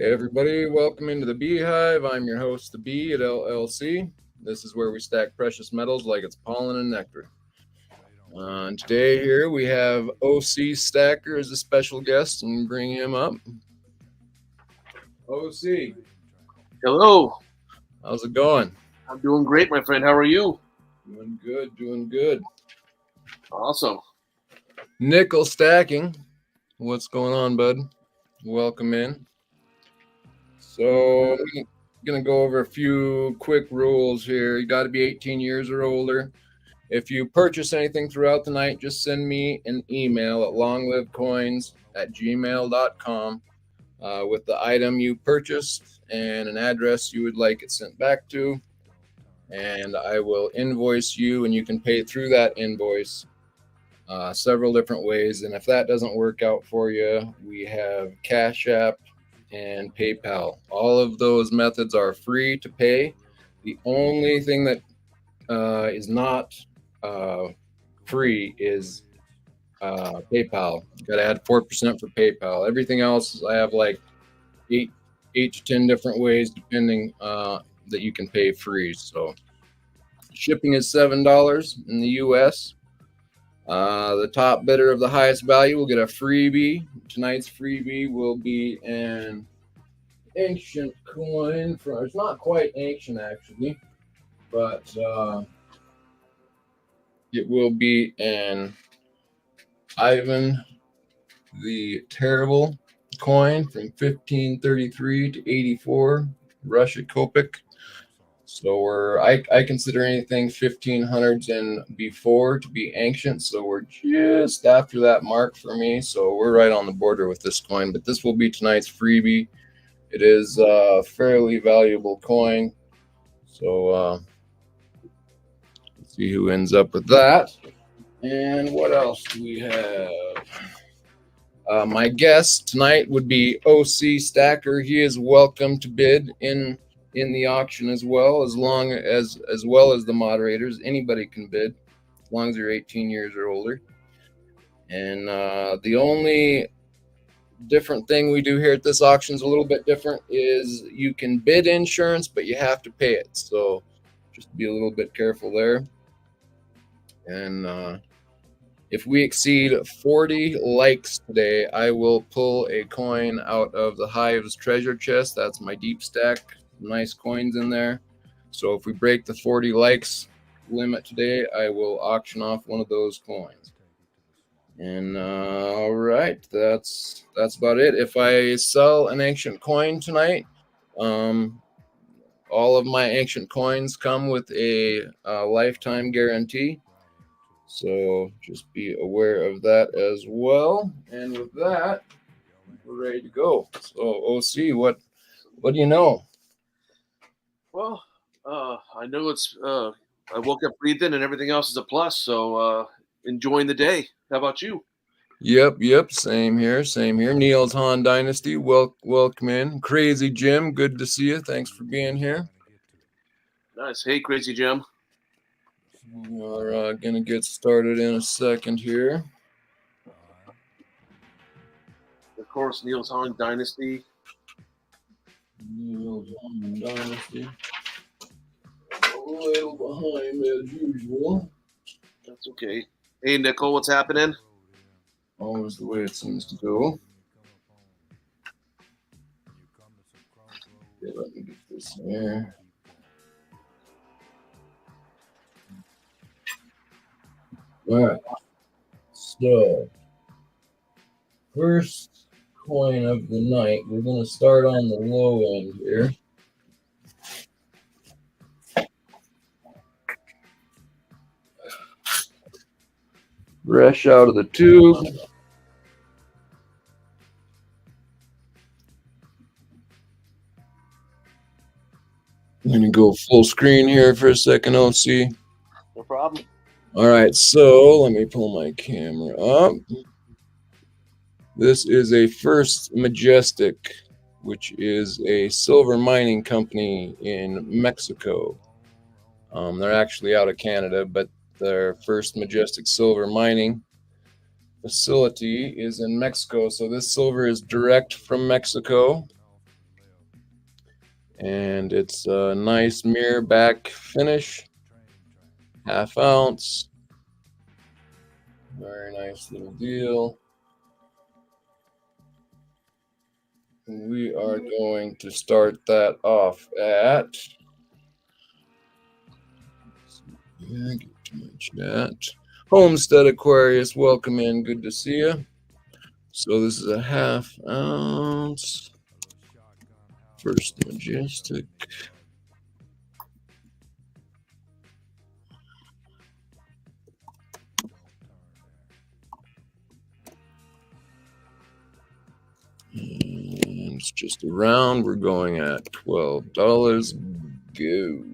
Hey everybody, welcome into the Beehive. I'm your host, the Bee at LLC. This is where we stack precious metals like it's pollen and nectar. And today here we have OC Stacker as a special guest, and bring him up. OC, Hello. how's it going? I'm doing great, my friend. How are you? Doing good, doing good. Awesome. Nickel Stacking, what's going on, bud? Welcome in. So I'm gonna go over a few quick rules here. You got to be 18 years or older. If you purchase anything throughout the night, just send me an email at longlivecoins@gmail.com with the item you purchased and an address you would like it sent back to. And I will invoice you, and you can pay through that invoice several different ways. And if that doesn't work out for you, we have Cash App and PayPal. All of those methods are free to pay. The only thing that is not free is PayPal. You got to add 4% for PayPal. Everything else, I have like eight to 10 different ways, depending that you can pay free. So shipping is $7 in the U.S. The top bidder of the highest value will get a freebie. Tonight's freebie will be an ancient coin from, it's not quite ancient actually, but it will be an Ivan the Terrible coin from 1533 to 84, Russia Kopek. So I consider anything 1500s and before to be ancient. So we're just after that mark for me. So we're right on the border with this coin. But this will be tonight's freebie. It is a fairly valuable coin. So let's see who ends up with that. And what else do we have? My guest tonight would be OC Stacker. He is welcome to bid in the auction as well as the moderators. Anybody can bid as long as you're 18 years or older. And the only different thing we do here at this auction is a little bit different. Is you can bid insurance, but you have to pay it. So just be a little bit careful there. And if we exceed 40 likes today, I will pull a coin out of the Hive's treasure chest. That's my deep stack. Nice coins in there. So if we break the 40 likes limit today, I will auction off one of those coins. And all right, that's about it. If I sell an ancient coin tonight, all of my ancient coins come with a lifetime guarantee. So just be aware of that as well. And with that, we're ready to go. So OC, what do you know? Well, I know it's. I woke up breathing, and everything else is a plus. So enjoying the day. How about you? Yep. Same here. Neil's Han Dynasty, welcome in. Crazy Jim, good to see you. Thanks for being here. Nice. Hey, Crazy Jim. We are gonna get started in a second here. Of course, Neil's Han Dynasty. Neil's Han Dynasty. A little behind as usual. That's okay. Hey, Nicole, what's happening? Always the way it seems to go. Okay, let me get this here. All right. So, first coin of the night. We're going to start on the low end here. Fresh out of the tube. I'm going to go full screen here for a second, OC. No problem. All right, so let me pull my camera up. This is a First Majestic, which is a silver mining company in Mexico. They're actually out of Canada, but their First Majestic silver mining facility is in Mexico. So this silver is direct from Mexico. And it's a nice mirror back finish, 1/2 ounce. Very nice little deal. We are going to start that off at, get to my chat. Homestead Aquarius, welcome in. Good to see you. So this is a 1/2 ounce. First Majestic. And it's just a round. We're going at $12. Go.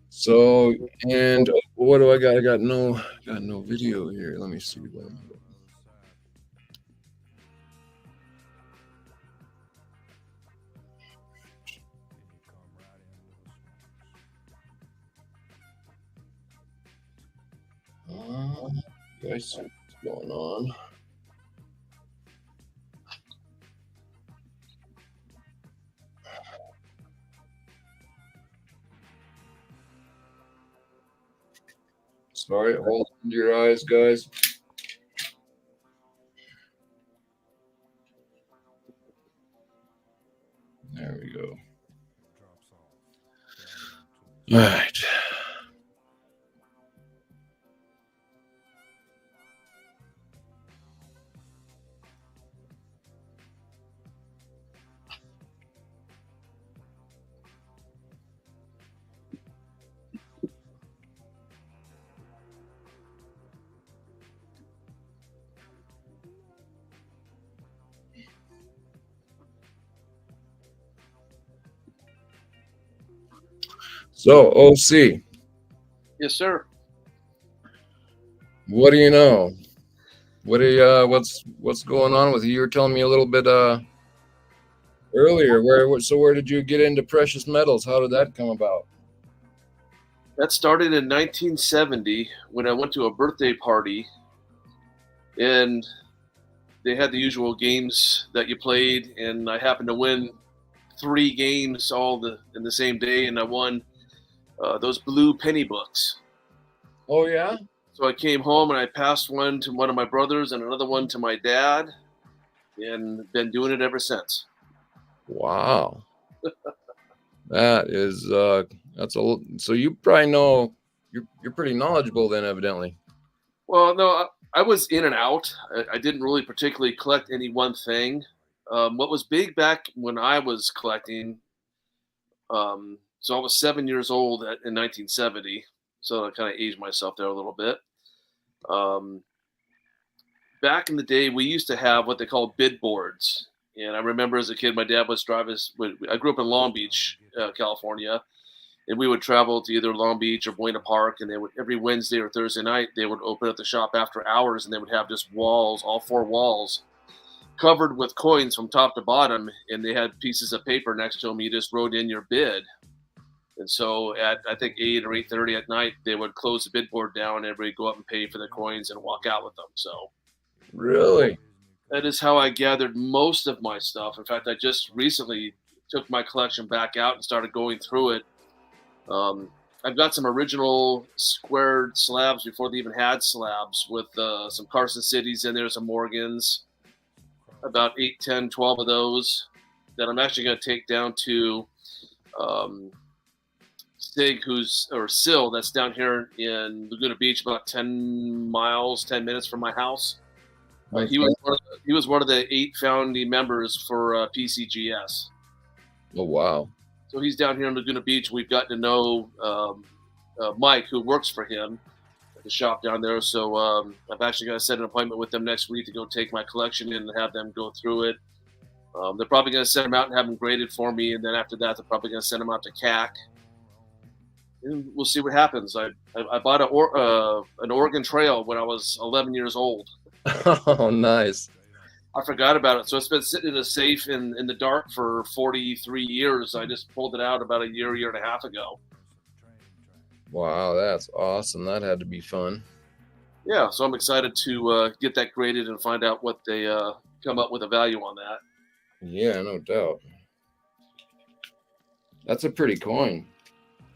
So, and what do I got? I got no video here. Let me see what. Guys, see what's going on. Sorry, hold your eyes, guys. There we go. All right. So, OC. Yes, sir. What do you know? What do you, what's going on with you? You were telling me a little bit earlier. Where did you get into precious metals? How did that come about? That started in 1970 when I went to a birthday party, and they had the usual games that you played, and I happened to win 3 games in the same day, and I won those blue penny books. Oh yeah. So I came home and I passed one to one of my brothers and another one to my dad, and been doing it ever since. Wow. That is so you probably know you're pretty knowledgeable then, evidently. Well, no, I was in and out. I didn't really particularly collect any one thing. What was big back when I was collecting, so I was 7 years old in 1970, so I kind of aged myself there a little bit. Back in the day, we used to have what they call bid boards. And I remember as a kid, my dad was driving. I grew up in Long Beach, California, and we would travel to either Long Beach or Buena Park. And they would every Wednesday or Thursday night they would open up the shop after hours, and they would have just walls, all 4 walls, covered with coins from top to bottom. And they had pieces of paper next to them. You just wrote in your bid. And so at I think 8 or 8:30 at night, they would close the bid board down. And everybody go up and pay for the coins and walk out with them. So. Really? That is how I gathered most of my stuff. In fact, I just recently took my collection back out and started going through it. I've got some original squared slabs before they even had slabs with some Carson Cities in there, some Morgans, about 8, 10, 12 of those that I'm actually going to take down to Sig, Sill, that's down here in Laguna Beach, about 10 miles, 10 minutes from my house. Okay. He was one of the 8 founding members for PCGS. Oh wow! So he's down here in Laguna Beach. We've gotten to know Mike, who works for him at the shop down there. So I've actually got to set an appointment with them next week to go take my collection in and have them go through it. They're probably going to send them out and have them graded for me, and then after that, they're probably going to send them out to CAC. And we'll see what happens. I bought an Oregon Trail when I was 11 years old. Oh, nice. I forgot about it. So it's been sitting in a safe in the dark for 43 years. I just pulled it out about a year and a half ago. Wow, that's awesome. That had to be fun. Yeah, so I'm excited to get that graded and find out what they come up with a value on that. Yeah, no doubt. That's a pretty coin.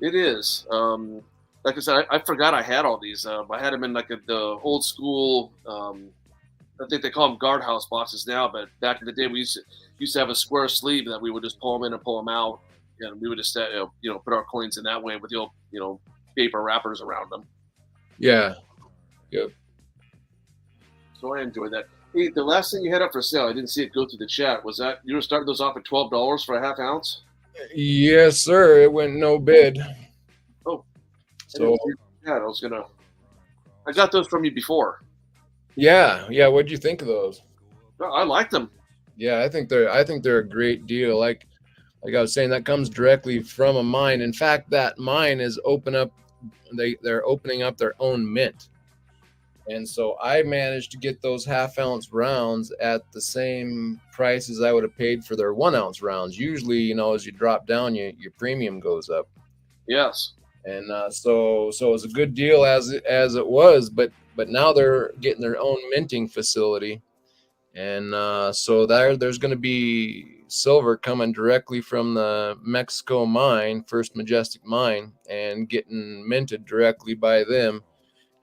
It is. Like I said, I forgot I had all these. I had them in like the old school. I think they call them guardhouse boxes now, but back in the day, we used to have a square sleeve that we would just pull them in and pull them out, and we would just put our coins in that way with the old paper wrappers around them. Yeah. Yep. So I enjoy that. Hey, the last thing you had up for sale, I didn't see it go through the chat. Was that you were starting those off at $12 for a half ounce? Yes, sir. It went no bid. Oh, so yeah, I got those from you before. Yeah. What'd you think of those? I like them. Yeah, I think they're a great deal. Like I was saying, that comes directly from a mine. In fact, that mine is they're opening up their own mint. And so I managed to get those half-ounce rounds at the same price as I would have paid for their 1-ounce rounds. Usually, as you drop down, your premium goes up. Yes. And so it was a good deal as it was, but now they're getting their own minting facility, and so there's going to be silver coming directly from the Mexico mine, First Majestic mine, and getting minted directly by them,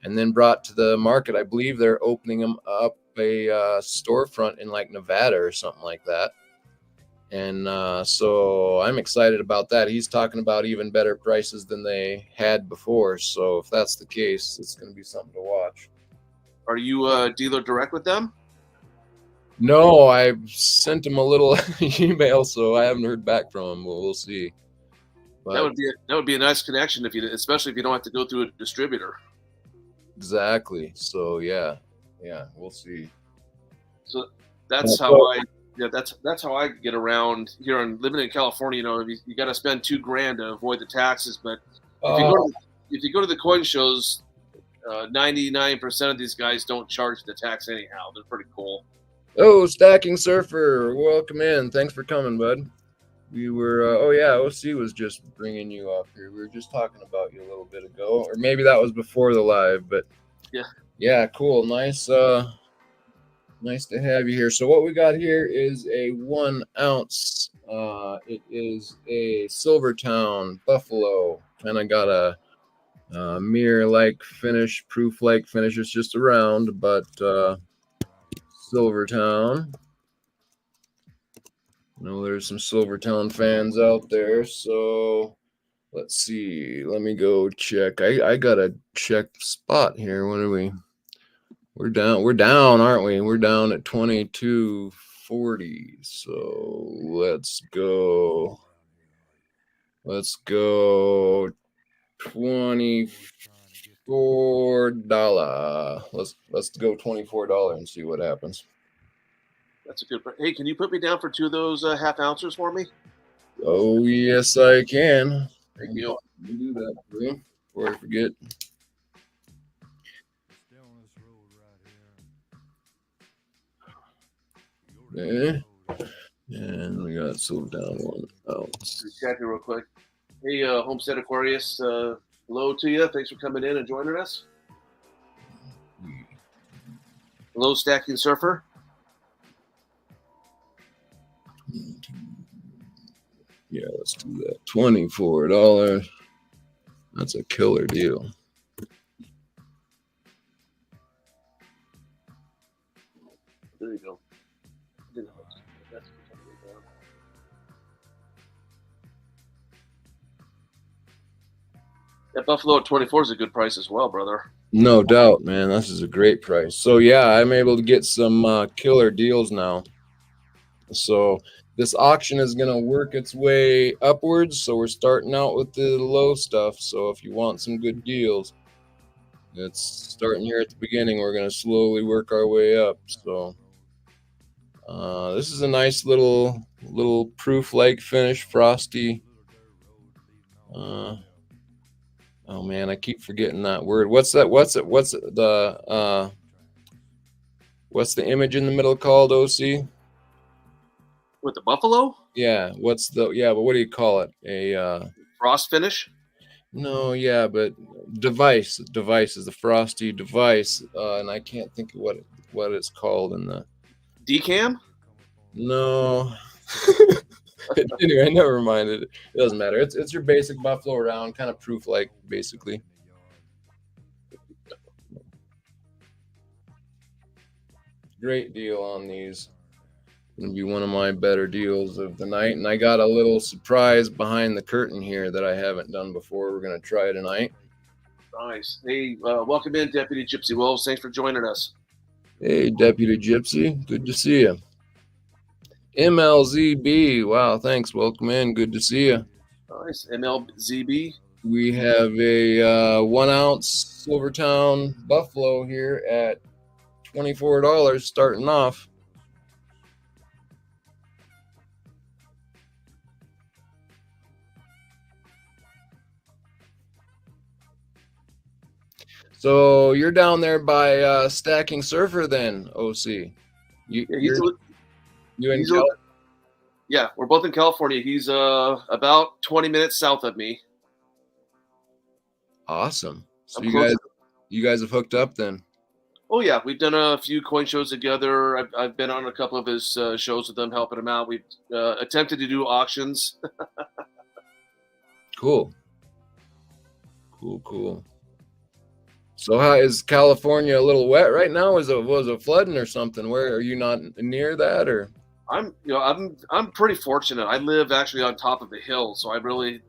and then brought to the market. I believe they're opening them up a storefront in like Nevada or something like that. And so I'm excited about that. He's talking about even better prices than they had before. So if that's the case, it's going to be something to watch. Are you dealer direct with them? No, I sent him a little email, so I haven't heard back from him. We'll see. But that would be a nice connection especially if you don't have to go through a distributor. Exactly. So yeah, we'll see. So that's that's how I get around here. And living in California, you got to spend $2,000 to avoid the taxes. But if you go to the coin shows, 99% of these guys don't charge the tax anyhow. They're pretty cool. Oh, Stacking Surfer, welcome in. Thanks for coming, bud. We were, OC was just bringing you up here. We were just talking about you a little bit ago, or maybe that was before the live, but yeah, cool. Nice to have you here. So what we got here is a 1 ounce. It is a Silvertown Buffalo. Kind of got a mirror-like finish, proof-like finish. It's just a round, but Silvertown. There's some Silvertown fans out there, so let's see. Let me go check. I got a check spot here. What are we? We're down, aren't we? We're down at 22.40. So let's go. $24. Let's go $24 and see what happens. That's a good. Hey, can you put me down for 2 of those half ounces for me? Oh yes, I can. Thank you. Let me do that for you before I forget. Okay. And we got Silvertown 1 ounce. Chat here real quick. Hey, Homestead Aquarius, hello to you. Thanks for coming in and joining us. Hello, Stacking Surfer. Yeah, let's do that. $24. That's a killer deal. There you go. That Buffalo at 24 is a good price as well, brother. No doubt, man. This is a great price. So yeah, I'm able to get some killer deals now. So this auction is going to work its way upwards. So we're starting out with the low stuff. So if you want some good deals, it's starting here at the beginning. We're going to slowly work our way up. So this is a nice little proof-like finish, frosty. Oh man, I keep forgetting that word. What's that? What's the image in the middle called, OC? With the buffalo? Yeah. But what do you call it? A frost finish? No, yeah, but device is the frosty device, and I can't think of what it's called in the. Decam? No. Anyway, never mind. It doesn't matter. It's your basic buffalo round, kind of proof like, basically. Great deal on these. Gonna be one of my better deals of the night, and I got a little surprise behind the curtain here that I haven't done before. We're gonna try tonight. Nice. Hey, welcome in, Deputy Gypsy Wolves. Thanks for joining us. Hey, Deputy Gypsy, good to see you. MLZB, wow, thanks. Welcome in. Good to see you. Nice. MLZB. We have a 1 ounce Silvertown Buffalo here at $24 starting off. So you're down there by Stacking Surfer then, OC? Yeah, we're both in California. He's about 20 minutes south of me. Awesome. So you guys have hooked up then? Oh yeah, we've done a few coin shows together. I've been on a couple of his shows with him, helping him out. We've attempted to do auctions. Cool. So how is California a little wet right now? Was it flooding or something? Where are you not near that or? I'm pretty fortunate. I live actually on top of the hill, so I really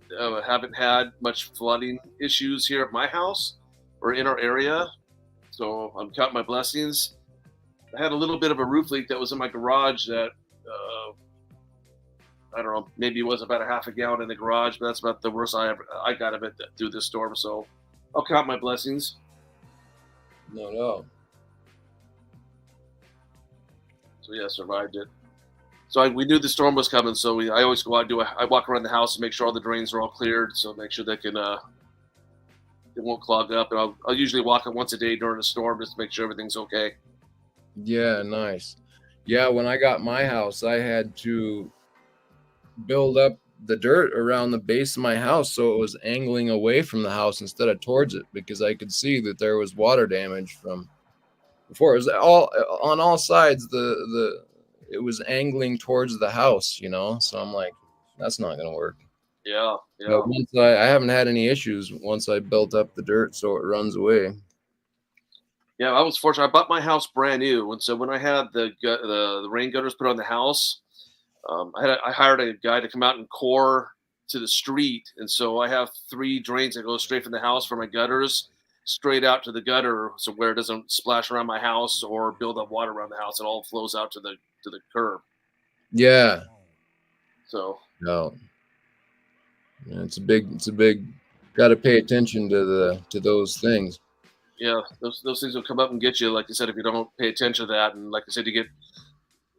haven't had much flooding issues here at my house or in our area. So I'm counting my blessings. I had a little bit of a roof leak that was in my garage that I don't know, maybe it was about a half a gallon in the garage, but that's about the worst I got of it through this storm. So I'll count my blessings. No. So yeah, survived it. So we knew the storm was coming, so I always go out and I walk around the house and make sure all the drains are all cleared, so make sure they can it won't clog up. And I'll usually walk it once a day during a storm just to make sure everything's okay. Yeah, nice. Yeah, when I got my house, I had to build up the dirt around the base of my house so it was angling away from the house instead of towards it, because I could see that there was water damage from before. It was all on all sides. It was angling towards the house, So I'm like, that's not gonna work. Yeah. But once I haven't had any issues once I built up the dirt so it runs away. Yeah, I was fortunate. I bought my house brand new, and so when I had the rain gutters put on the house, I hired a guy to come out and core to the street, and so I have 3 drains that go straight from the house for my gutters straight out to the gutter, so where it doesn't splash around my house or build up water around the house. It all flows out to the curb. Yeah. So no. Yeah, it's a big. Got to pay attention to those things. Yeah, those things will come up and get you. Like you said, if you don't pay attention to that, and like I said, you get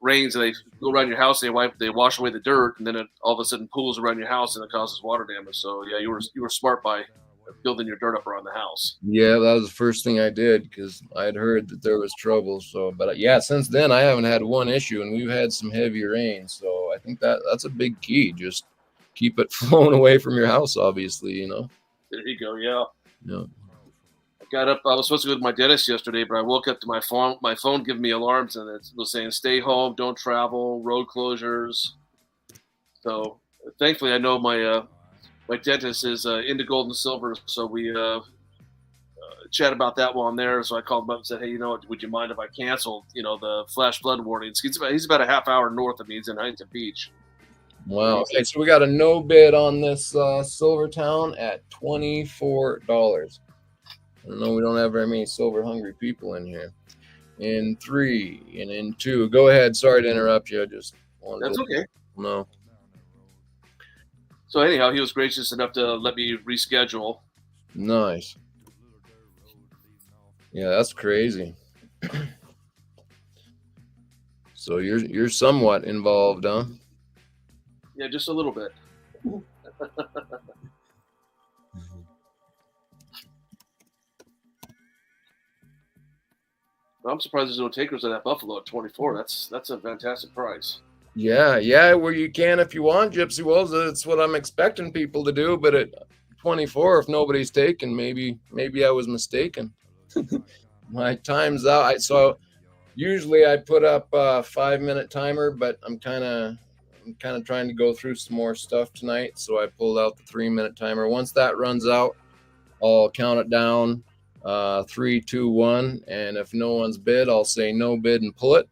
rains and they go around your house, they wash away the dirt, and then it all of a sudden pools around your house and it causes water damage. So yeah, you were smart by building your dirt up around the house. Yeah, that was the first thing I did because I had heard that there was trouble. So, but yeah, since then I haven't had one issue, and we've had some heavy rain. So I think that's a big key. Just keep it flowing away from your house, obviously. There you go. Yeah. Yeah. Got up. I was supposed to go to my dentist yesterday, but I woke up to my phone giving me alarms, and it was saying "Stay home, don't travel, road closures." So thankfully, I know my dentist is into gold and silver, so we chat about that while I'm there. So I called him up and said, "Hey, would you mind if I canceled, the flash flood warnings?" He's about a half hour north of me. He's in Huntington Beach. Wow. Okay, so we got a no bid on this Silvertown at $24. I know we don't have very many silver hungry people in here. In 3 and in 2. Go ahead. Sorry to interrupt you. I just wanted That's okay. No. So anyhow, he was gracious enough to let me reschedule. Nice. Yeah, that's crazy. So you're somewhat involved, huh? Yeah, just a little bit. I'm surprised there's no takers on that Buffalo at 24. That's a fantastic price. Yeah, where you can if you want, Gypsy Wolves. That's what I'm expecting people to do, but at 24 if nobody's taken. Maybe I was mistaken. My time's out. So usually I put up a 5-minute timer, but I'm kind of trying to go through some more stuff tonight. So I pulled out the 3-minute timer. Once that runs out, I'll count it down, 3, 2, 1. And if no one's bid, I'll say no bid and pull it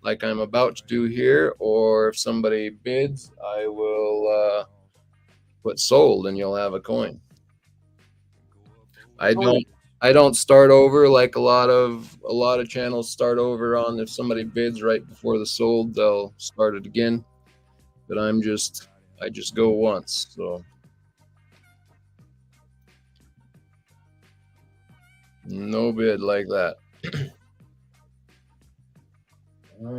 like I'm about to do here. Or if somebody bids, I will put sold and you'll have a coin. I don't start over like a lot of channels start over on if somebody bids right before the sold, they'll start it again. But I just go once. So no bid like that. All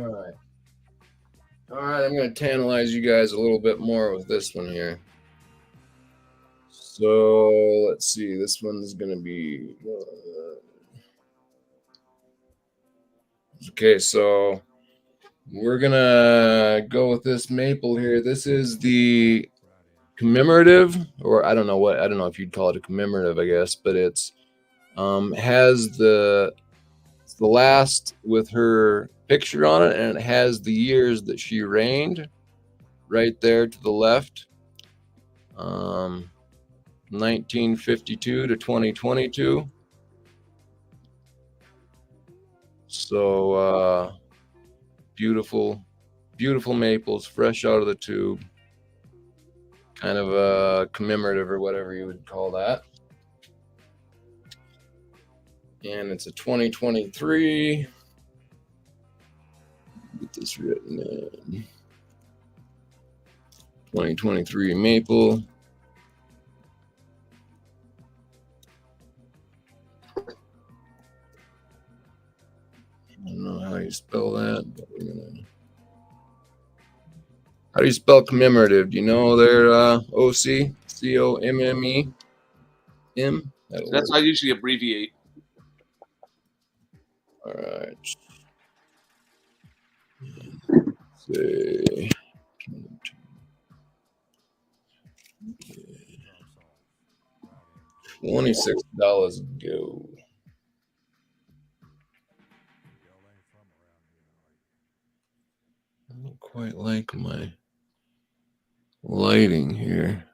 right, I'm going to tantalize you guys a little bit more with this one here. So let's see, this one's going to be okay. So we're going to go with this maple here. This is the commemorative, or I don't know if you'd call it a commemorative, I guess, but it's has the last with her picture on it, and it has the years that she reigned right there to the left. 1952 to 2022. So beautiful maples, fresh out of the tube. Kind of a commemorative or whatever you would call that. And it's a 2023. Get this written in. 2023 maple. I don't know how you spell that, but we're gonna. How do you spell commemorative? Do you know their OC? COMME? That's how I usually abbreviate. All right. Say $26 go. I don't quite like my lighting here.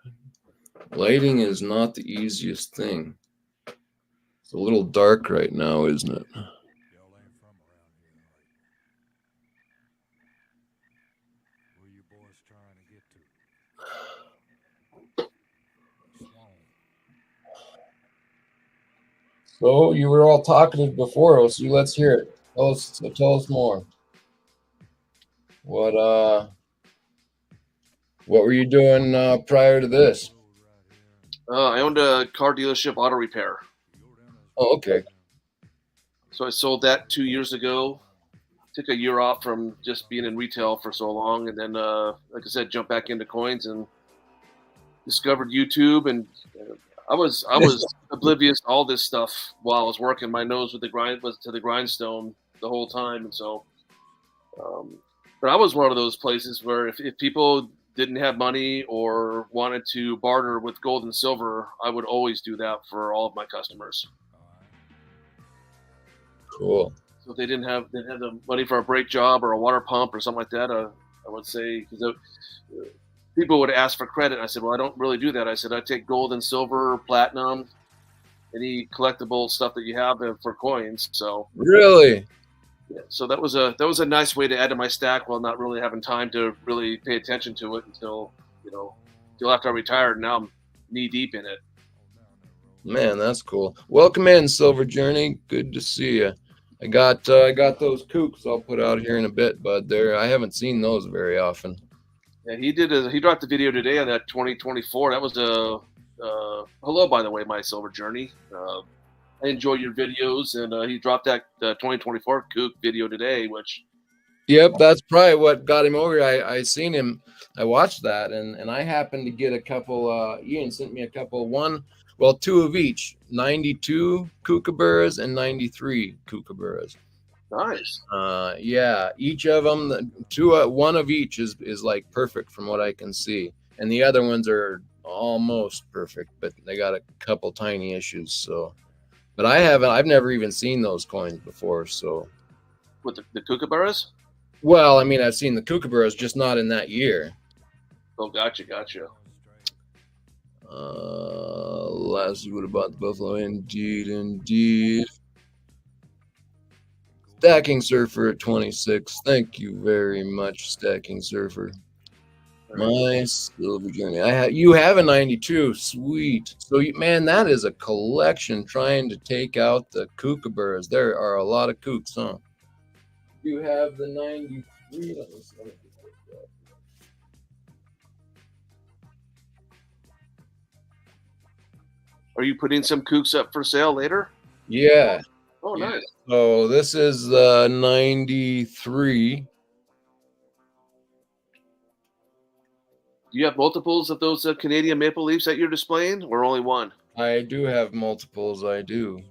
Lighting is not the easiest thing. It's a little dark right now, isn't it? So you were all talkative before, so let's hear it. Tell us more. What were you doing prior to this? I owned a car dealership, auto repair. Oh, okay. So I sold that 2 years ago. Took a year off from just being in retail for so long, and then, like I said, jumped back into coins and discovered YouTube. And I was oblivious to all this stuff while I was working. My nose was to the grindstone the whole time, and so. But I was one of those places where if people didn't have money or wanted to barter with gold and silver, I would always do that for all of my customers. Cool. So if they didn't have the money for a brake job or a water pump or something like that, I would say, because people would ask for credit. I said, well, I don't really do that. I said, I take gold and silver, platinum, any collectible stuff that you have for coins. So really. Yeah, so that was a nice way to add to my stack while not really having time to really pay attention to it until after I retired. Now I'm knee deep in it. Man, that's cool. Welcome in, Silver Journey. Good to see you. I got those kooks I'll put out here in a bit, bud. I haven't seen those very often. Yeah, he dropped the video today on that 2024. That was a hello, by the way, my Silver Journey. I enjoy your videos, and he dropped that 2024 kook video today, which. Yep, that's probably what got him over. I seen him. I watched that, and I happened to get a couple. Ian sent me a couple. Two of each. 92 kookaburras and 93 kookaburras. Nice. Yeah, each of them, one of each is like perfect from what I can see. and the other ones are almost perfect, but they got a couple tiny issues. So, but I've never even seen those coins before. So, With the kookaburras? well, I mean, I've seen the kookaburras, just not in that year. Oh, gotcha. Last year would have bought the Buffalo. Indeed. Stacking Surfer at 26. Thank you very much, Stacking Surfer. My Silver Journey. You have a 92. Sweet. So, man, that is a collection trying to take out the kookaburras. There are a lot of kooks, huh? You have the 93. Let me see. Are you putting some kooks up for sale later? Yeah. Oh, yeah. nice. So this is the 93. Do you have multiples of those Canadian maple leafs that you're displaying, or only one? I do have multiples. I do.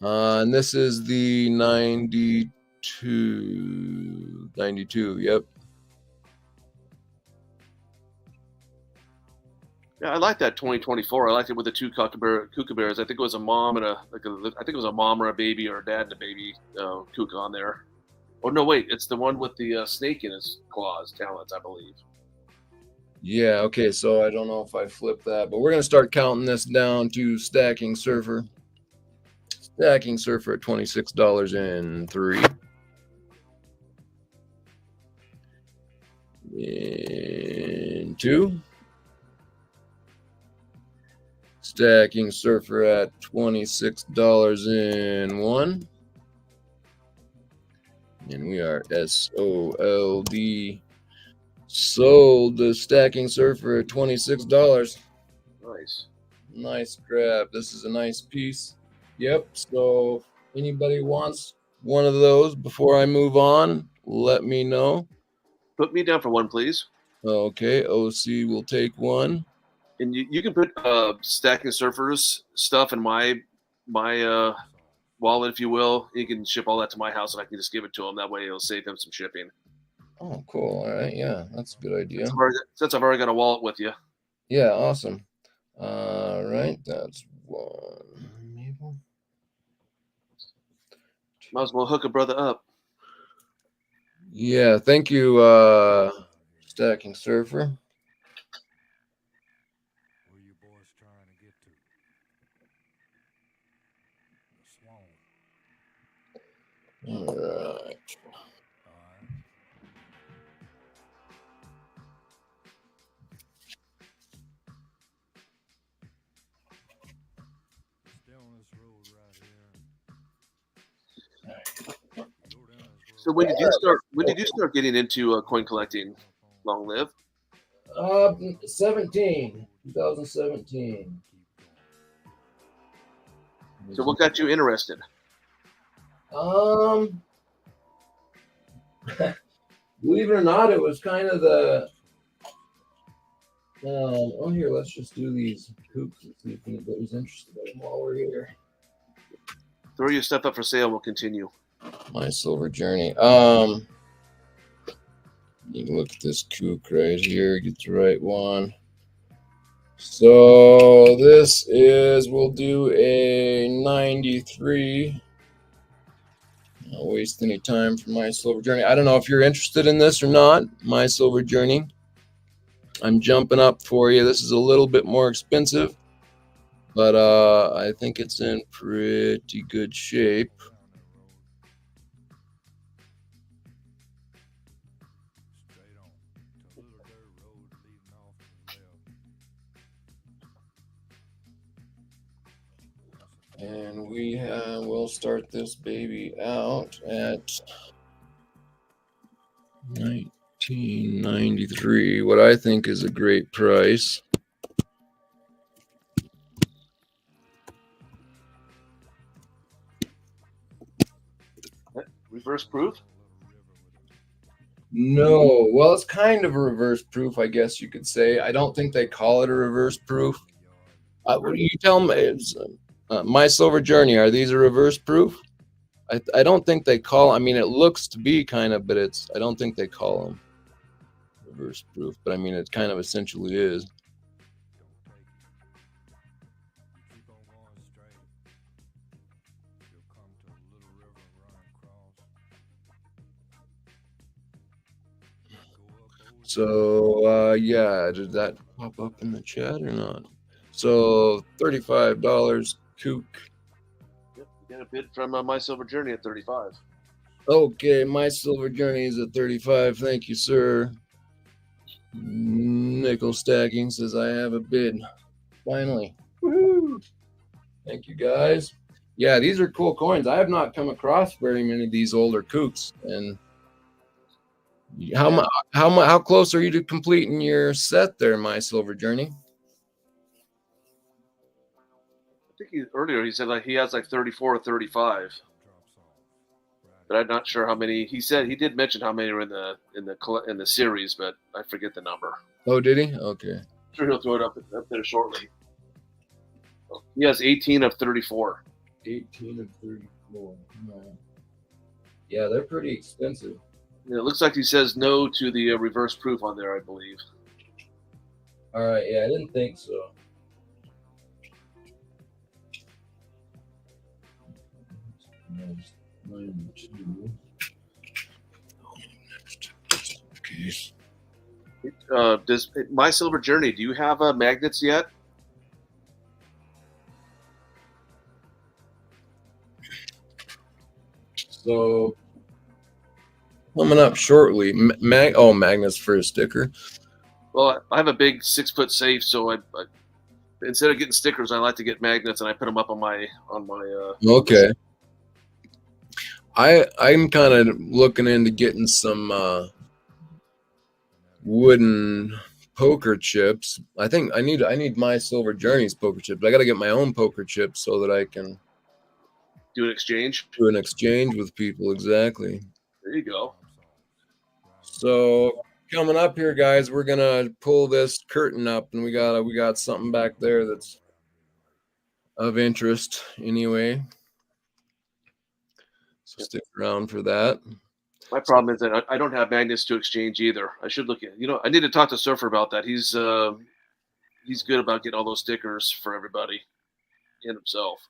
And this is the 92. 92. Yep. Yeah, I like that 2024. I liked it with the two kookaburras. I think it was a mom and I think it was a mom or a baby or a dad and a baby kook on there. Oh no, wait, it's the one with the snake in his claws, talons, I believe. Yeah, okay, so I don't know if I flipped that, but we're going to start counting this down to Stacking Surfer. Stacking Surfer at $26.03. And 2. Stacking Surfer at $26.01. And we are SOLD. Sold the Stacking Surfer at $26. Nice. Nice grab. This is a nice piece. Yep. So anybody wants one of those before I move on, let me know. Put me down for one, please. Okay. OC will take one. And you can put Stacking Surfers stuff in my wallet, if you will. You can ship all that to my house, and I can just give it to him. That way, it'll save him some shipping. Oh, cool. All right. Yeah, that's a good idea. Since I've already got a wallet with you. Yeah, awesome. All right. That's one. Might as well hook a brother up. Yeah, thank you, Stacking Surfer. Where you boys trying to get to? The swamp. All right. Stay on this road right here. So when did you start? When did you start getting into coin collecting? Long live. 2017. So what got you interested? Believe it or not, it was kind of the. Oh, here, let's just do these hoops and see if anybody's interested in them while we're here. Throw your stuff up for sale. We'll continue. My Silver Journey. You can look at this kook right here. Get the right one. So this is, we'll do a 93. Not waste any time for My Silver Journey. I don't know if you're interested in this or not. My Silver Journey. I'm jumping up for you. This is a little bit more expensive, but I think it's in pretty good shape. And we'll start this baby out at 1993, what I think is a great price. Reverse proof? No, well, it's kind of a reverse proof, I guess you could say. I don't think they call it a reverse proof. What do you tell me? My Silver Journey, are these a reverse proof? I don't think they call. I mean, it looks to be kind of, but I don't think they call them reverse proof, but I mean, it kind of essentially is. Keep on going straight. You'll come to a little river running across. Go up old So yeah, did that pop up in the chat or not? So $35 kook. Yep, you got a bid from My Silver Journey at 35. Okay, my silver journey is at 35. Thank you, sir. Nickel stacking says I have a bid. Finally. Woo! Thank you, guys. Yeah, these are cool coins. I have not come across very many of these older kooks. And how close are you to completing your set there, my silver journey? I think earlier he said like he has like 34 or 35, drops off. but I'm not sure how many. He said he did mention how many were in the series, but I forget the number. Oh, did he? Okay. I'm sure he'll throw it up there shortly. He has 18 of 34. 18 of 34. Yeah, they're pretty expensive. And it looks like he says no to the reverse proof on there, I believe. All right. Yeah, I didn't think so. Does My Silver Journey? Do you have magnets yet? So coming up shortly, magnets for a sticker. Well, I have a big 6-foot safe, so I instead of getting stickers, I like to get magnets, and I put them up on my. Okay. I'm kind of looking into getting some wooden poker chips. I think I need My Silver Journey's poker chips. I got to get my own poker chips so that I can do an exchange. Do an exchange with people. Exactly. There you go. So coming up here, guys, we're gonna pull this curtain up, and we got something back there that's of interest anyway. So stick around for that. My problem is that I don't have magnets to exchange either. I should look at. I need to talk to Surfer about that. He's good about getting all those stickers for everybody and himself.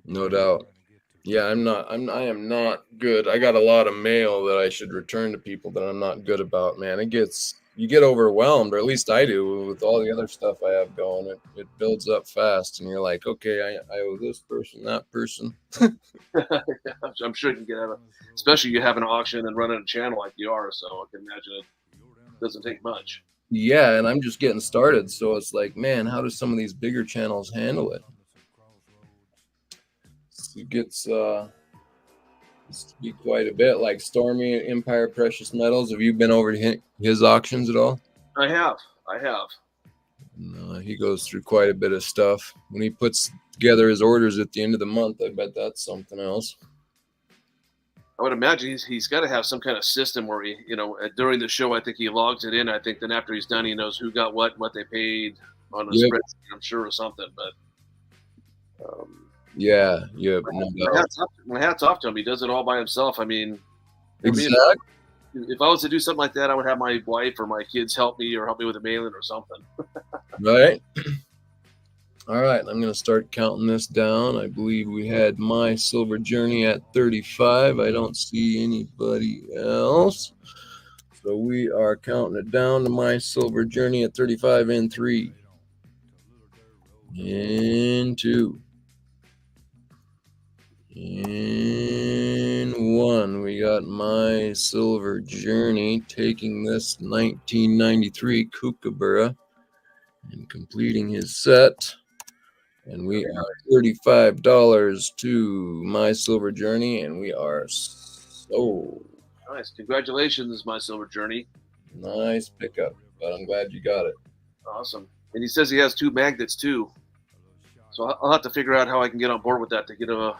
No doubt. Yeah, I am not good. I got a lot of mail that I should return to people that I'm not good about, man. You get overwhelmed, or at least I do, with all the other stuff I have going. It builds up fast, and you're like, okay, I owe this person, that person. I'm sure you can get out of, especially you have an auction and running a channel like you are, so I can imagine it doesn't take much. Yeah, and I'm just getting started, so it's like, man, how do some of these bigger channels handle it? It gets to be quite a bit. Like Stormy Empire Precious Metals. Have you been over to his auctions at all? I have. No, he goes through quite a bit of stuff. When he puts together his orders at the end of the month, I bet that's something else. I would imagine he's got to have some kind of system where he, during the show, I think he logs it in. I think then after he's done, he knows who got what they paid on a spreadsheet, I'm sure, or something. But yeah. My hat's off to him. He does it all by himself. I mean, exactly. If I was to do something like that, I would have my wife or my kids help me or help me with a mailing or something. Right. All right, I'm going to start counting this down. I believe we had My Silver Journey at 35. I don't see anybody else. So we are counting it down to My Silver Journey at 35 in 3. In 2. In 1. We got My Silver Journey taking this 1993 Kookaburra and completing his set. And we are $35 to My Silver Journey, and we are so nice. Congratulations, My Silver Journey. Nice pickup, but I'm glad you got it. Awesome. And he says he has 2 magnets too, so I'll have to figure out how I can get on board with that to get a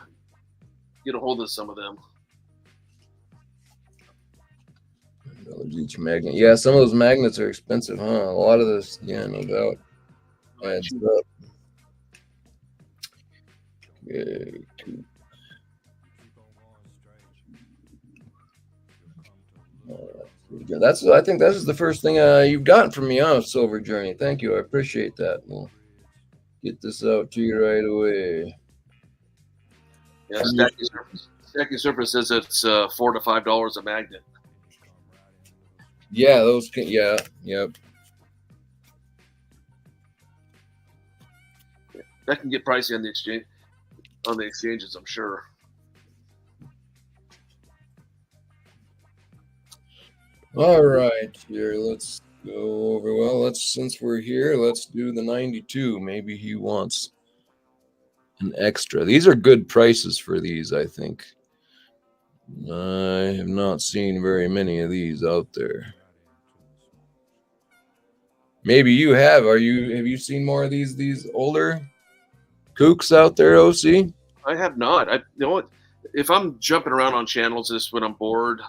hold of some of them. Each magnet, yeah. Some of those magnets are expensive, huh? A lot of this, yeah, no doubt. Adds up. Okay, I think this is the first thing you've gotten from me on Silver Journey. Thank you. I appreciate that. We'll get this out to you right away. Yeah, Stacking Surface says it's $4 to $5 a magnet. Yeah, those can. Yeah, yep. That can get pricey on the exchanges, I'm sure. All right, here. Let's go over. Well, since we're here, let's do the 92. Maybe he wants an extra. These are good prices for these, I think. I have not seen very many of these out there. Maybe you have. Have you seen more of these older kooks out there, OC? I have not. You know what? If I'm jumping around on channels just when I'm bored,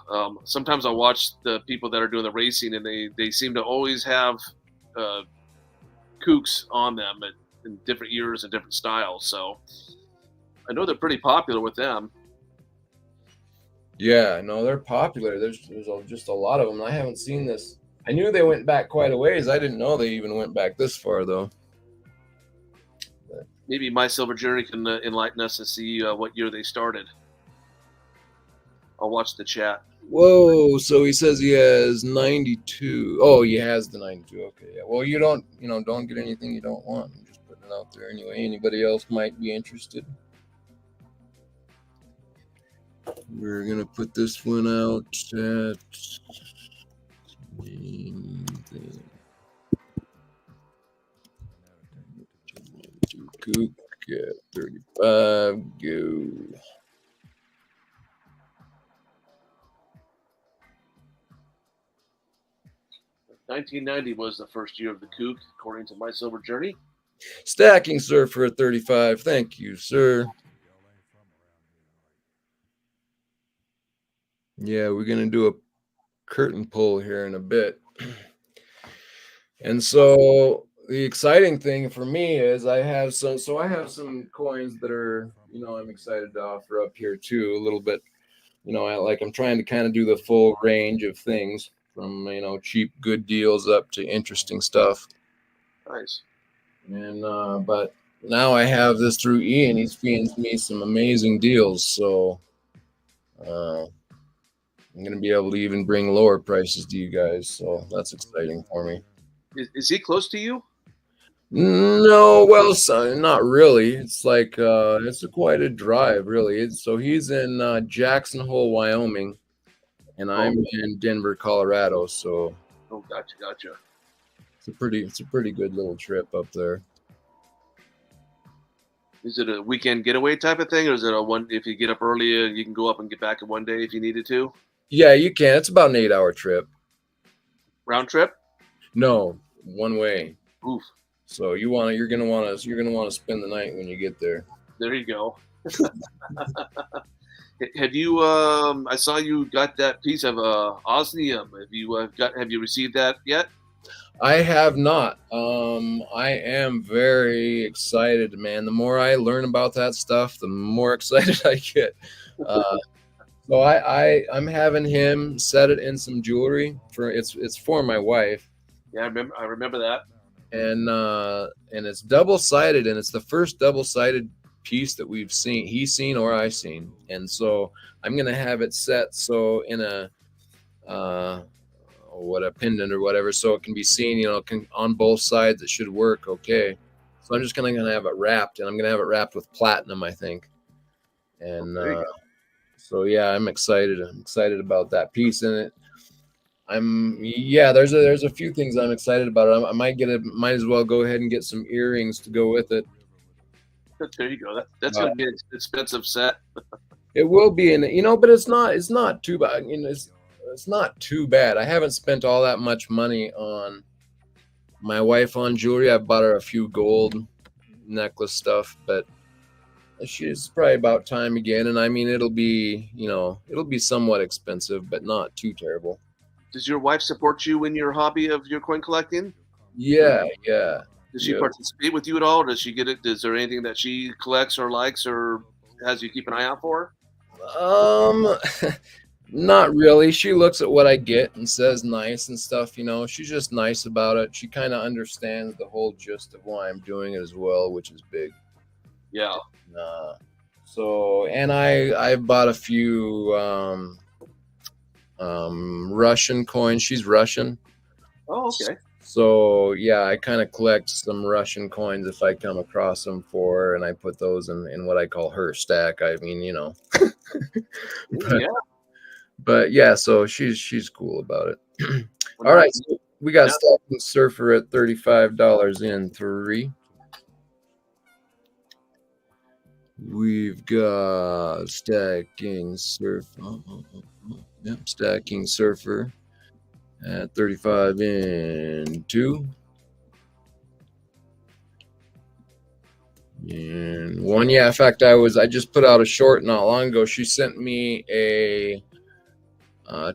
sometimes I'll watch the people that are doing the racing, and they seem to always have kooks on them in different years and different styles. So I know they're pretty popular with them. Yeah, no, they're popular. There's just a lot of them. I haven't seen this. I knew they went back quite a ways. I didn't know they even went back this far, though. Maybe My Silver Journey can enlighten us and see what year they started. I'll watch the chat. Whoa, so he says he has 92. Oh, he has the 92. Okay, yeah. Well, don't get anything you don't want. I'm just putting it out there anyway. Anybody else might be interested. We're going to put this one out at Kook at 35. Go. $1990 was the first year of the kook, according to My Silver Journey. Stacking Surfer at 35. Thank you, sir. Yeah, we're going to do a curtain pull here in a bit. And so the exciting thing for me is I have some coins that are, I'm excited to offer up here too, a little bit. I'm trying to kind of do the full range of things from, cheap, good deals up to interesting stuff. Nice. And, but now I have this through Ian. He's feeding me some amazing deals. So, I'm going to be able to even bring lower prices to you guys. So that's exciting for me. Is he close to you? No, well, not really. It's like, it's quite a drive, really. So he's in Jackson Hole, Wyoming, and I'm in Denver, Colorado. So, Gotcha. It's a pretty good little trip up there. Is it a weekend getaway type of thing, or is it if you get up early, you can go up and get back in one day if you needed to? Yeah, you can. It's about an 8-hour trip. Round trip? No, one way. Oof. So you're gonna want to spend the night when you get there. There you go. Have you? I saw you got that piece of osmium. Have you received that yet? I have not. I am very excited, man. The more I learn about that stuff, the more excited I get. So I'm having him set it in some jewelry it's for my wife. Yeah, I remember that. And it's double-sided, and it's the first double-sided piece that he's seen or I've seen. And so I'm gonna have it set so in a pendant or whatever, so it can be seen, on both sides. It should work okay. So I'm just gonna have it wrapped, and I'm gonna have it wrapped with platinum, I think. And so yeah, I'm excited. I'm excited about that piece in it. There's a few things I'm excited about. I might as well go ahead and get some earrings to go with it. There you go. That's gonna be an expensive set. It will be, but it's not too bad. It's not too bad. I haven't spent all that much money on my wife on jewelry. I bought her a few gold necklace stuff, but she's probably about time again. And I mean, it'll be somewhat expensive, but not too terrible. Does your wife support you in your hobby of your coin collecting? Yeah. Does she participate with you at all? Does she get it? Is there anything that she collects or likes or has you keep an eye out for? Not really. She looks at what I get and says nice and stuff, you know. She's just nice about it. She kind of understands the whole gist of why I'm doing it as well, which is big. Yeah. So, and I bought a few Russian coins. She's Russian. Oh, okay. So yeah, I kind of collect some Russian coins if I come across them for her, and I put those in what I call her stack. I mean, you know. Yeah. But yeah, so she's cool about it. Well, All right, now- so we got now- Stacking Surfer at $35 in 3. We've got Stacking Surfer. Yep, Stacking Surfer at 35 in 2. And 1, yeah. In fact, I just put out a short not long ago. She sent me a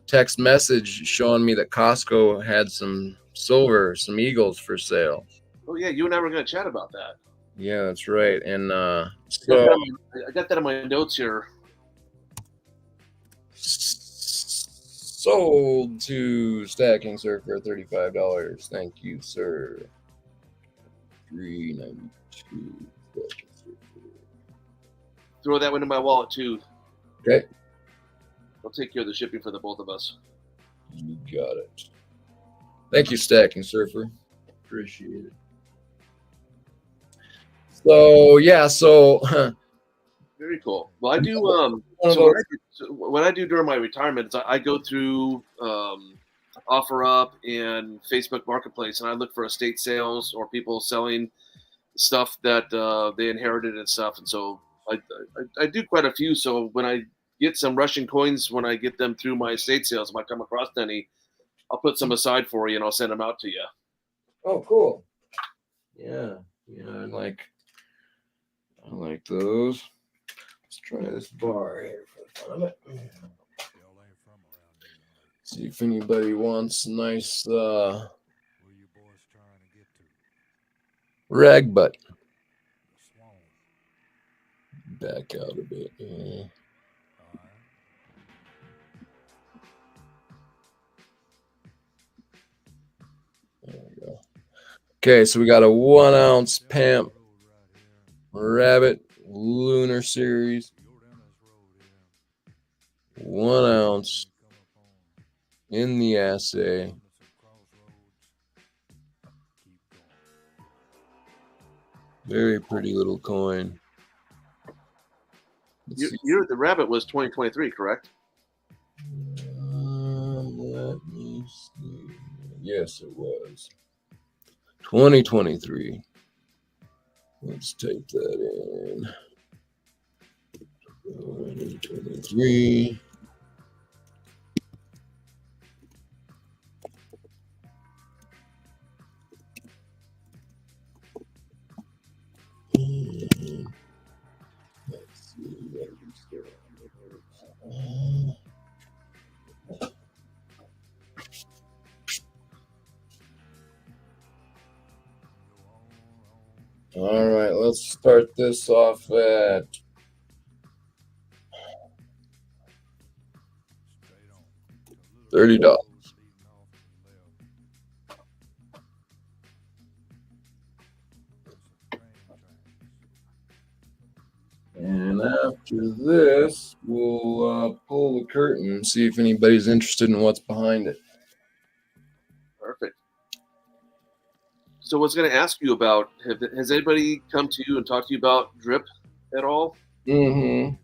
text message showing me that Costco had some silver, some eagles for sale. Oh yeah, you and I were going to chat about that. Yeah, that's right. And I got that in my notes here. sold to Stacking Surfer at $35. Thank you, sir. $3.92. Throw that one in my wallet too. Okay, I'll take care of the shipping for the both of us. you got it. Thank you, Stacking Surfer. Appreciate it. So yeah, Very cool. Well, I do. One of So those- what I do during my retirement is I go through OfferUp and Facebook Marketplace, and I look for estate sales or people selling stuff that they inherited and stuff. And so I do quite a few. So when I get some Russian coins, when I get them through my estate sales, if I come across any, I'll put some aside for you and I'll send them out to you. Oh, cool. Yeah, I like those. Let's try this bar here for the fun of it. Y'all ain't from around here. See if anybody wants nice Where you boys trying to get to? rag butt. The swamp. Back out a bit. Yeah. All right. There we go. Okay, so we got a 1 ounce Pamp Road right here. Rabbit Lunar Series. You go down this road here. 1 ounce Come up on. in the assay. Come to some crossroads. Keep going. Very pretty little coin. Let's see. The rabbit was 2023, correct? Let me see. Yes, it was 2023. Let's take that in. 2023. Let's see. All right, let's start this off at Straight on. $30. Road leading off to the left. Some train tracks. And after this, we'll pull the curtain and see if anybody's interested in what's behind it. Perfect. So, I was going to ask you about: has anybody come to you and talked to you about drip at all? Mm-hmm.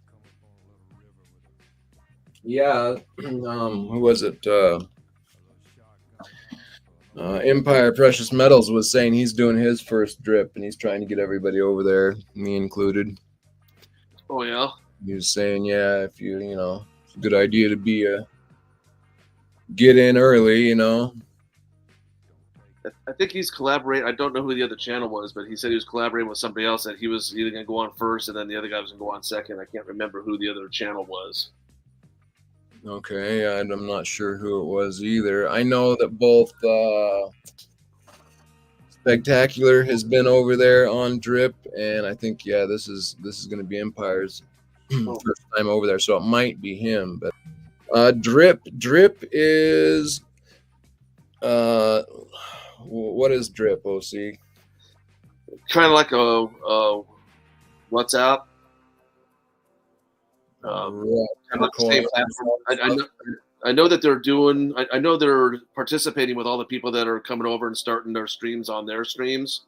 Yeah. Who was it? Empire Precious Metals was saying he's doing his first drip and he's trying to get everybody over there, me included. Oh yeah. He was saying, yeah, if it's a good idea to get in early, I think he's collaborating. I don't know who the other channel was, but he said he was collaborating with somebody else that he was either going to go on first and then the other guy was going to go on second. I can't remember who the other channel was. Okay, I'm not sure who it was either. I know that both Spectacular has been over there on drip, and I think this is going to be Empire's first time over there, so it might be him. But Drip is what is drip, OC? Kind of like a WhatsApp. Right. Kind of like the same platform. I know that they're doing. I know they're participating with all the people that are coming over and starting their streams on their streams.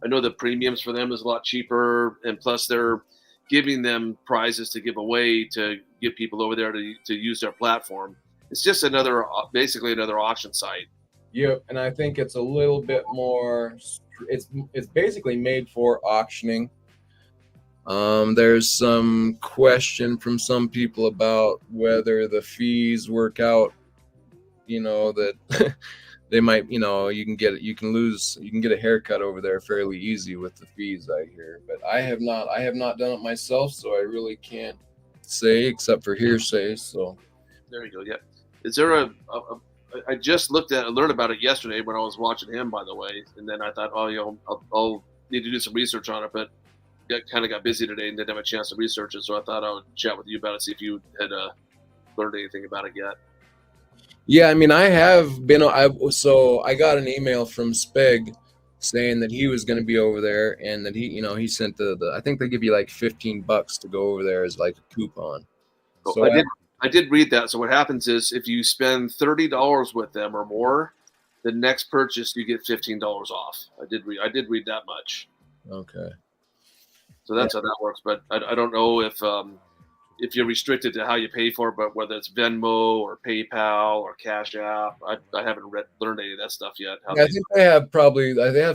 I know the premiums for them is a lot cheaper, and plus they're giving them prizes to give away to get people over there to use their platform. It's just basically another auction site. Yep, and I think it's a little bit more. It's basically made for auctioning. There's some question from some people about whether the fees work out. You know that they might. You know, you can get a haircut over there fairly easy with the fees, I hear. But I have not done it myself, so I really can't say except for hearsay. So there you go. Yeah. Is there I just learned about it yesterday when I was watching him, by the way, and then I thought, oh, I'll need to do some research on it, but kind of got busy today and didn't have a chance to research it, so I thought I would chat with you about it, see if you had learned anything about it yet. Yeah, I mean, I have been. I got an email from Speg saying that he was going to be over there, and that he sent the I think they give you like $15 to go over there as like a coupon. So I did read that. So what happens is if you spend $30 with them or more, the next purchase you get $15 off. I did read that much. Okay. So that's how that works. But I don't know if you're restricted to how you pay for it, but whether it's Venmo or PayPal or Cash App, I haven't learned any of that stuff yet. I think they have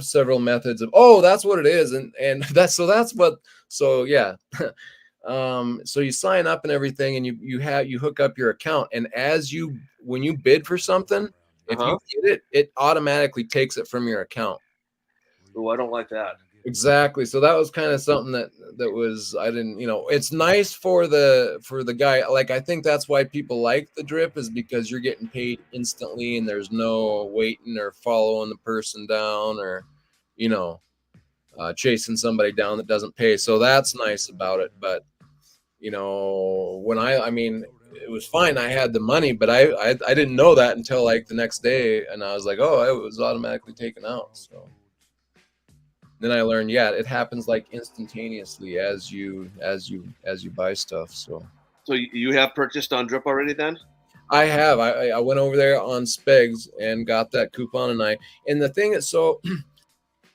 several methods of. Oh, that's what it is, and that's what. So yeah. So you sign up and everything, and you hook up your account, and when you bid for something, if you get it automatically takes it from your account. Oh, I don't like that. Exactly. So that was kind of something that was, I didn't, it's nice for the guy. Like, I think that's why people like the drip, is because you're getting paid instantly and there's no waiting or following the person down or, chasing somebody down that doesn't pay. So that's nice about it. But, when I mean, it was fine. I had the money, but I didn't know that until like the next day. And I was like, oh, it was automatically taken out. So then I learned, it happens like instantaneously as you buy stuff. So you have purchased on Drip already then? I have. I went over there on Spegs and got that coupon, and the thing is, so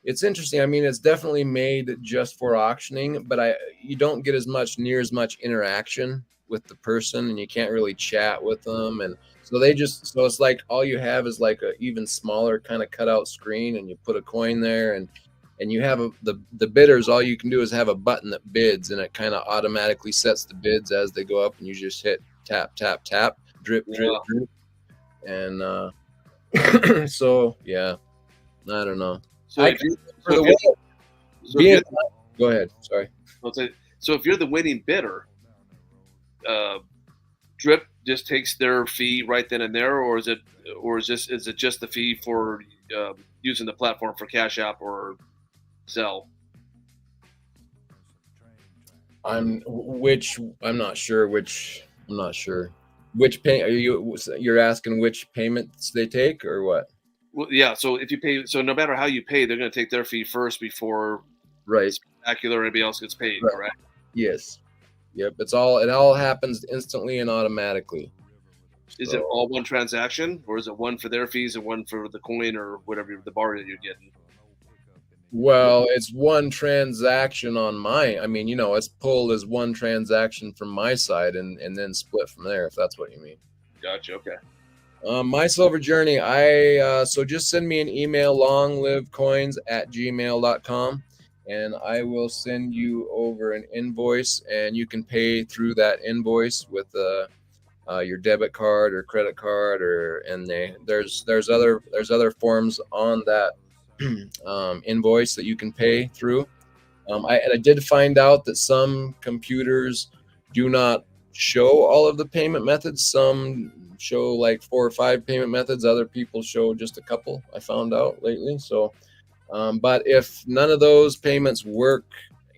it's interesting. I mean, it's definitely made just for auctioning, but you don't get near as much interaction with the person, and you can't really chat with them, and so it's like all you have is like a even smaller kind of cutout screen, and you put a coin there, and you have the bidders. All you can do is have a button that bids, and it kind of automatically sets the bids as they go up, and you just hit tap tap tap, drip drip drip, and so yeah, I don't know. So go ahead. Sorry. So if you're the winning bidder, Drip just takes their fee right then and there, or is it just the fee for using the platform for Cash App or Zelle? I'm not sure. Which pay you're asking which payments they take or what? Well, yeah. So if you pay, so no matter how you pay, they're going to take their fee first before Spectacular or anybody else gets paid, correct? Yes. Yep. It all happens instantly and automatically. Is it all one transaction, or is it one for their fees and one for the coin or whatever the bar that you're getting? Well, it's one transaction on mine. I mean, it's pulled as one transaction from my side and then split from there, if that's what you mean. Gotcha. Okay. My silver journey, so just send me an email, longlivecoins@gmail.com, and I will send you over an invoice, and you can pay through that invoice with your debit card or credit card, there's other forms on that invoice that you can pay through. I did find out that some computers do not show all of the payment methods. Some show like 4 or 5 payment methods. Other people show just a couple, I found out lately. So but if none of those payments work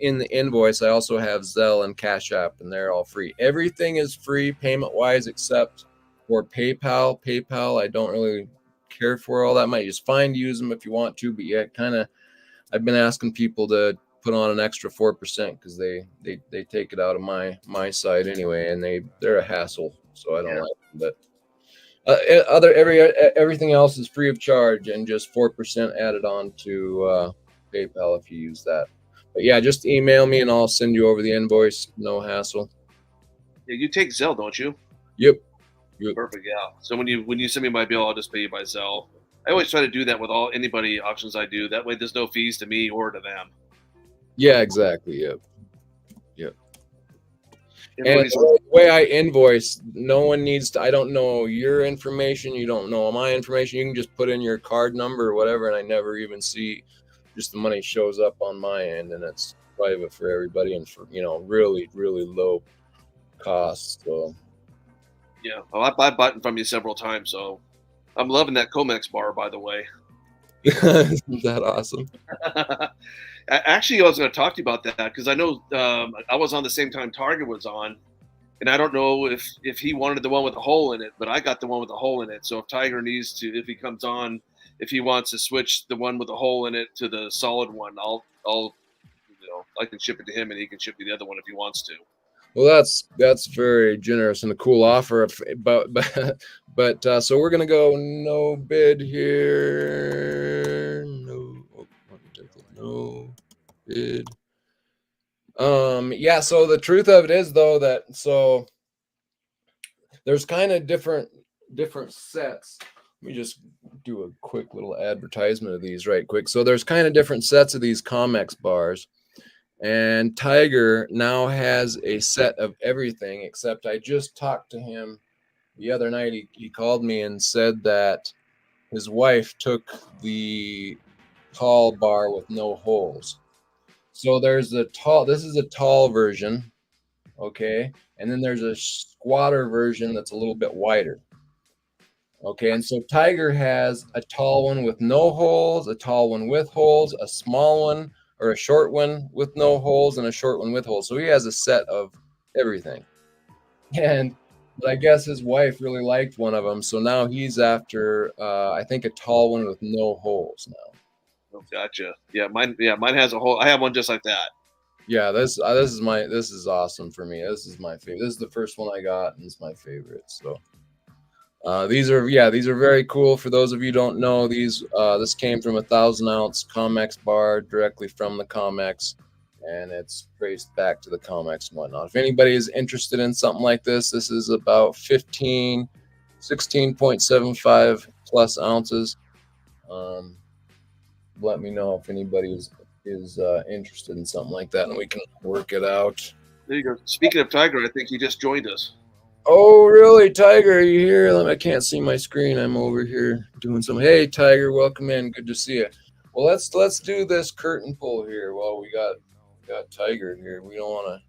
in the invoice, I also have Zelle and Cash App, and they're all free. Everything is free payment wise except or PayPal. PayPal, I don't really care for all that much. It's fine to use them if you want to, but yeah, kind of. I've been asking people to put on an extra 4% because they take it out of my side anyway, and they're a hassle, so I don't like them. But everything else is free of charge and just 4% added on to PayPal if you use that. But yeah, just email me and I'll send you over the invoice. No hassle. Yeah, you take Zelle, don't you? Yep. Perfect. Yeah. So when you send me my bill, I'll just pay you by Zelle. I always try to do that with anybody auctions I do. That way, there's no fees to me or to them. Yeah, exactly. Yep. And Everybody's the way I invoice, no one needs to. I don't know your information. You don't know my information. You can just put in your card number or whatever, and I never even see. Just the money shows up on my end, and it's private for everybody, and for really low cost. So yeah. Well, I bought from you several times, so I'm loving that Comex bar, by the way. isn't that awesome? Actually, I was going to talk to you about that because I know I was on the same time Tiger was on, and I don't know if he wanted the one with the hole in it, but I got the one with the hole in it. So if Tiger needs to, if he comes on, if he wants to switch the one with the hole in it to the solid one, I can ship it to him, and he can ship me the other one if he wants to. Well, that's very generous and a cool offer. But so we're gonna go no bid here. No bid. Yeah. So the truth of it is, though, that so there's kind of different sets. Let me just do a quick little advertisement of these right quick. So there's kind of different sets of these Comex bars. And Tiger now has a set of everything, except I just talked to him the other night. He called me and said that his wife took the tall bar with no holes. So there's this is a tall version, okay? And then there's a squatter version that's a little bit wider. Okay, and so Tiger has a tall one with no holes, a tall one with holes, a small one or a short one with no holes, and a short one with holes. So he has a set of everything. But I guess his wife really liked one of them, so now he's after I think a tall one with no holes now. Oh, gotcha. Yeah, mine has a hole. I have one just like that. Yeah, this is awesome for me. This is my favorite. This is the first one I got, and it's my favorite. So. These are very cool. For those of you who don't know, this came from a 1,000-ounce Comex bar directly from the Comex, and it's traced back to the Comex and whatnot. If anybody is interested in something like this is about 16.75 plus ounces. Let me know if anybody is interested in something like that, and we can work it out. There you go. Speaking of Tiger, I think he just joined us. Oh, really, Tiger? Are you here? I can't see my screen. I'm over here doing some. Hey, Tiger, welcome in. Good to see you. Well, let's do this curtain pull here while we got Tiger here. We don't want to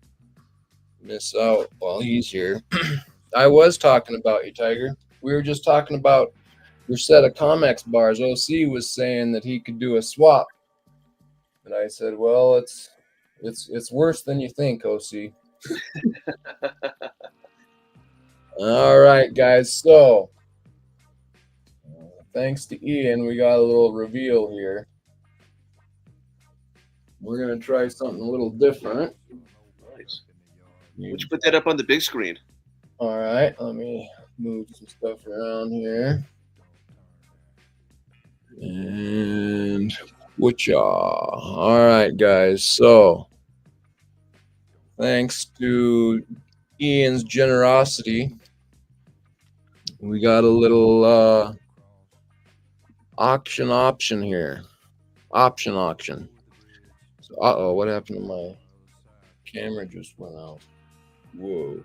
miss out while he's here. I was talking about you, Tiger. We were just talking about your set of Comex bars. OC was saying that he could do a swap, and I said, well, it's worse than you think, OC. All right, guys. So, thanks to Ian, we got a little reveal here. We're going to try something a little different. Nice. Would you put that up on the big screen? All right. Let me move some stuff around here. And whatcha? All right, guys. So, thanks to Ian's generosity, we got a little option here. Auction. So, what happened to my camera? Just went out. Whoa.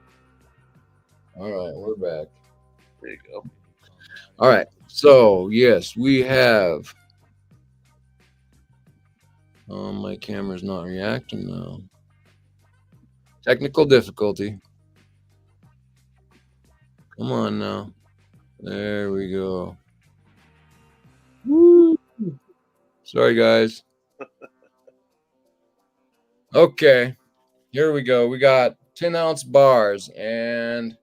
All right, we're back. There you go. All right. So, yes, we have. Oh, my camera's not reacting now. Technical difficulty. Come on now. There we go. Woo. Sorry, guys. Okay. Here we go. We got 10-ounce bars, and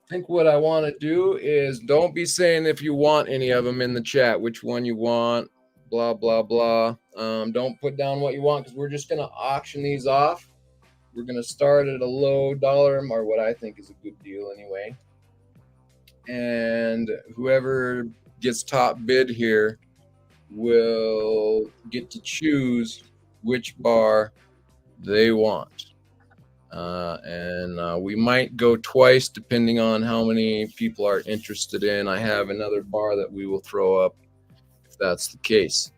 think what I want to do is don't be saying if you want any of them in the chat, which one you want, blah, blah, blah. Don't put down what you want because we're just going to auction these off. We're going to start at a low dollar, or what I think is a good deal anyway. And whoever gets top bid here will get to choose which bar they want. And we might go twice depending on how many people are interested in. I have another bar that we will throw up if that's the case.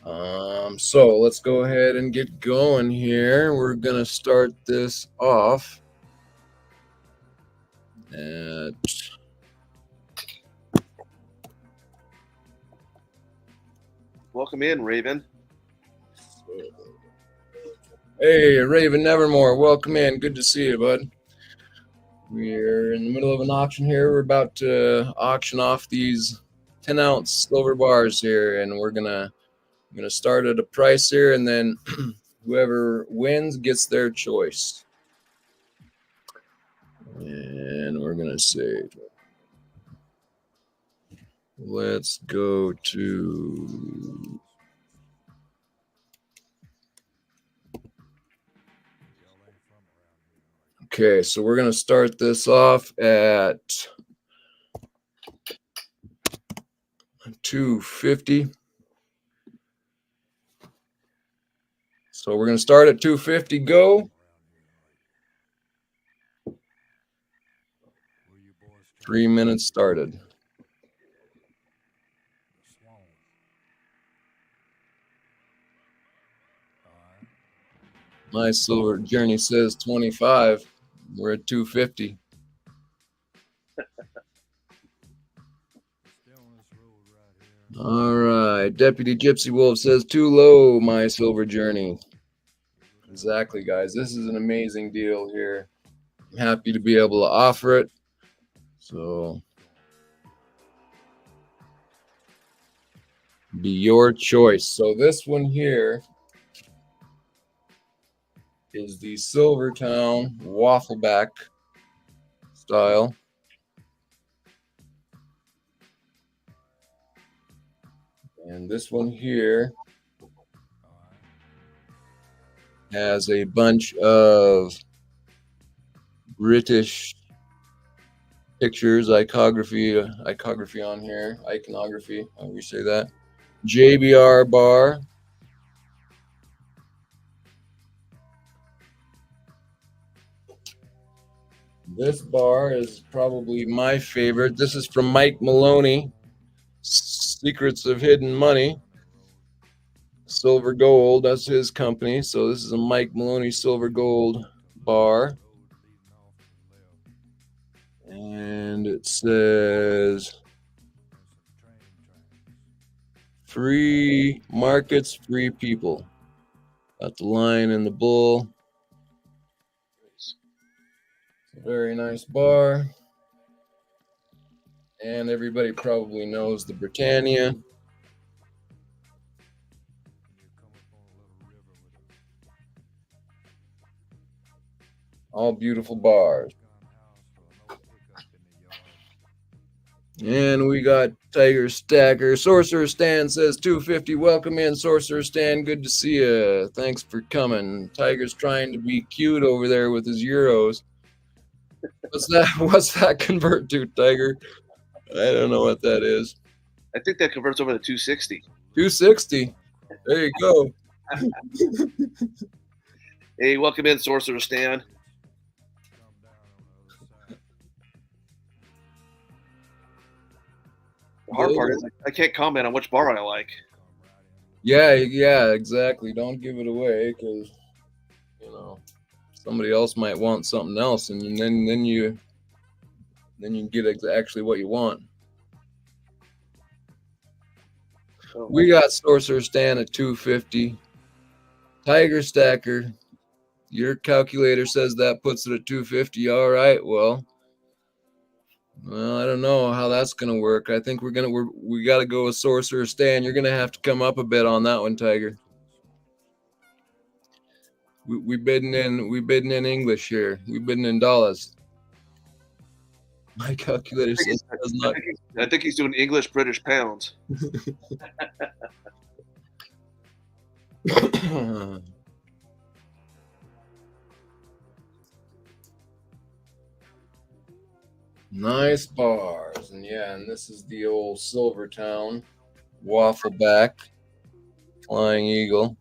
So let's go ahead and get going here. We're gonna start this off at Welcome in, Raven. Hey, Raven Nevermore, welcome in. Good to see you, bud. We're in the middle of an auction here. We're about to auction off these 10-ounce silver bars here, and I'm gonna start at a price here, and then whoever wins gets their choice. And we're gonna say, let's go to. Okay, so we're gonna start this off at $250. So we're gonna start at $250. Go. 3 minutes started. My silver journey says 25. We're at 250. All right. Deputy Gypsy Wolf says too low, my silver journey. Exactly, guys. This is an amazing deal here. I'm happy to be able to offer it. So be your choice. So this one here is the Silvertown Waffleback style. And this one here has a bunch of British pictures, iconography on here, iconography, how do we say that? JBR bar. This bar is probably my favorite. This is from Mike Maloney, Secrets of Hidden Money. Silver Gold, that's his company. So this is a Mike Maloney Silver Gold bar. And it says free markets, free people. Got the lion and the bull. Very nice bar. And everybody probably knows the Britannia. All beautiful bars. And we got Tiger Stacker. Sorcerer Stan says 250. Welcome in, Sorcerer Stan. Good to see you. Thanks for coming. Tiger's trying to be cute over there with his euros. What's that convert to, Tiger? I don't know what that is. I think that converts over to 260. 260. There you go. Hey, welcome in, Sorcerer Stan. The hard part is I can't comment on which bar I like. Yeah, exactly. Don't give it away because somebody else might want something else, and then you get actually what you want. Oh. We got Sorcerer Stan at 250. Tiger Stacker, your calculator says that puts it at 250. All right, well, I don't know how that's gonna work. I think we got to go with Sorcerer Stan. You're gonna have to come up a bit on that one, Tiger. We bidding in English here. We bidding in dollars. My calculator says it does not. I think he's doing English British pounds. Nice bars. And yeah, and this is the old Silvertown Waffleback Flying Eagle.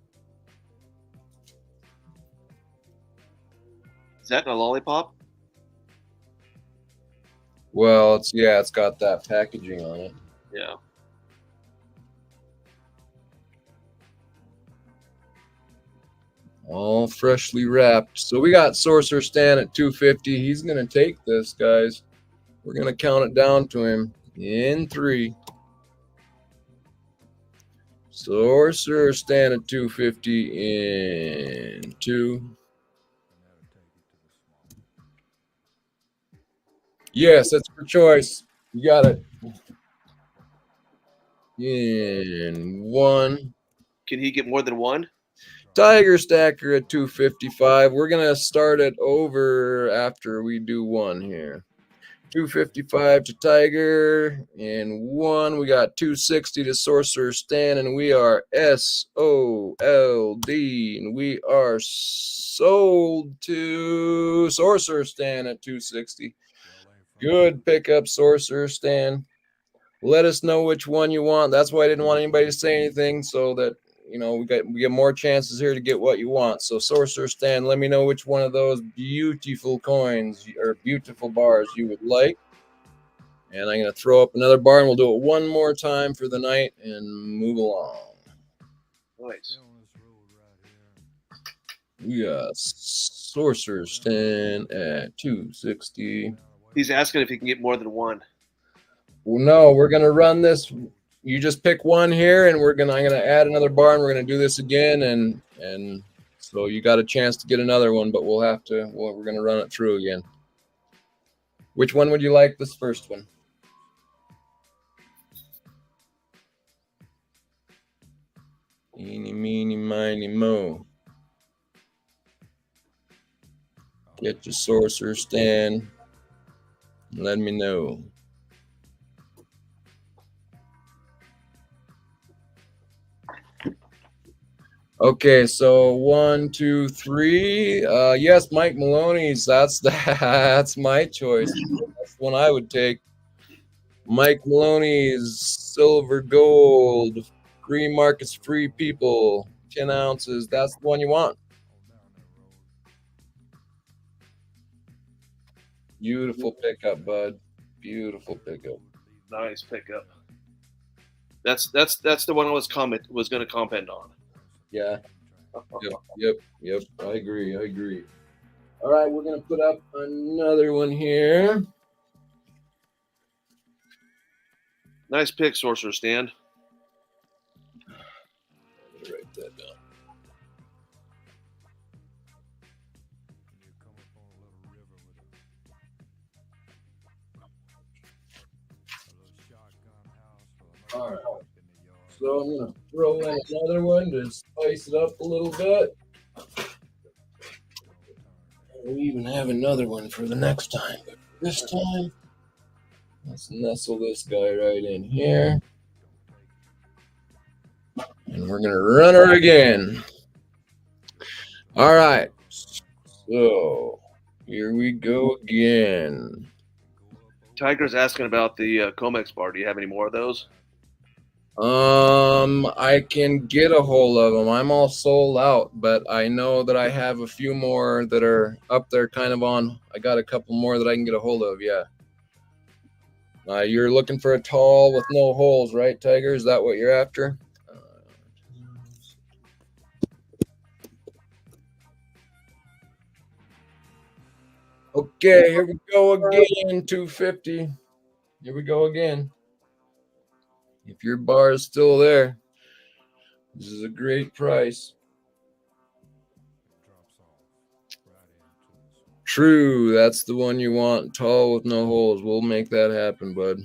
Is that in a lollipop? Well, it's got that packaging on it. Yeah. All freshly wrapped. So we got Sorcerer Stan at 250. He's gonna take this, guys. We're gonna count it down to him in 3. Sorcerer Stan at 250 in 2. Yes, that's your choice. You got it. In 1. Can he get more than one? Tiger Stacker at 255. We're going to start it over after we do 1 here. 255 to Tiger. In 1, we got 260 to Sorcerer Stan, and we are SOLD. And we are sold to Sorcerer Stan at 260. Good pickup, Sorcerer Stan. Let us know which one you want. That's why I didn't want anybody to say anything, so that we get more chances here to get what you want. So Sorcerer Stan, let me know which one of those beautiful coins or beautiful bars you would like. And I'm going to throw up another bar, and we'll do it one more time for the night and move along. Nice. We got Sorcerer Stan at 260. He's asking if he can get more than one. Well, no, we're going to run this. You just pick one here, and I'm going to add another bar, and we're going to do this again. And so you got a chance to get another one, but we're going to run it through again. Which one would you like? This first one. Eeny, meeny, miny, mo. Get your Sorcerer Stan. Let me know. Okay, so 1, 2, 3. Yes, Mike Maloney's. That's my choice. That's the one I would take. Mike Maloney's silver gold, free markets, free people, 10 ounces. That's the one you want. Beautiful pickup, bud. Beautiful pickup. Nice pickup. That's the one I was going to comment on. Yeah. Yep. I agree. All right, we're gonna put up another one here. Nice pick, Sorcerer Stan. I'm gonna write that down. All right. So I'm going to throw in another one to spice it up a little bit. We even have another one for the next time. But this time, let's nestle this guy right in here. And we're going to run her again. All right. So here we go again. Tiger's asking about the Comex bar. Do you have any more of those? I can get a hold of them. I'm all sold out, but I know that I have a few more that are up there kind of on. I got a couple more that I can get a hold of, yeah. You're looking for a tall with no holes, right, Tiger? Is that what you're after? Okay, here we go again, 250. Here we go again. If your bar is still there, this is a great price. True, that's the one you want, tall with no holes. We'll make that happen, bud.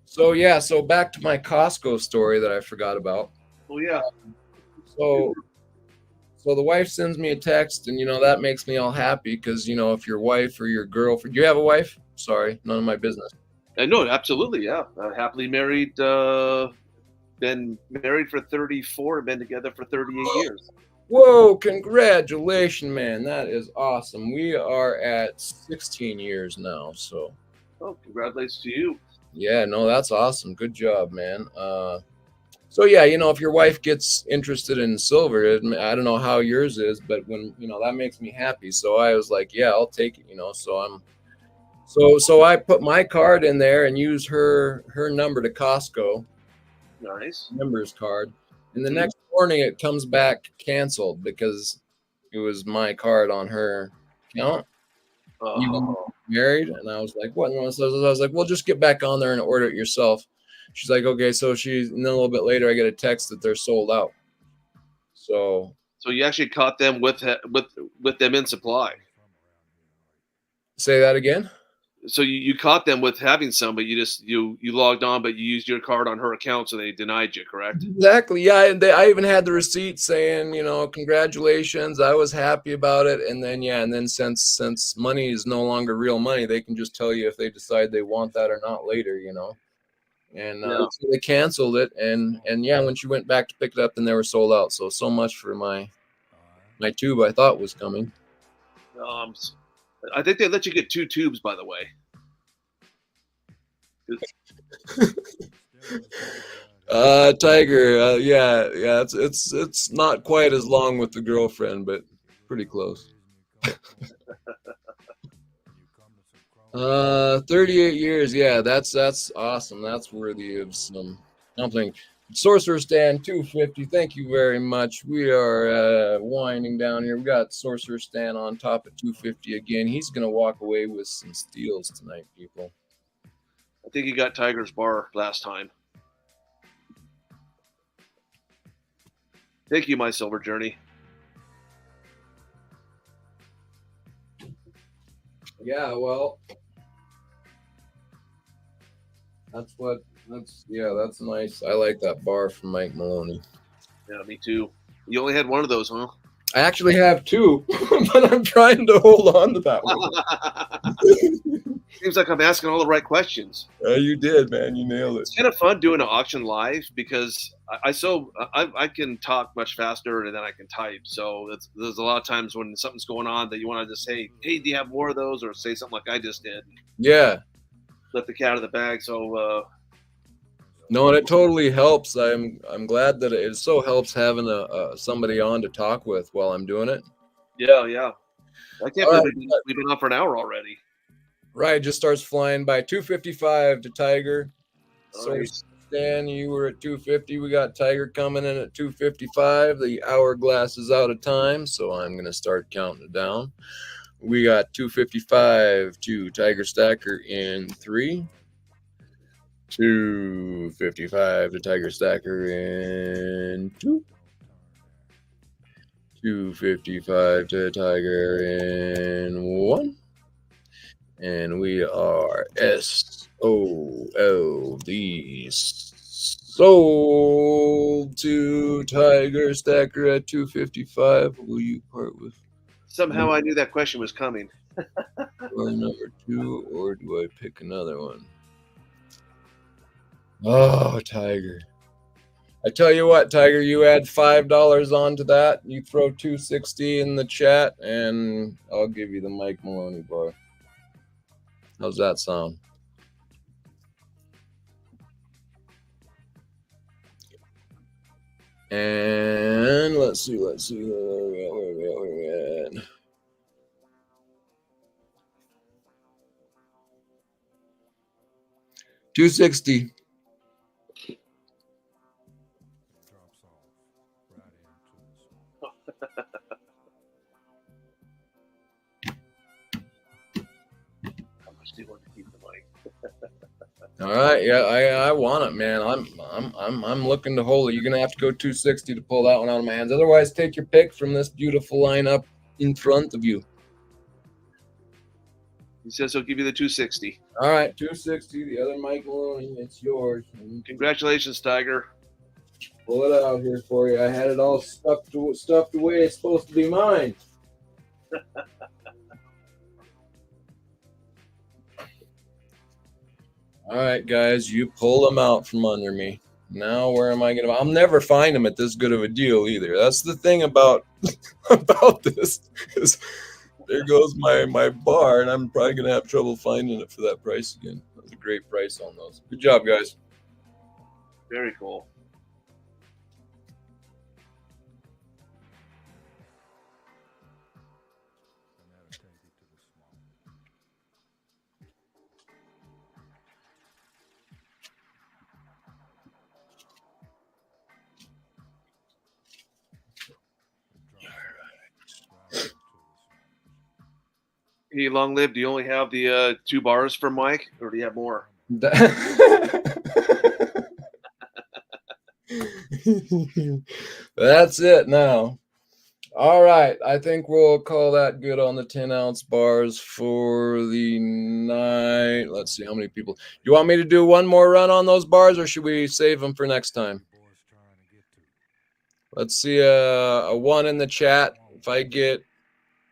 So back to my Costco story that I forgot about. Oh, yeah. So the wife sends me a text, and that makes me all happy because if your wife or your girlfriend, do you have a wife? Sorry, none of my business. No, absolutely, yeah. Happily married. Been married for 34. Been together for 38 years. Whoa, congratulations, man. That is awesome. We are at 16 years now. So, Oh, congratulations to you. yeah, no, that's awesome. Good job, man. So, yeah, if your wife gets interested in silver, I don't know how yours is, but when, that makes me happy. So I was like, yeah, I'll take it, so I put my card in there and use her number to Costco, Nice. members card. And the next morning it comes back canceled because it was my card on her account. Oh, Married, and I was like, what? And I was like, well, just get back on there and order it yourself. She's like, okay. And then a little bit later I get a text that they're sold out. So you actually caught them with them in supply. say that again. So you caught them with having some, but you logged on, but you used your card on her account, so they denied you, correct? Exactly. Yeah, and I even had the receipt saying, congratulations. I was happy about it. And then since money is no longer real money, they can just tell you if they decide they want that or not later. And Yeah. so they canceled it. And yeah, when she went back to pick it up, then they were sold out. So much for my tube I thought was coming. I think they let you get 2 tubes, by the way. Tiger. Yeah. It's not quite as long with the girlfriend, but pretty close. 38 years. Yeah, that's awesome. That's worthy of something. Sorcerer Stand 250. Thank you very much. We are winding down here. We got Sorcerer Stand on top at 250 again. He's gonna walk away with some steals tonight, people. I think you got Tiger's bar last time. Thank you, my silver journey. Yeah, well, that's nice. I like that bar from Mike Maloney. Yeah, me too. You only had one of those, huh? I actually have 2, but I'm trying to hold on to that one. Seems like I'm asking all the right questions. You did, man. You nailed it. It's kind of fun doing an auction live because I can talk much faster than I can type. So there's a lot of times when something's going on that you want to just say, "Hey, do you have more of those?" or say something like I just did. Yeah. Let the cat out of the bag. So no, and it totally helps. I'm glad that it so helps having somebody on to talk with while I'm doing it. Yeah. I can't believe we've been on for an hour already. Right, just starts flying by. 255 to Tiger. Nice. So Stan, you were at 250. We got Tiger coming in at 255. The hourglass is out of time, so I'm gonna start counting it down. We got 255 to Tiger Stacker in 3. 255 to Tiger Stacker in 2. 255 to Tiger in 1. And we are SOLD sold to Tiger Stacker at 255. Will you part with? Somehow I knew that question was coming. Or number 2, or do I pick another one? Oh, Tiger. I tell you what, Tiger, you add $5 onto that. You throw 260 in the chat, and I'll give you the Mike Maloney bar. How's that sound? And let's see. Where we at? 260. Drops off right into the How much do you want to keep the mic? All right, yeah, I want it, man. I'm looking to hold it. You're gonna have to go 260 to pull that one out of my hands. Otherwise, take your pick from this beautiful lineup in front of you. He says he'll give you the 260. All right, 260. The other Mike Maloney, it's yours. Congratulations, Tiger. Pull it out here for you. I had it all stuffed away. It's supposed to be mine. All right, guys, you pull them out from under me. Now, where am I going to? I'll never find them at this good of a deal either. That's the thing about about this is there goes my bar, and I'm probably going to have trouble finding it for that price again. That was a great price on those. Good job, guys. Very cool. And that'll take you to the swamp. Drive to the swamp. Hey, long live. Do you only have the 2 bars for Mike, or do you have more? That's it now. All right. I think we'll call that good on the 10-ounce bars for the night. Let's see how many people. You want me to do one more run on those bars, or should we save them for next time? Boys trying to get to. Let's see a 1 in the chat. If I get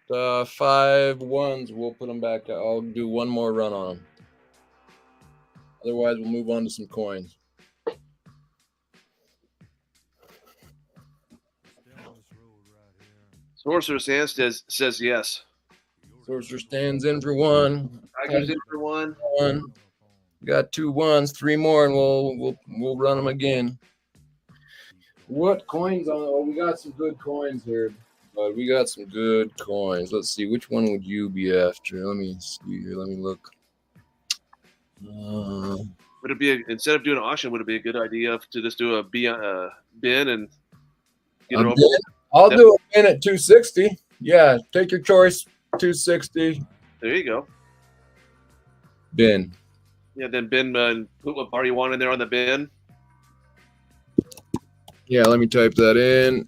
5 ones, we'll put them back. I'll do one more run on them. Otherwise, we'll move on to some coins. Stay on this road right here. Sorcerer Sand says yes. Sorcerer stands in for 1. Tiger's in for 1. 1. Got 2 ones, 3 more, and we'll run them again. What coins on? Oh, we got some good coins here. But we got some good coins. Let's see. Which one would you be after? Let me see here. Let me look. Would it be instead of doing an auction? Would it be a good idea to just do a bin and get it over? I'll do a bin at 260. Yeah, take your choice. 260. There you go. Bin. Yeah, then bin and put what bar you want in there on the bin. Yeah, let me type that in.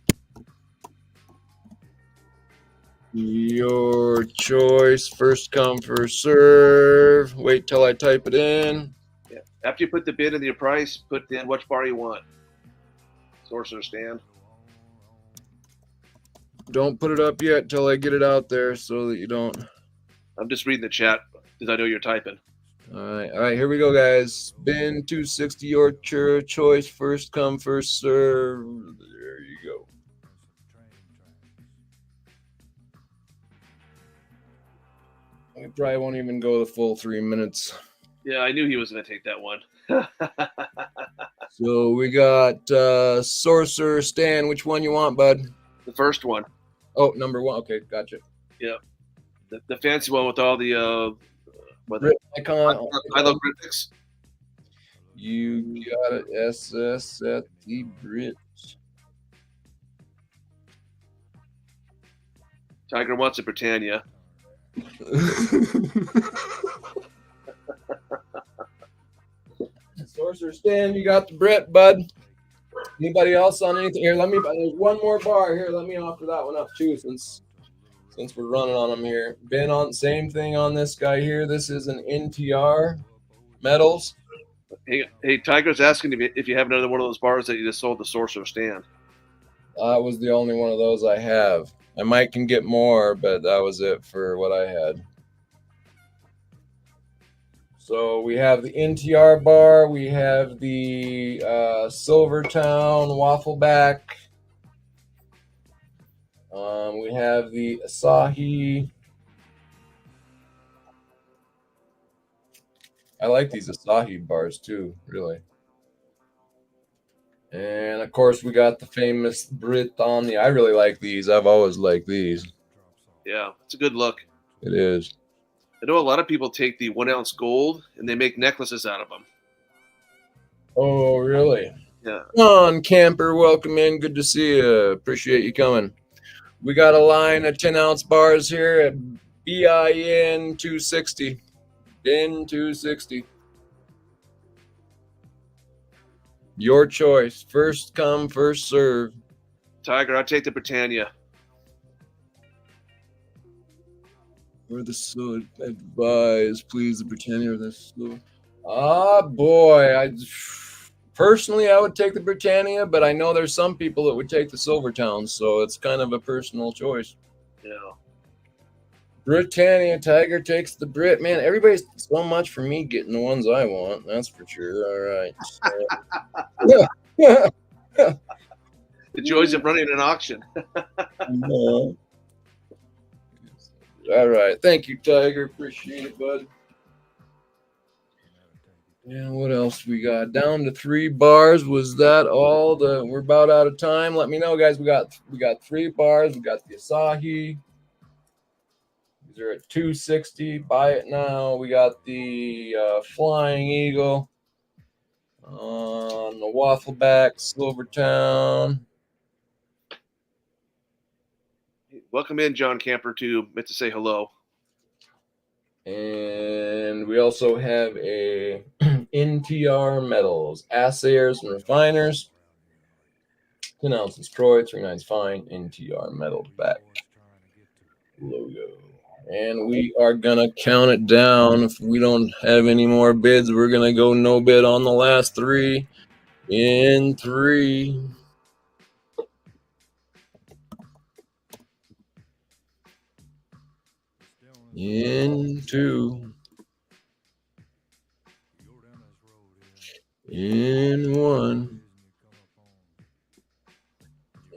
Your choice. First come, first serve. Wait till I type it in. Yeah. After you put the bin in your price, put in which bar you want. Sorcerer Stand. Don't put it up yet till I get it out there so that you don't. I'm just reading the chat because I know you're typing. All right, here we go, guys. Bin 260, your choice. First come, first serve. There you go. I probably won't even go the full 3 minutes. Yeah, I knew he was going to take that one. So we got Sorcerer Stan. Which one you want, bud? The first one. Oh, number 1. Okay, gotcha. Yeah. The fancy one with all the Icon. I love critics. You got it. SS at the Brit. Tiger wants a Britannia. Sorcerer Stan, you got the Brit, bud. Anybody else on anything? Here, let me. There's one more bar here. Let me offer that one up too, since we're running on them here. Been on same thing on this guy here. This is an NTR metals. Hey, Tiger's asking if you have another one of those bars that you just sold the Sorcerer Stand. That was the only one of those I have. I might can get more, but that was it for what I had. So we have the NTR bar. We have the Silvertown Waffleback. We have the Asahi. I like these Asahi bars too, really. And of course, we got the famous Brit on the. I really like these. I've always liked these. Yeah, it's a good look. It is. I know a lot of people take the 1 ounce gold and they make necklaces out of them. Oh, really? Yeah. Come on, camper. Welcome in. Good to see you. Appreciate you coming. We got a line of 10-ounce bars here at BIN 260. BIN 260. Your choice. First come, first serve. Tiger, I'll take the Britannia. Or the so advise, please, the Britannia or the so. Ah, boy. Personally, I would take the Britannia, but I know there's some people that would take the Silvertown, so it's kind of a personal choice. Yeah. Britannia, Tiger takes the Brit. Man, everybody's so much for me getting the ones I want. That's for sure. All right. So, The joys of running an auction. all right. Thank you, Tiger. Appreciate it, bud. And what else we got? Down to 3 bars. Was that all? We're about out of time. Let me know, guys. We got 3 bars. We got the Asahi. These are at $260. Buy it now. We got the Flying Eagle on the Waffleback Silvertown. Welcome in, John Camper, too. Meant to say hello. And we also have a NTR Metals, Assayers and Refiners. 10 ounces Troy, 3/9 fine, NTR Metal back logo. And we are going to count it down. If we don't have any more bids, we're going to go no bid on the last 3. In 3. In 2. In 1.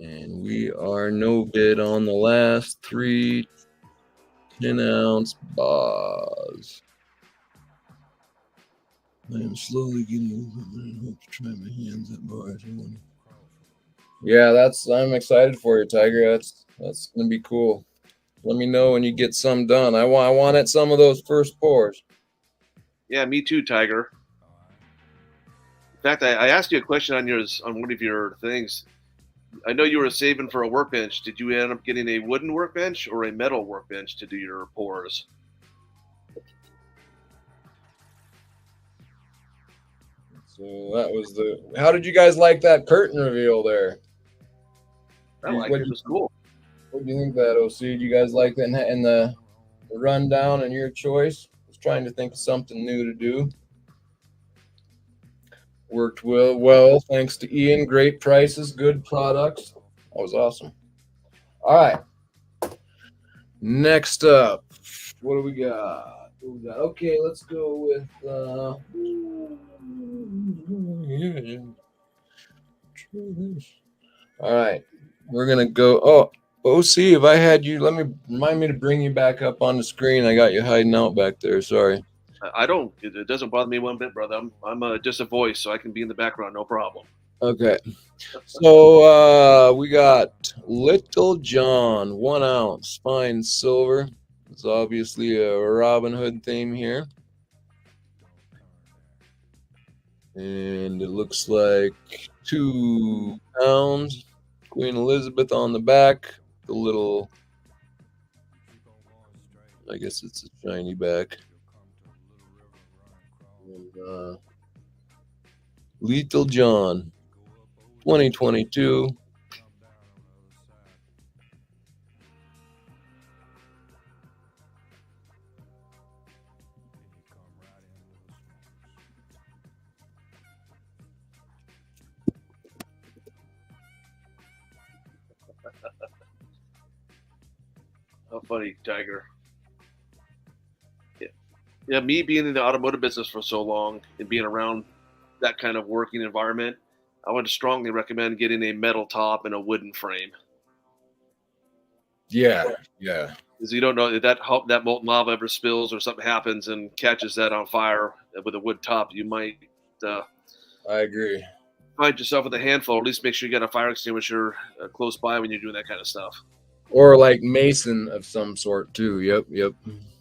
And we are no bid on the last 3 10-ounce bars. I am slowly getting I hope to try my hands at bars. Yeah, I'm excited for you, Tiger. That's gonna be cool. Let me know when you get some done. I wanted some of those first pours. Yeah, me too, Tiger. In fact, I asked you a question on one of your things. I know you were saving for a workbench. Did you end up getting a wooden workbench or a metal workbench to do your pours? So that was how did you guys like that curtain reveal there? I like it. It was cool. What do you think of that, OC? Do you guys like that and the rundown and your choice? I was trying to think of something new to do. Worked well, thanks to Ian. Great prices, good products. That was awesome. All right. Next up, what do we got? Okay, let's go with all right. We're gonna go. Oh, OC, if I had you, remind me to bring you back up on the screen. I got you hiding out back there. Sorry. I don't. It doesn't bother me one bit, brother. I'm just a voice, so I can be in the background, no problem. Okay. So we got Little John, 1 ounce, fine silver. It's obviously a Robin Hood theme here. And it looks like 2 pounds. Queen Elizabeth on the back. The little, I guess it's a shiny back. And, Little John, 2022. How funny, Tiger. Yeah, me being in the automotive business for so long and being around that kind of working environment, I would strongly recommend getting a metal top and a wooden frame. Yeah. Because you don't know if that molten lava ever spills or something happens and catches that on fire with a wood top, you might I agree. find yourself with a handful. Or at least make sure you got a fire extinguisher close by when you're doing that kind of stuff. Or like mason of some sort too. Yep.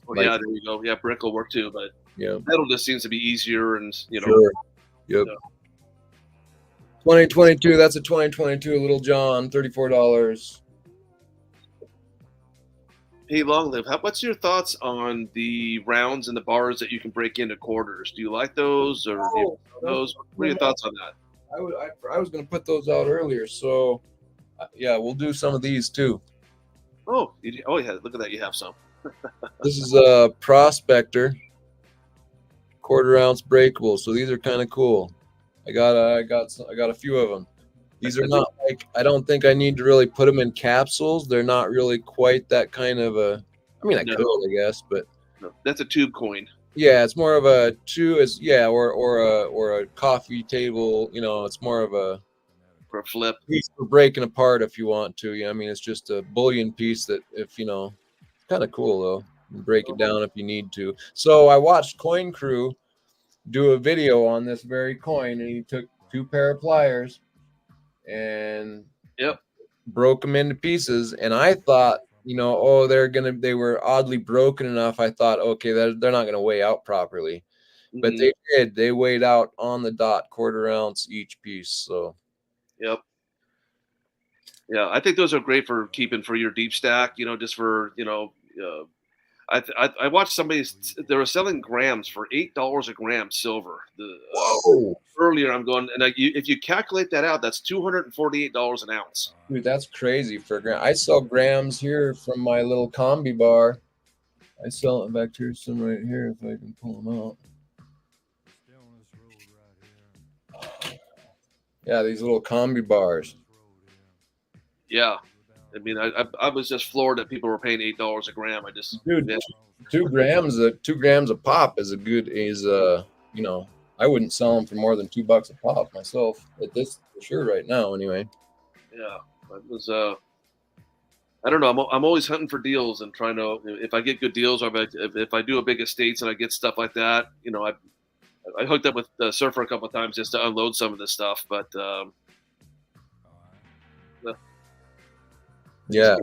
Oh, yeah, there you go. Yeah, brick will work too, but metal just seems to be easier and Sure. Yep. 2022. That's a 2022 Little John, $34. Hey, Long Live, what's your thoughts on the rounds and the bars that you can break into quarters? Do you like those, or do you those? What are your thoughts on that? I was going to put those out earlier, so yeah, we'll do some of these too. Oh, yeah, look at that, you have some. This is a Prospector, 1/4 ounce breakable, so these are kind of cool. I got a few of them. These are not like, I don't think I need to really put them in capsules. They're not really quite that kind of a. I mean, I No. could, I guess, but No, that's a tube coin. yeah, it's more of a or a coffee table. You know, it's more of a For a flip. piece for breaking apart if you want to. Yeah, I mean, it's just a bullion piece that if it's kind of cool though. You can break it down if you need to. So I watched Coin Crew do a video on this very coin, and he took two pair of pliers and Yep. broke them into pieces. And I thought, oh, they were oddly broken enough. I thought, okay, they're not gonna weigh out properly, but Mhm. they did. They weighed out on the dot, 1/4 ounce each piece. So Yep. Yeah, I think those are great for keeping for your deep stack. Just for I watched somebody, they were selling grams for $8 a gram silver. whoa, Earlier, I'm going, and if you calculate that out, that's $248 an ounce. dude, that's crazy for a gram. I sell grams here from my little combi bar. I sell it back here, some right here if I can pull them out. Stay on this road right here. Yeah, these little combi bars. This road here. Yeah, I mean, I was just floored that people were paying $8 a gram. I just, Dude, yeah, 2 grams a pop is I wouldn't sell them for more than $2 a pop myself at this for sure right now anyway. yeah, it was. I don't know. I'm always hunting for deals and trying to. If I get good deals, or if I do a big estates and I get stuff like that, I hooked up with the Surfer a couple of times just to unload some of this stuff, but Yeah.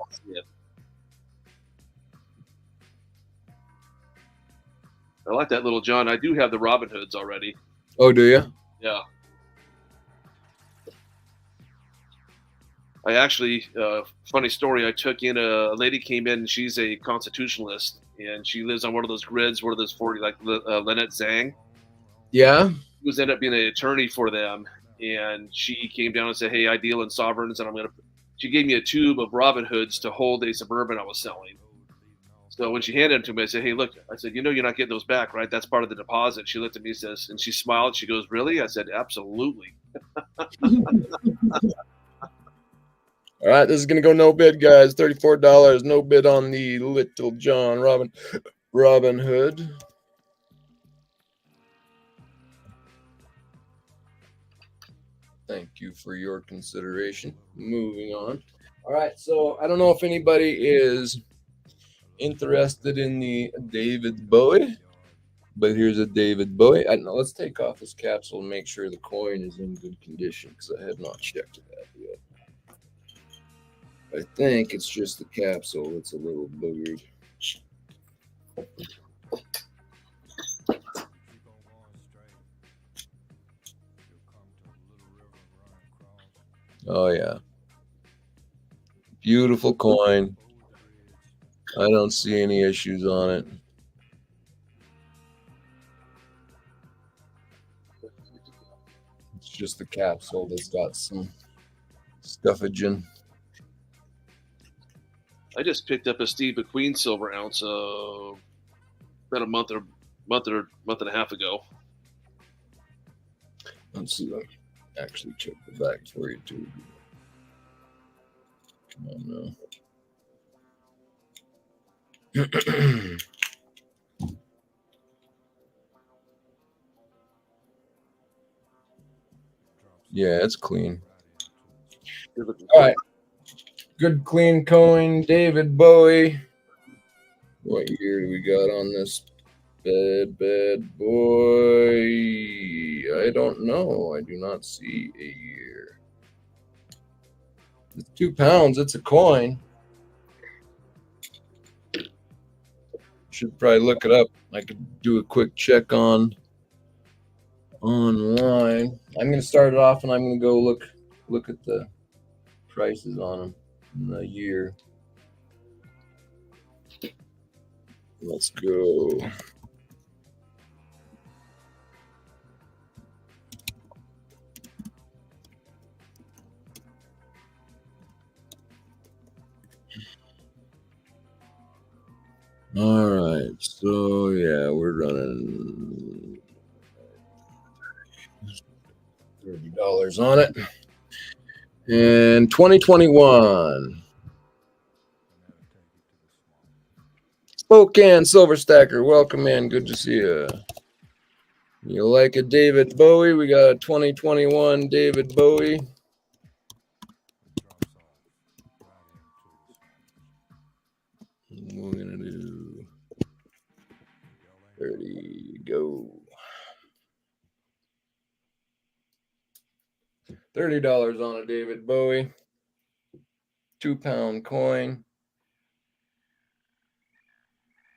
I like that Little John. I do have the Robin Hoods already. Oh, do you? Yeah. I actually, funny story. I took in a lady came in. And she's a constitutionalist, and she lives on one of those grids, one of those 40, like Lynette Zhang. Yeah. She was ended up being an attorney for them, and she came down and said, "Hey, I deal in sovereigns, and I'm gonna." She gave me a tube of Robin Hoods to hold a Suburban I was selling. So when she handed them to me, I said, "Hey, look," I said, "you're not getting those back, right? That's part of the deposit." She looked at me and says, and she smiled. She goes, "Really?" I said, "Absolutely." All right, this is gonna go no bid, guys. $34, no bid on the Little John Robin Hood. Thank you for your consideration. Moving on. All right, so I don't know if anybody is interested in the David Bowie, but here's a David Bowie. I don't know. Let's take off this capsule and make sure the coin is in good condition because I have not checked that yet. I think it's just the capsule that's a little boogered. Oh yeah, beautiful coin. I don't see any issues on it. It's just the capsule that's got some stuffage. I just picked up a Steve McQueen silver ounce about a month and a half ago. Let's see. Let me actually check the back for you too. Come on now. Yeah, it's clean. All right. Good clean coin, David Bowie. What year do we got on this bad boy? I don't know. I do not see a year. It's 2 pounds. It's a coin. Should probably look it up. I could do a quick check online. I'm going to start it off, and I'm going to go look at the prices on them in the year. Let's go. All right. So yeah, we're running on it. And 2021 Spokane Silver Stacker, welcome in. Good to see you. You like a David Bowie? We got a 2021 David Bowie. We're gonna do 30. Go. $30 on a David Bowie. 2-pound coin.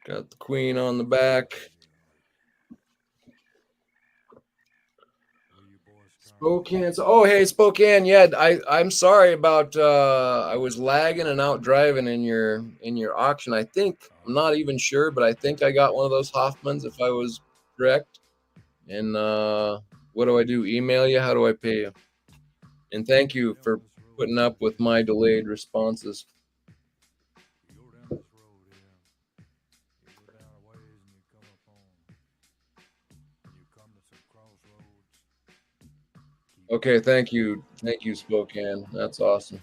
Got the queen on the back. Spokane. Oh, hey, Spokane. Yeah, I'm sorry about I was lagging and out driving in your auction. I think I'm not even sure, but I think I got one of those Hoffmans if I was correct. And what do I do? Email you? How do I pay you? And thank you for putting up with my delayed responses. Okay, thank you, Spokane. That's awesome.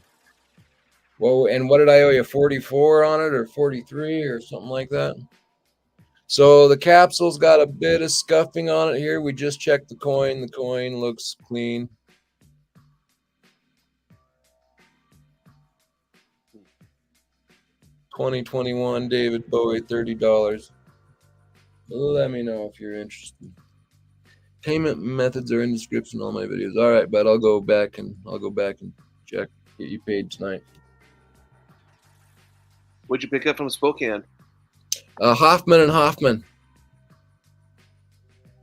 Well, and what did I owe you? 44 on it, or 43, or something like that? So the capsule's got a bit of scuffing on it here. We just checked the coin. The coin looks clean. $2021 David Bowie, $30. Let me know if you're interested. Payment methods are in the description of all my videos. All right, but I'll go back and check. Get you paid tonight. What'd you pick up from Spokane? Hoffman and Hoffman.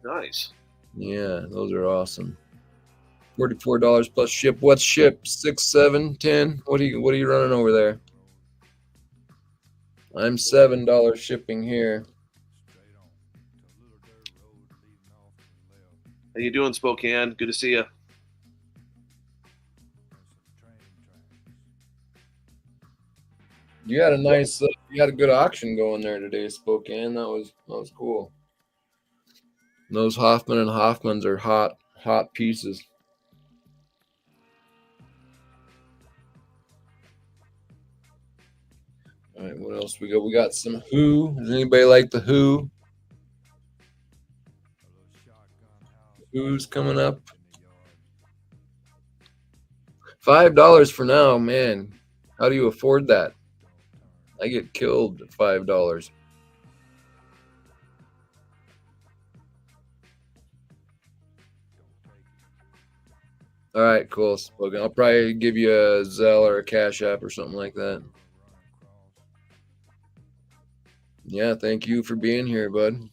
Nice. Yeah, those are awesome. $44 plus ship. What's ship? 6, 7, 10? What are you running over there? I'm $7 shipping here. How you doing, Spokane? Good to see you. You had a nice, you had a good auction going there today, Spokane. That was cool. Those Hoffman and Hoffmans are hot pieces. All right, what else we got? We got some Who. Does anybody like the Who? Who's coming up? $5 for now, man. How do you afford that? I get killed at $5. All right, cool. Spoken. I'll probably give you a Zelle or a Cash App or something like that. Yeah, thank you for being here, bud.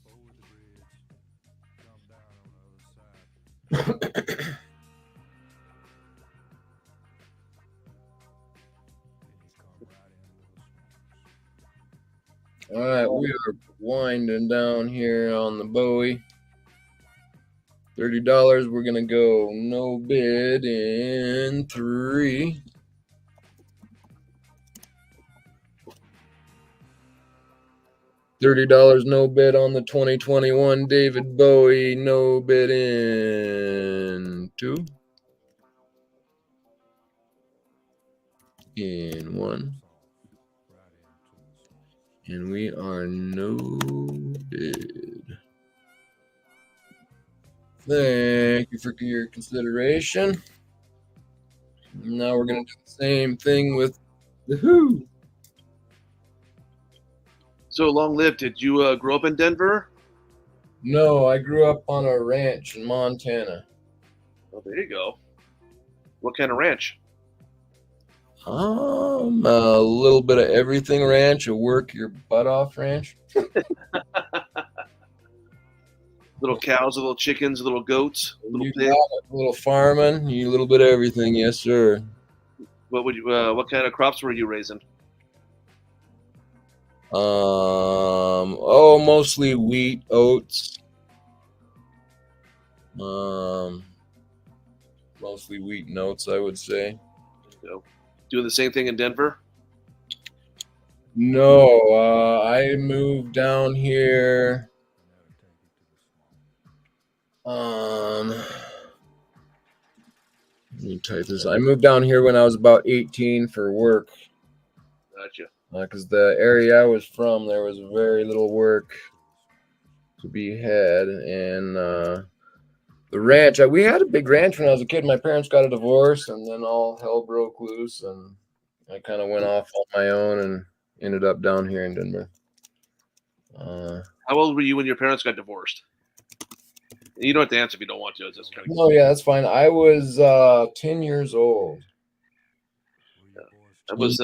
All right, we are winding down here on the Bowie. $30. We're gonna go no bid in 3. $30 no bid on the 2021 David Bowie. No bid in 2. In 1. And we are no bid. Thank you for your consideration. Now we're going to do the same thing with the Who. So long live. Did you grow up in Denver? No, I grew up on a ranch in Montana. Oh, there you go. What kind of ranch? A little bit of everything ranch, a work your butt off ranch. Little cows, little chickens, little goats, little You pigs. got it, a little farming, you a little bit of everything, yes sir. What kind of crops were you raising? Mostly wheat, oats. Mostly wheat and oats, I would say. So, doing the same thing in Denver? No, I moved down here. me type this. I moved down here when I was about 18 for work. Gotcha. Because the area I was from, there was very little work to be had, and the ranch. We had a big ranch when I was a kid. My parents got a divorce, and then all hell broke loose, and I kind of went off on my own and ended up down here in Denver. How old were you when your parents got divorced? You don't have to answer if you don't want to. It's just kind of. No, yeah, that's fine. I was 10 years old. I was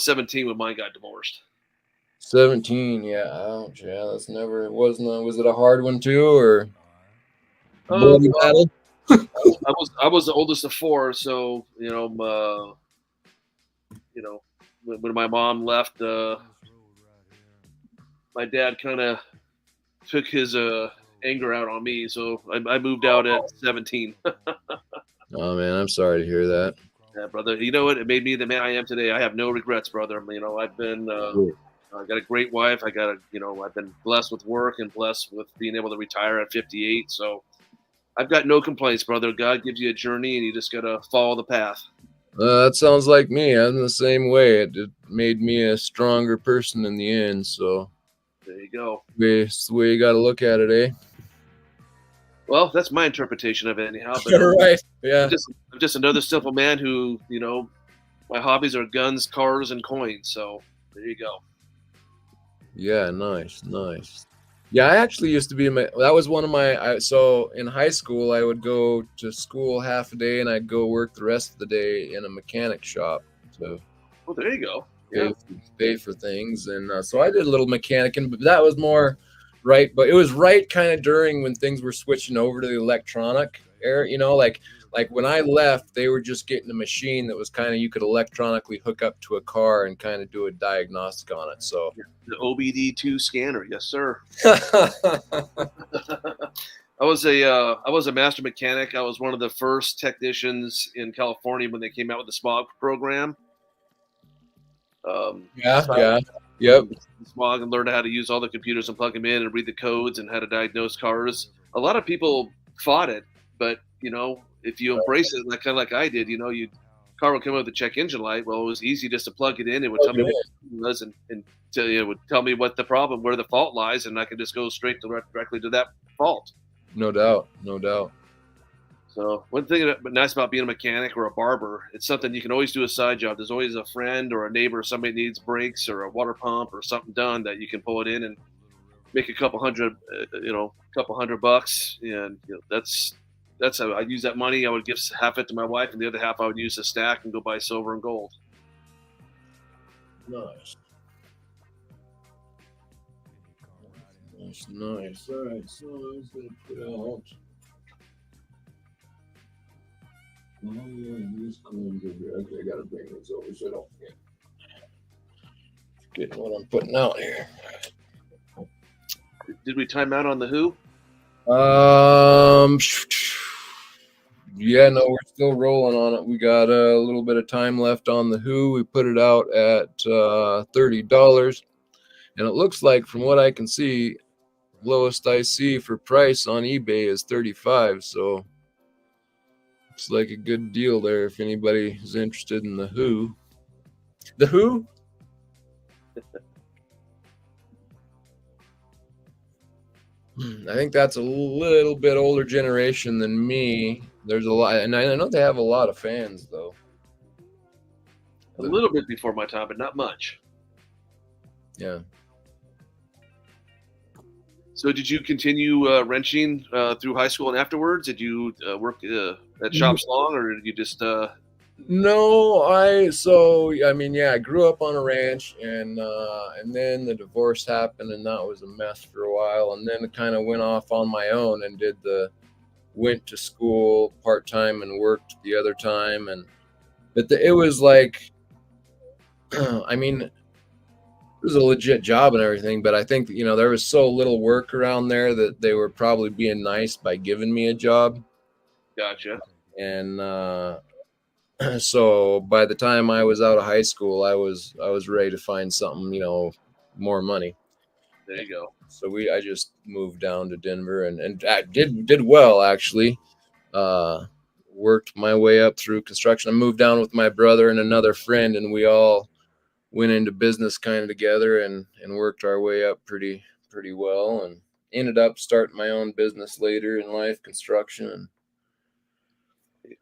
17 when mine got divorced. 17, yeah. Ouch, yeah. That's never. It wasn't. Was it a hard one too, or bloody battle? I was the oldest of four, so when my mom left, my dad kind of took his anger out on me, so I moved out at 17. Oh man, I'm sorry to hear that. Yeah, brother. You know what? It made me the man I am today. I have no regrets, brother. I've been. I got a great wife. I've been blessed with work and blessed with being able to retire at 58. So I've got no complaints, brother. God gives you a journey, and you just gotta follow the path. That sounds like me. I'm the same way. It made me a stronger person in the end. So there you go. It's the way you got to look at it, eh? Well, that's my interpretation of it, anyhow. But right. Yeah. I'm just another simple man who, my hobbies are guns, cars, and coins. So there you go. Yeah, nice. Yeah, I actually used to be that was one of my. So in high school, I would go to school half a day, and I'd go work the rest of the day in a mechanic shop. So, well, there you go. Yeah. Pay for things, and so I did a little mechanicing, but that was more right. But it was right kind of during when things were switching over to the electronic era. Like when I left, they were just getting a machine that was kind of you could electronically hook up to a car and kind of do a diagnostic on it. So the OBD2 scanner, yes, sir. I was a master mechanic. I was one of the first technicians in California when they came out with the smog program. Yep. Smog, and learned how to use all the computers and plug them in and read the codes and how to diagnose cars. A lot of people fought it, but if you embrace it, kind of like I did, car would come out with a check engine light. Well, it was easy just to plug it in. It would tell me what it was, and it would tell me what the problem, where the fault lies, and I could just go directly to that fault. No doubt. So one thing that's nice about being a mechanic or a barber, it's something you can always do a side job. There's always a friend or a neighbor, somebody needs brakes or a water pump or something done that you can pull it in and make a couple hundred bucks, and that's how I use that money. I would give half it to my wife, and the other half I would use to stack and go buy silver and gold. Nice. All right, so I was going to put out. These coins over here. Okay, I got to bring these over so I don't forget. Forgetting what I'm putting out here. Did we time out on the Who? Yeah, no, we're still rolling on it. We got a little bit of time left on the Who. We put it out at $30, and it looks like, from what I can see, lowest I see for price on eBay is $35. So it's like a good deal there if anybody is interested in the Who. The Who? I think that's a little bit older generation than me. There's a lot, and I know they have a lot of fans, though. A little bit before my time, but not much. Yeah. So did you continue wrenching through high school and afterwards? Did you work at shops long, or did you just... No, I grew up on a ranch, and then the divorce happened, and that was a mess for a while, and then it kind of went off on my own and went to school part-time and worked the other time, but it was like, it was a legit job and everything, but I think there was so little work around there that they were probably being nice by giving me a job. Gotcha. And so by the time I was out of high school, I was ready to find something, more money. There you go. So I just moved down to Denver and I did well, actually. worked my way up through construction. I moved down with my brother and another friend, and we all went into business kind of together and worked our way up pretty well, and ended up starting my own business later in life, construction.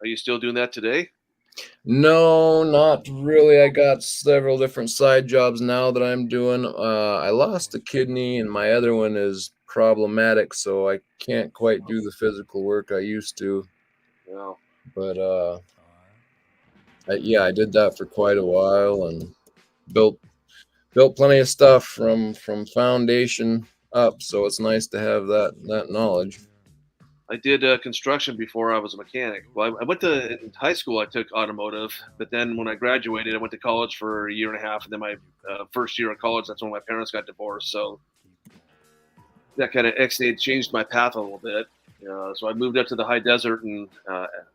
Are you still doing that today? No, not really. I got several different side jobs now that I'm doing. I lost a kidney, and my other one is problematic, so I can't quite do the physical work I used to. Yeah. But I did that for quite a while and built plenty of stuff from foundation up. So it's nice to have that knowledge. I did construction before I was a mechanic. Well, I went to in high school. I took automotive, but then when I graduated, I went to college for a year and a half. And then my first year of college, that's when my parents got divorced. So that kind of changed my path a little bit. So I moved up to the high desert in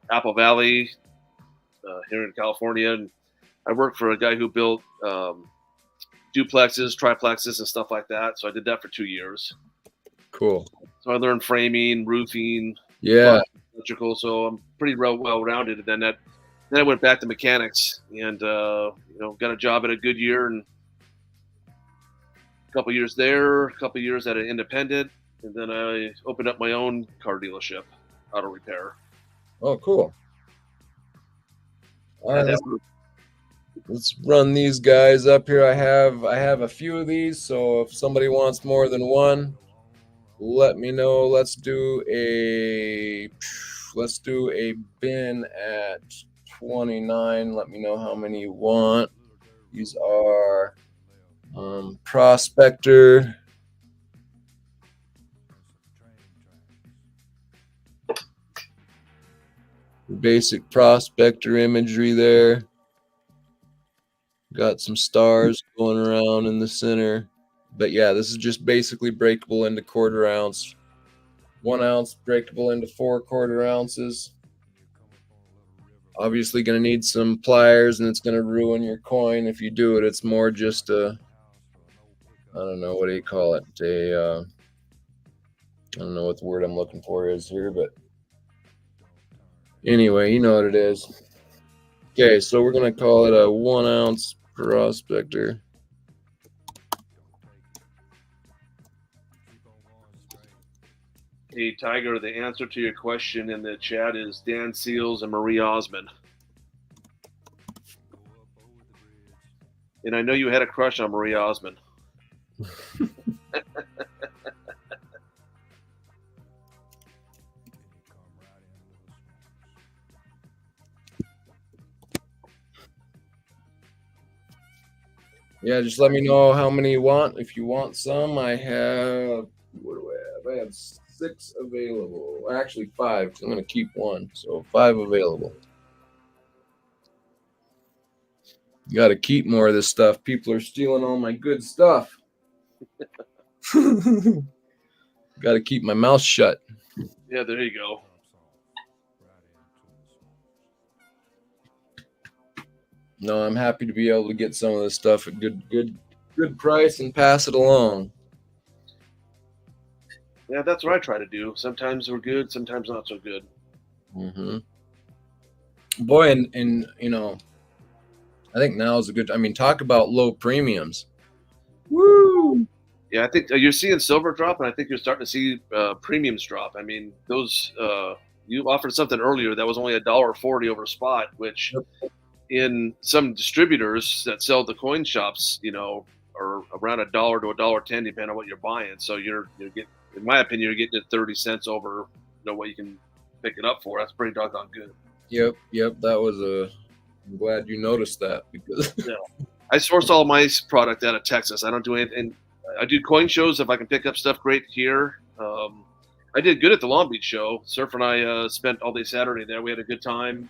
Apple Valley here in California, and I worked for a guy who built duplexes, triplexes, and stuff like that. So I did that for 2 years. Cool. So I learned framing, roofing, Yeah. electrical. So I'm pretty well rounded. And then I went back to mechanics and got a job at a Goodyear, and a couple years there, a couple years at an independent, and then I opened up my own car dealership, auto repair. Oh, cool. All right, let's run these guys up here. I have a few of these, so if somebody wants more than one, let me know. Let's do a bin at 29. Let me know how many you want. These are Prospector. Basic Prospector imagery there. Got some stars going around in the center. But yeah, this is just basically breakable into 1/4 ounce. 1 ounce breakable into 4 1/4 ounces. Obviously going to need some pliers, and it's going to ruin your coin if you do it. It's more just I don't know, what do you call it? I don't know what the word I'm looking for is here, but anyway, you know what it is. Okay, so we're going to call it a 1 ounce Prospector. Hey, Tiger, the answer to your question in the chat is Dan Seals and Marie Osmond. And I know you had a crush on Marie Osmond. Yeah, just let me know how many you want. If you want some, I have, what do I have? I have 6 available. Actually, 5, because I'm going to keep 1. So 5 available. You got to keep more of this stuff. People are stealing all my good stuff. Got to keep my mouth shut. Yeah, there you go. No, I'm happy to be able to get some of this stuff at good price and pass it along. Yeah, that's what I try to do. Sometimes we're good, sometimes not so good. Mm-hmm. Boy, and I think now is a good. I mean, talk about low premiums. Woo! Yeah, I think you're seeing silver drop, and I think you're starting to see premiums drop. I mean, those you offered something earlier that was only $1.40 over spot, which in some distributors that sell the coin shops, are around $1 to $1.10, depending on what you're buying. So you're getting, in my opinion, you're getting it 30 cents over what you can pick it up for. That's pretty doggone good. Yep. That was I'm glad you noticed that, because I source all my product out of Texas. I don't do anything. I do coin shows if I can pick up stuff great here. I did good at the Long Beach show. Surf and I spent all day Saturday there. We had a good time.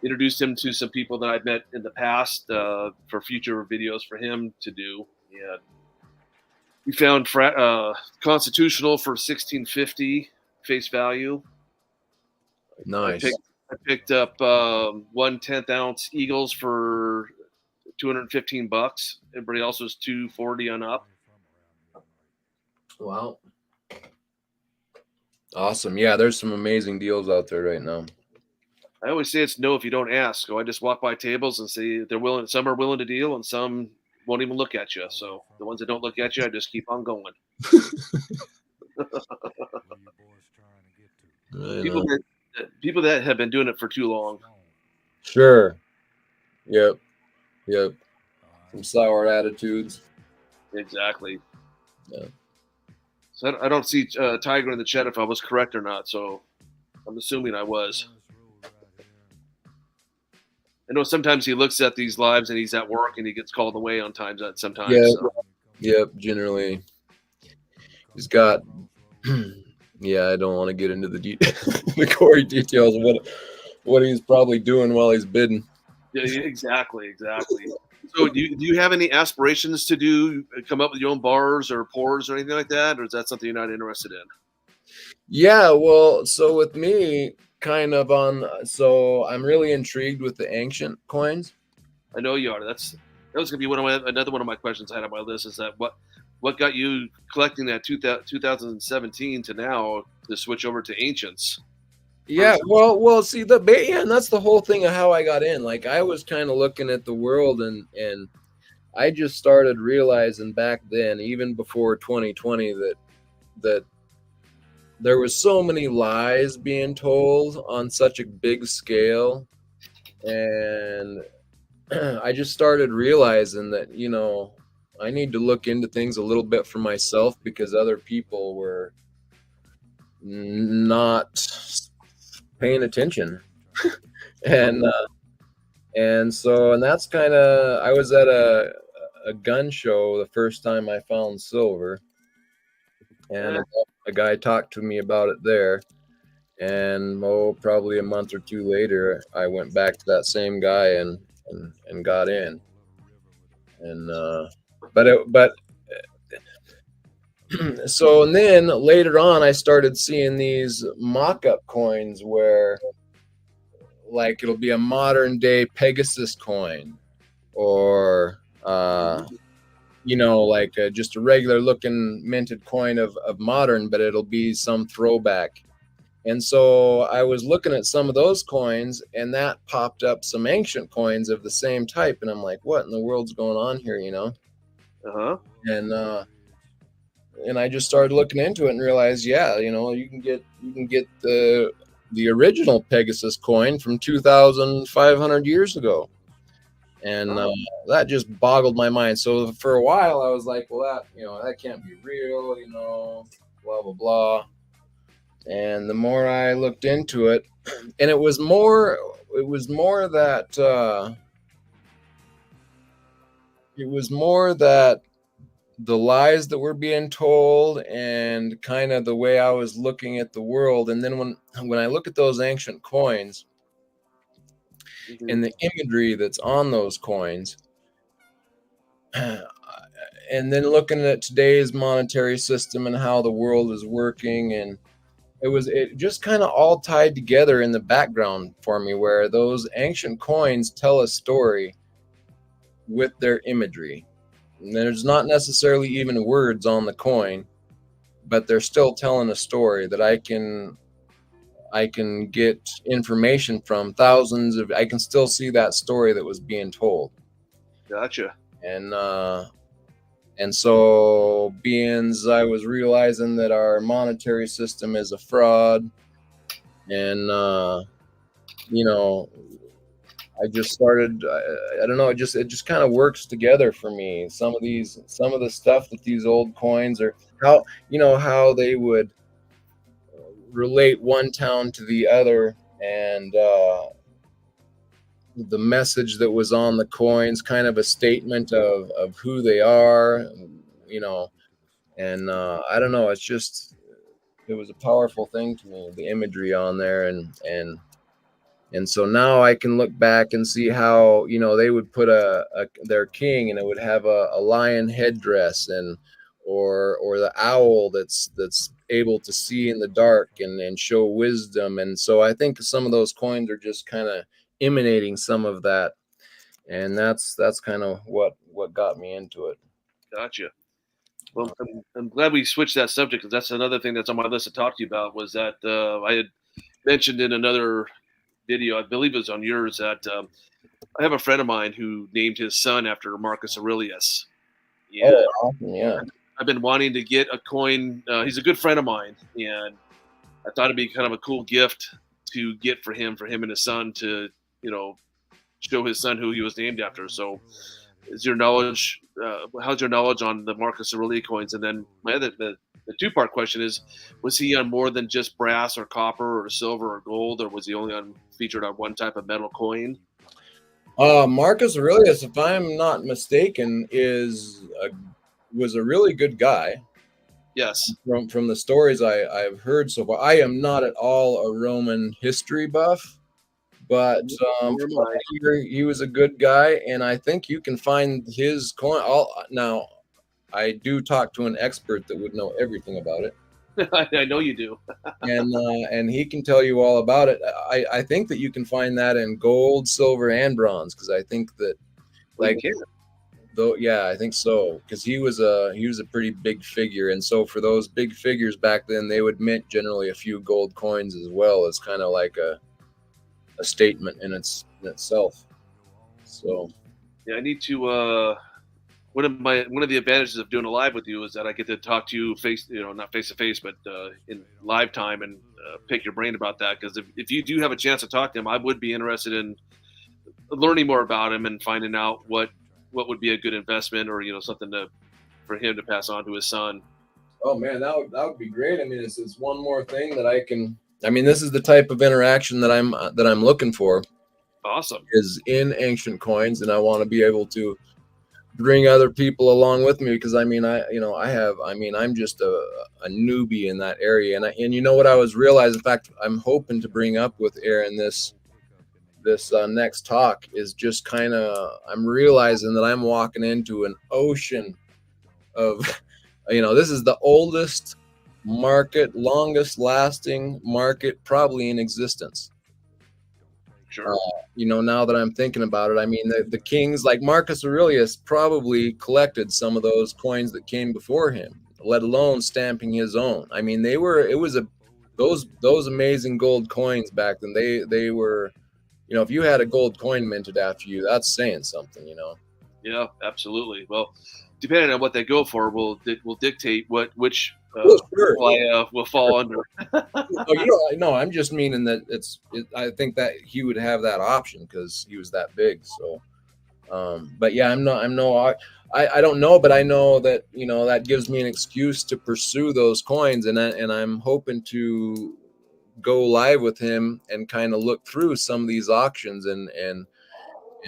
Introduced him to some people that I've met in the past for future videos for him to do. And we found Constitutional for $16.50 face value. nice. I picked up 1/10 ounce Eagles for $215. Everybody else was $240 on up. Wow. Awesome. Yeah, there's some amazing deals out there right now. I always say it's no if you don't ask. So I just walk by tables and see they're willing. Some are willing to deal, and some won't even look at you. So the ones that don't look at you, I just keep on going. Where you boys trying to get to? I People know. people that have been doing it for too long. Sure. Yep. All Some right. sour attitudes. Exactly. Yeah. So I don't see Tiger in the chat if I was correct or not. So I'm assuming I was. Follow this rule right here. I know sometimes he looks at these lives and he's at work and he gets called away on times. Sometimes. Yeah. So. Yep. Generally, he's got. Yeah, I don't want to get into the the gory details of what he's probably doing while he's bidding. Yeah, exactly. So do you have any aspirations to come up with your own bars or pours or anything like that, or is that something you're not interested in? Yeah, well, so with me, kind of so I'm really intrigued with the ancient coins. I know you are. That was gonna be another one of my questions I had on my list. Is that what got you collecting that 2017 to now to switch over to ancients? Yeah, well, see and that's the whole thing of how I got in. Like I was kind of looking at the world and I just started realizing back then, even before 2020, that there was so many lies being told on such a big scale, and I just started realizing that I need to look into things a little bit for myself because other people were not paying attention. and that's kind of, I was at a gun show the first time I found silver, and a guy talked to me about it there, and probably a month or two later I went back to that same guy and got in. And but so, and then later on I started seeing these mock-up coins where like it'll be a modern day Pegasus coin, or like just a regular looking minted coin of modern, but it'll be some throwback. And so I was looking at some of those coins, and that popped up some ancient coins of the same type, and I'm like, what in the world's going on here, Uh-huh. And I just started looking into it and realized, yeah, you can get the original Pegasus coin from 2,500 years ago. And that just boggled my mind. So for a while I was like, well, that can't be real, blah, blah, blah. And the more I looked into it, and it was more that the lies that were being told and kind of the way I was looking at the world. And then when I look at those ancient coins and the imagery that's on those coins, and then looking at today's monetary system and how the world is working, and it just kind of all tied together in the background for me, where those ancient coins tell a story with their imagery. And there's not necessarily even words on the coin, but they're still telling a story that I can get information from I can still see that story that was being told. Gotcha. And so I was realizing that our monetary system is a fraud, and I just started, I don't know, it just kind of works together for me. Some of the stuff that these old coins are, how they would relate one town to the other, and the message that was on the coins, kind of a statement of who they are, and I don't know, it was a powerful thing to me, the imagery on there, and so now I can look back and see how they would put their king, and it would have a lion headdress, or the owl that's able to see in the dark and show wisdom. And so I think some of those coins are just kind of emanating some of that, and that's kind of what got me into it. Gotcha. Well, I'm glad we switched that subject, because that's another thing that's on my list to talk to you about. Was that I had mentioned in another video. I believe it was on yours. That I have a friend of mine who named his son after Marcus Aurelius. Yeah, Oh, awesome. Yeah. I've been wanting to get a coin. He's a good friend of mine, and I thought it'd be kind of a cool gift to get for him and his son to, show his son who he was named after. So, is your knowledge? How's your knowledge on the Marcus Aurelius coins? And then the two-part question is: was he on more than just brass or copper or silver or gold, or was he only featured on one type of metal coin? Marcus Aurelius, if I'm not mistaken, was a really good guy. Yes. From the stories I've heard so far. I am not at all a Roman history buff, but from what I hear, he was a good guy, and I think you can find his coin. Now, I do talk to an expert that would know everything about it. I know you do. And he can tell you all about it. I think that you can find that in gold, silver, and bronze, because I think that, like, though, yeah, I think so, because he was a pretty big figure, and so for those big figures back then, they would mint generally a few gold coins as well, as kind of like a statement in itself. So yeah, I need to. One of the advantages of doing a live with you is that I get to talk to you not face to face, but in live time, and pick your brain about that. Because if you do have a chance to talk to him, I would be interested in learning more about him and finding out what would be a good investment, or something for him to pass on to his son. Oh man, that would be great. I mean, it's one more thing that I can. I mean, this is the type of interaction that I'm looking for. Awesome. Is in ancient coins, and I want to be able to bring other people along with me, because I mean, I'm just a newbie in that area, and you know what I was realizing. In fact, I'm hoping to bring up with Aaron this next talk is just kind of, I'm realizing that I'm walking into an ocean of, this is the oldest market, longest lasting market probably in existence. Sure. Now that I'm thinking about it, I mean, the kings like Marcus Aurelius probably collected some of those coins that came before him, let alone stamping his own. I mean, those amazing gold coins back then, they were, if you had a gold coin minted after you, that's saying something, Yeah, absolutely. Well, depending on what they go for, will dictate which sure. will fall under. No, I'm just meaning that I think that he would have that option because he was that big. So, but yeah, I don't know, but I know that that gives me an excuse to pursue those coins, and I'm hoping to go live with him and kind of look through some of these auctions, and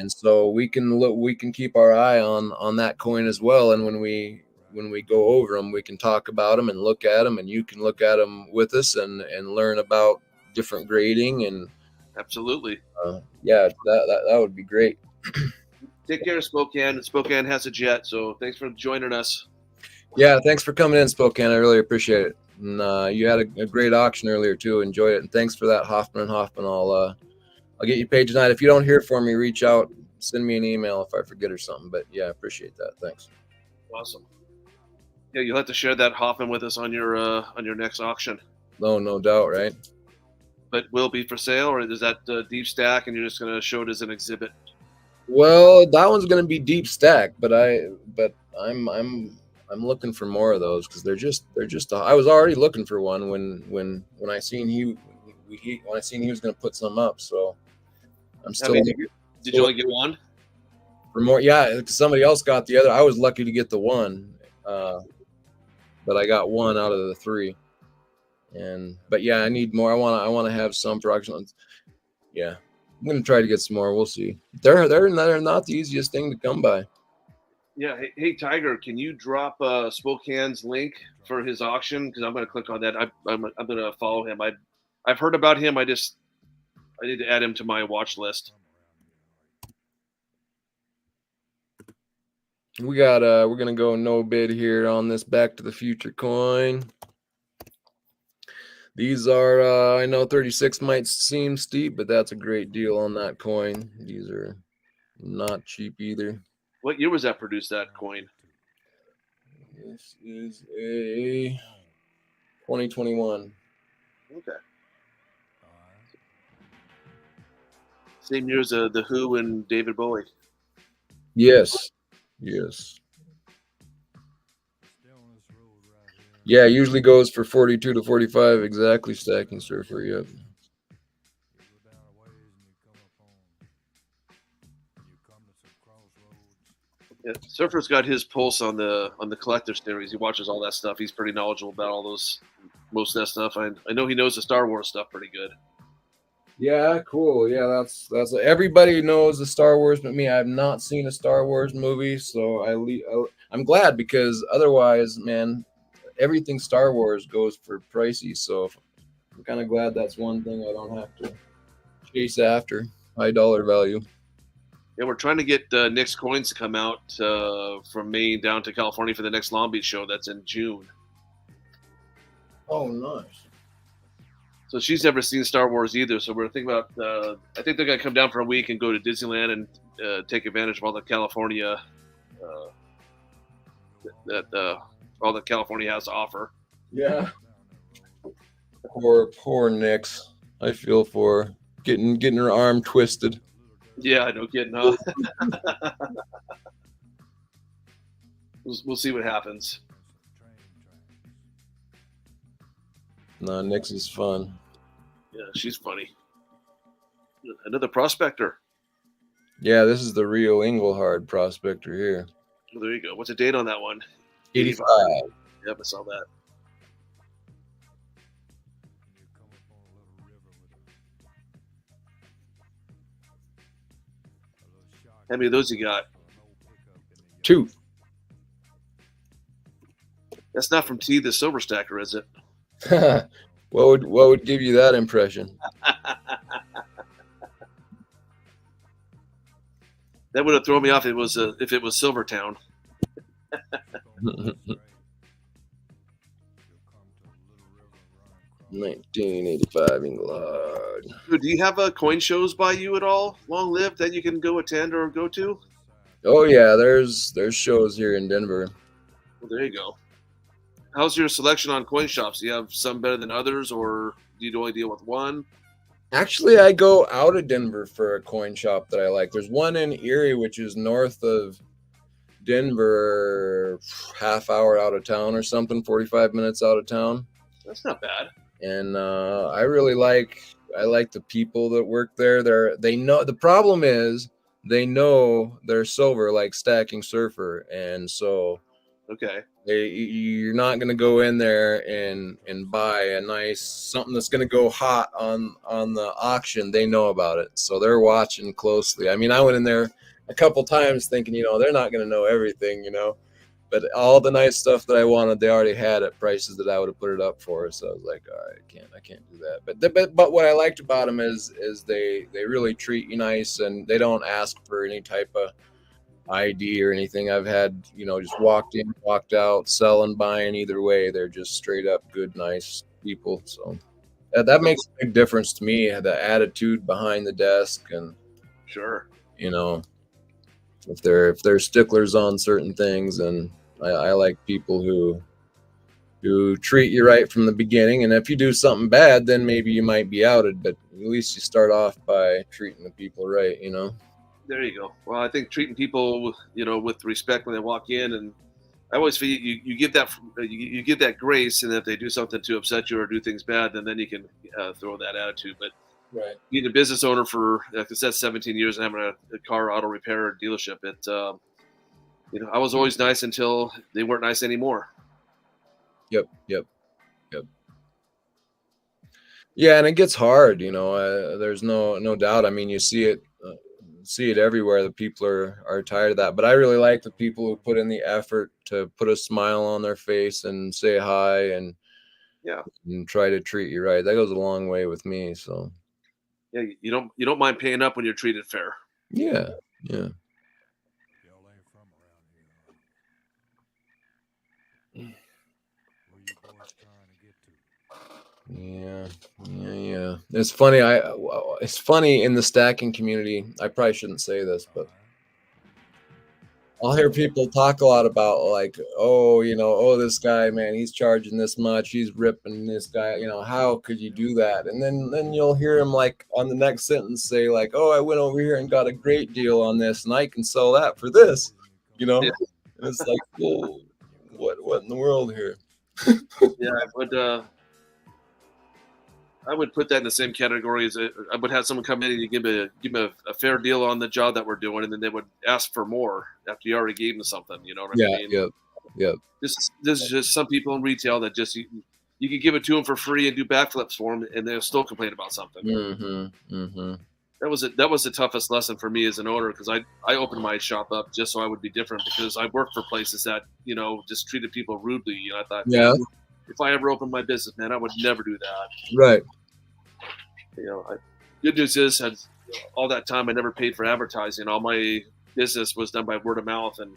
so we can keep our eye on that coin as well, and when we go over them, we can talk about them and look at them, and you can look at them with us and learn about different grading, and absolutely, yeah, that would be great. Take care of Spokane. Spokane has a jet, so thanks for joining us. Yeah, thanks for coming in, Spokane. I really appreciate it. And you had a great auction earlier too. Enjoy it, and thanks for that, Hoffman. I'll get you paid tonight. If you don't hear from me, reach out, send me an email if I forget or something. But yeah, I appreciate that. Thanks. Awesome. Yeah, you'll have to share that Hoffman with us on your next auction. No doubt, right? But will it be for sale, or is that deep stack, and you're just going to show it as an exhibit? Well, that one's going to be deep stack, but I'm looking for more of those, because they're just. I was already looking for one when I seen he was going to put some up, so I'm still. Did you only get one? For more, yeah, because somebody else got the other. I was lucky to get the one, but I got one out of the three. But yeah, I need more. I want to have some for auction. Yeah, I'm gonna try to get some more. We'll see. They're not the easiest thing to come by. Yeah. Hey, Tiger, can you drop Spokane's link for his auction? Because I'm going to click on that. I'm going to follow him. I've heard about him. I need to add him to my watch list. We got we're gonna go no bid here on this Back to the Future coin. These are I know 36 might seem steep, but that's a great deal on that coin. These are not cheap either. What year was that produced, that coin? This is a 2021. Okay. Same year as the Who and David Bowie. Yes. Yes. Stay on this road right here. Yeah, it usually goes for 42 to 45 exactly, Stacking Surfer. Yep. You go down a ways and you come up on. You come to some crossroads. Yeah, Surfer's got his pulse on the collector series. He watches all that stuff. He's pretty knowledgeable about all those, most of that stuff. I know he knows the Star Wars stuff pretty good. Yeah, cool. Yeah, that's everybody knows the Star Wars, but me, I've not seen a Star Wars movie, so I'm glad, because otherwise, man, everything Star Wars goes for pricey. So I'm kind of glad that's one thing I don't have to chase after, high dollar value. Yeah, we're trying to get Nick's coins to come out from Maine down to California for the next Long Beach show. That's in June. Oh, nice. So she's never seen Star Wars either. So we're thinking about. I think they're gonna come down for a week and go to Disneyland and take advantage of all the California all that California has to offer. Yeah. Poor Nix. I feel for her. Getting her arm twisted. Yeah, no kidding, huh? We'll see what happens. Nah, Nix is fun. Yeah, she's funny. Another prospector. Yeah, this is the real Englehard prospector here. Well, there you go. What's the date on that one? 85. Yep, I saw that. You come up on a little river with a little shark. How many of those you got? No pickup in the 2. That's not from T the Silver Stacker, is it? What would give you that impression? That would have thrown me off if it was Silvertown. 1985 Englehard. Dude, do you have coin shows by you at all? Long lived that you can go attend or go to? Oh yeah, there's shows here in Denver. Well, there you go. How's your selection on coin shops? Do you have some better than others, or do you only deal with one? Actually, I go out of Denver for a coin shop that I like. There's one in Erie, which is north of Denver, half hour out of town or something, 45 minutes out of town. That's not bad. And I really like the people that work there. They know the problem is they know their silver, like Stacking Surfer, and so Okay. you're not going to go in there and buy a nice something that's going to go hot on the auction. They know about it, so they're watching closely. I mean, I went in there a couple times thinking, they're not going to know everything, but all the nice stuff that I wanted, they already had at prices that I would have put it up for. So I was like, all right, I can't do that. But what I liked about them is they really treat you nice, and they don't ask for any type of ID or anything. I've had, just walked in, walked out, selling, buying, either way. They're just straight up good, nice people. So that makes a big difference to me, the attitude behind the desk. And, Sure. if they're sticklers on certain things, and I like people who treat you right from the beginning. And if you do something bad, then maybe you might be outed, but at least you start off by treating the people right, There you go. Well, I think treating people, with respect when they walk in, and I always feel you give that grace, and if they do something to upset you or do things bad, then you can throw that attitude. But Right. being a business owner for, like I said, 17 years and having a car auto repair dealership, I was always nice until they weren't nice anymore. Yep. Yeah, and it gets hard, there's no doubt. I mean, you see it everywhere. The people are tired of that, but I really like the people who put in the effort to put a smile on their face and say hi and try to treat you right. That goes a long way with me. So yeah, you don't mind paying up when you're treated fair. Yeah. Y'all ain't from around here, huh? Where you boys trying to get to? Yeah. It's funny. It's funny in the stacking community. I probably shouldn't say this, but I'll hear people talk a lot about like, oh, oh, this guy, man, he's charging this much, he's ripping this guy, how could you do that? And then you'll hear him like on the next sentence say like, oh, I went over here and got a great deal on this, and I can sell that for this, Yeah. And it's like, whoa, what in the world here? Yeah, I would put that in the same category as I would have someone come in and you give me a fair deal on the job that we're doing, and then they would ask for more after you already gave them something. You know what I mean? Yep. There's just some people in retail that just you could give it to them for free and do backflips for them, and they'll still complain about something. That was the toughest lesson for me as an owner, because I opened my shop up just so I would be different, because I worked for places that just treated people rudely. I thought, Yeah. If I ever opened my business, man, I would never do that. Right. Good news is, all that time I never paid for advertising. All my business was done by word of mouth, and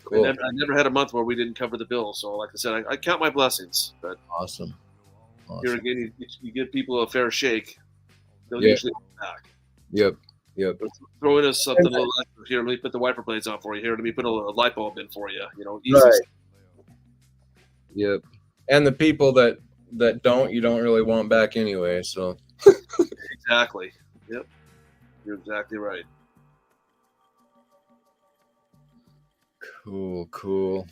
Cool. I never had a month where we didn't cover the bill. So, like I said, I count my blessings. But Awesome. here again, you give people a fair shake, they'll Yeah. usually come back. Yep. Throw in something a little extra. Here, let me put the wiper blades on for you. Here, let me put a light bulb in for you. Easy. Right. Yep. And the people that you don't really want back anyway. So Exactly. Yep. You're exactly right. Cool.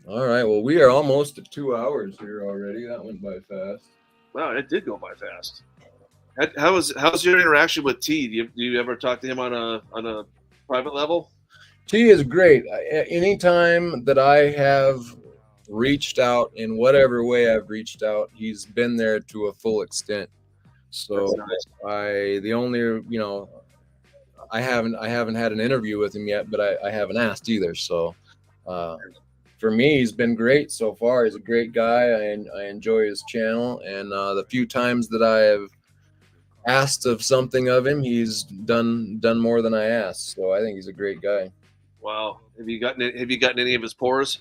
All right. Well, we are almost at 2 hours here already. That went by fast. Wow, it did go by fast. How's your interaction with T? Do you ever talk to him on a private level? T is great. Anytime that I have reached out in whatever way I've reached out, he's been there to a full extent. So That's nice. I haven't had an interview with him yet, but I haven't asked either. So for me, he's been great so far. He's a great guy. I enjoy his channel, and the few times that I have asked of something of him, he's done more than I asked. So I think he's a great guy. Wow. Have you gotten any of his pores?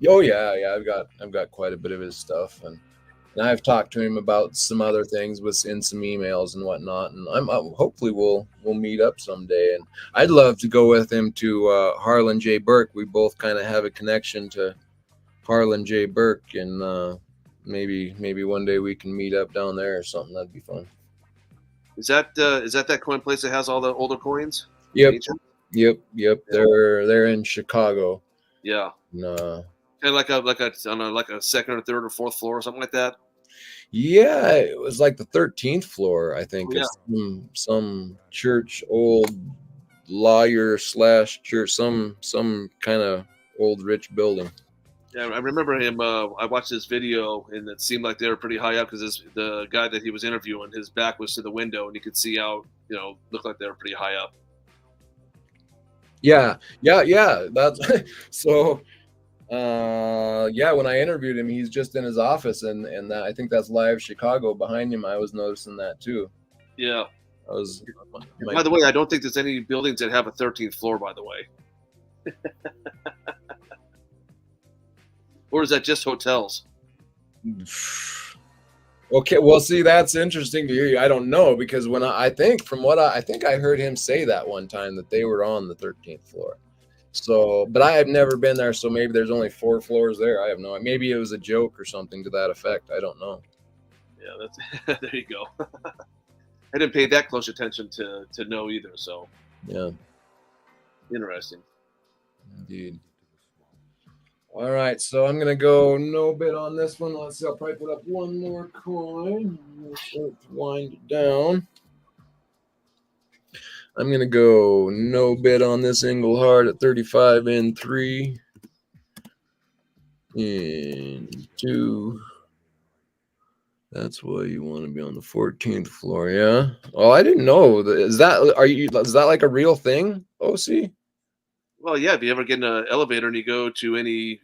Oh yeah. I've got quite a bit of his stuff, and I've talked to him about some other things in some emails and whatnot. And I'm hopefully we'll meet up someday. And I'd love to go with him to Harlan J. Burke. We both kind of have a connection to Harlan J. Burke, and maybe one day we can meet up down there or something. That'd be fun. Is that coin place that has all the older coins? Yep. Ancient? Yep. They're in Chicago. Yeah. No. Kind of like a second or third or fourth floor or something like that. Yeah, it was like the 13th floor, I think. Yeah. Some church, old lawyer / church, some kind of old rich building. Yeah, I remember him. I watched this video, and it seemed like they were pretty high up, because the guy that he was interviewing, his back was to the window, and you could see out. Looked like they were pretty high up. Yeah. That's so. When I interviewed him, he's just in his office, and that, I think that's Live Chicago behind him. I was noticing that too. Yeah. By the way, I don't think there's any buildings that have a 13th floor, by the way. Or is that just hotels? Okay, well, see, that's interesting to hear. I don't know, because when I think I heard him say that one time that they were on the 13th floor. So, but I have never been there, so maybe there's only 4 floors there. I have no idea. Maybe it was a joke or something to that effect. I don't know. Yeah, that's there you go. I didn't pay that close attention to know either. So, yeah, interesting. Indeed. All right, so I'm gonna go no bid on this one. Let's see. I'll probably put up one more coin. We'll start to wind it down. I'm going to go no bid on this Engelhard at 35 in 3 and 2. That's why you want to be on the 14th floor, yeah? Oh, I didn't know. Is that like a real thing, OC? Well, yeah, if you ever get in an elevator and you go to any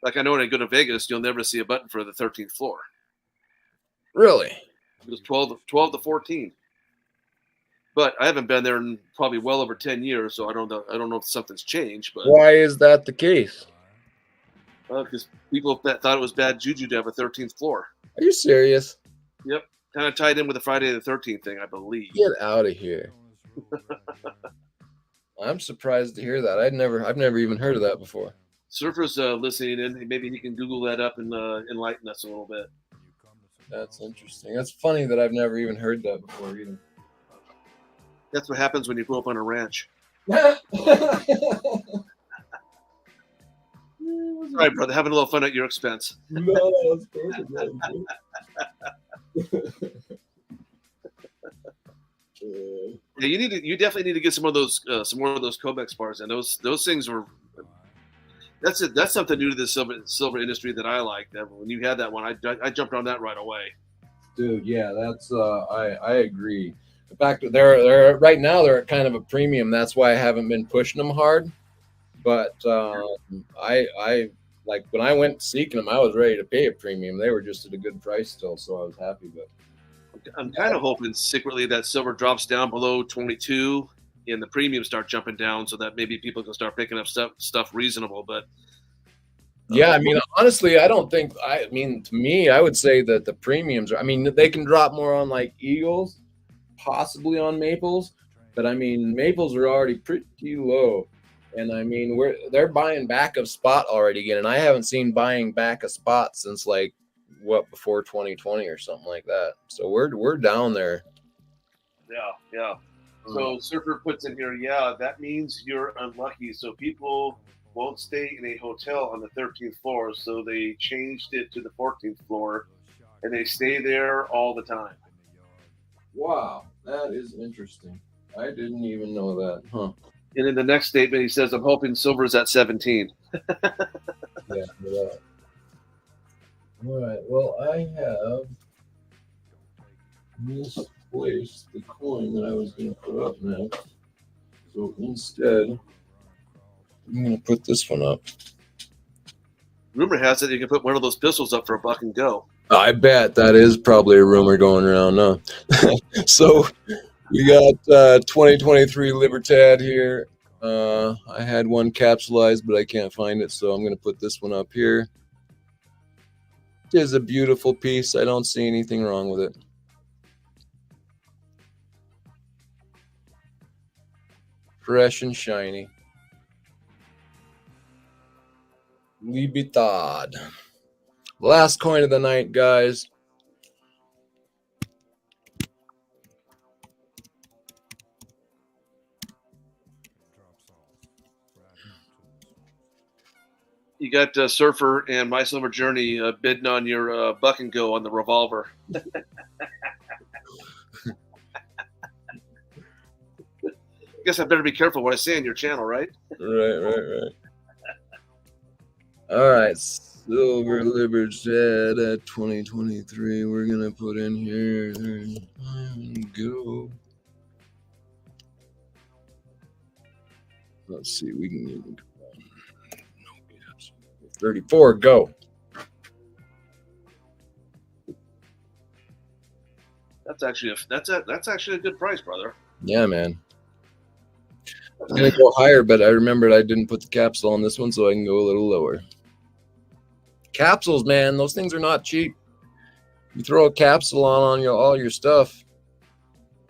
like, I know when I go to Vegas, you'll never see a button for the 13th floor. Really? It was 12 to 14. But I haven't been there in probably well over 10 years, so I don't know if something's changed. But why is that the case? Because people thought it was bad juju to have a 13th floor. Are you serious? Yep, kind of tied in with the Friday the 13th thing, I believe. Get out of here. I'm surprised to hear that. I've never even heard of that before. Surfer's listening in. Maybe he can Google that up and enlighten us a little bit. That's interesting. That's funny that I've never even heard that before either. That's what happens when you grow up on a ranch. No, All right, brother, having a little fun at your expense. that's perfect. Yeah, you definitely need to get some more of those Comex bars, and those things were. That's something new to the silver industry that I like. That when you had that one, I jumped on that right away. Dude, yeah, that's I agree. In fact, they're right now they're at kind of a premium. That's why I haven't been pushing them hard. But I like when I went seeking them, I was ready to pay a premium. They were just at a good price still, so I was happy. But I'm kind of hoping secretly that silver drops down below 22 and the premiums start jumping down, so that maybe people can start picking up stuff reasonable. But yeah, I mean, honestly, I don't think. I mean, to me, I would say that the premiums are. I mean, they can drop more on like Eagles, possibly on Maples, but I mean, Maples are already pretty low. And I mean, they're buying back of spot already again, and I haven't seen buying back a spot since like before 2020 or something like that. So we're down there. Yeah. So Surfer puts in here, yeah, that means you're unlucky. So people won't stay in a hotel on the 13th floor, so they changed it to the 14th floor, and they stay there all the time. Wow, that is interesting. I didn't even know that, huh? And in the next statement, he says, I'm hoping silver's at 17. Yeah. All right. Well, I have misplaced the coin that I was going to put up next. So instead, I'm going to put this one up. Rumor has it you can put one of those pistols up for $1 and go. I bet that is probably a rumor going around now. So we got 2023 Libertad here. I had one capsulized, but I can't find it, so I'm going to put this one up here. It is a beautiful piece. I don't see anything wrong with it. Fresh and shiny. Libertad. Last coin of the night, guys. You got Surfer and My Silver Journey bidding on your $1 and go on the revolver. Guess I better be careful what I say on your channel, right? Right. All right, Silver Libertad at 2023. We're gonna put in here. Go. Let's see. We can even 34. Go. That's actually a good price, brother. Yeah, man. I'm gonna go higher, but I remembered I didn't put the capsule on this one, so I can go a little lower. Capsules, man, those things are not cheap. You throw a capsule on all your stuff,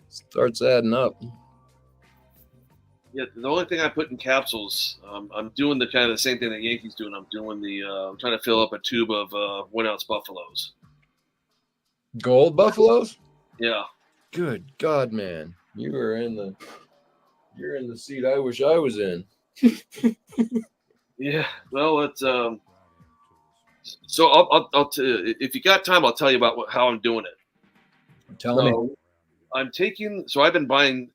it starts adding up. Yeah, the only thing I put in capsules, I'm doing the kind of the same thing that Yankees doing. I'm doing I'm trying to fill up a tube of 1 ounce buffaloes. Gold buffaloes? Yeah. Good God, man, you're in the seat I wish I was in. Yeah. Well, it's so I'll if you got time, I'll tell you about how I'm doing it. Tell me. I'm taking. So I've been buying.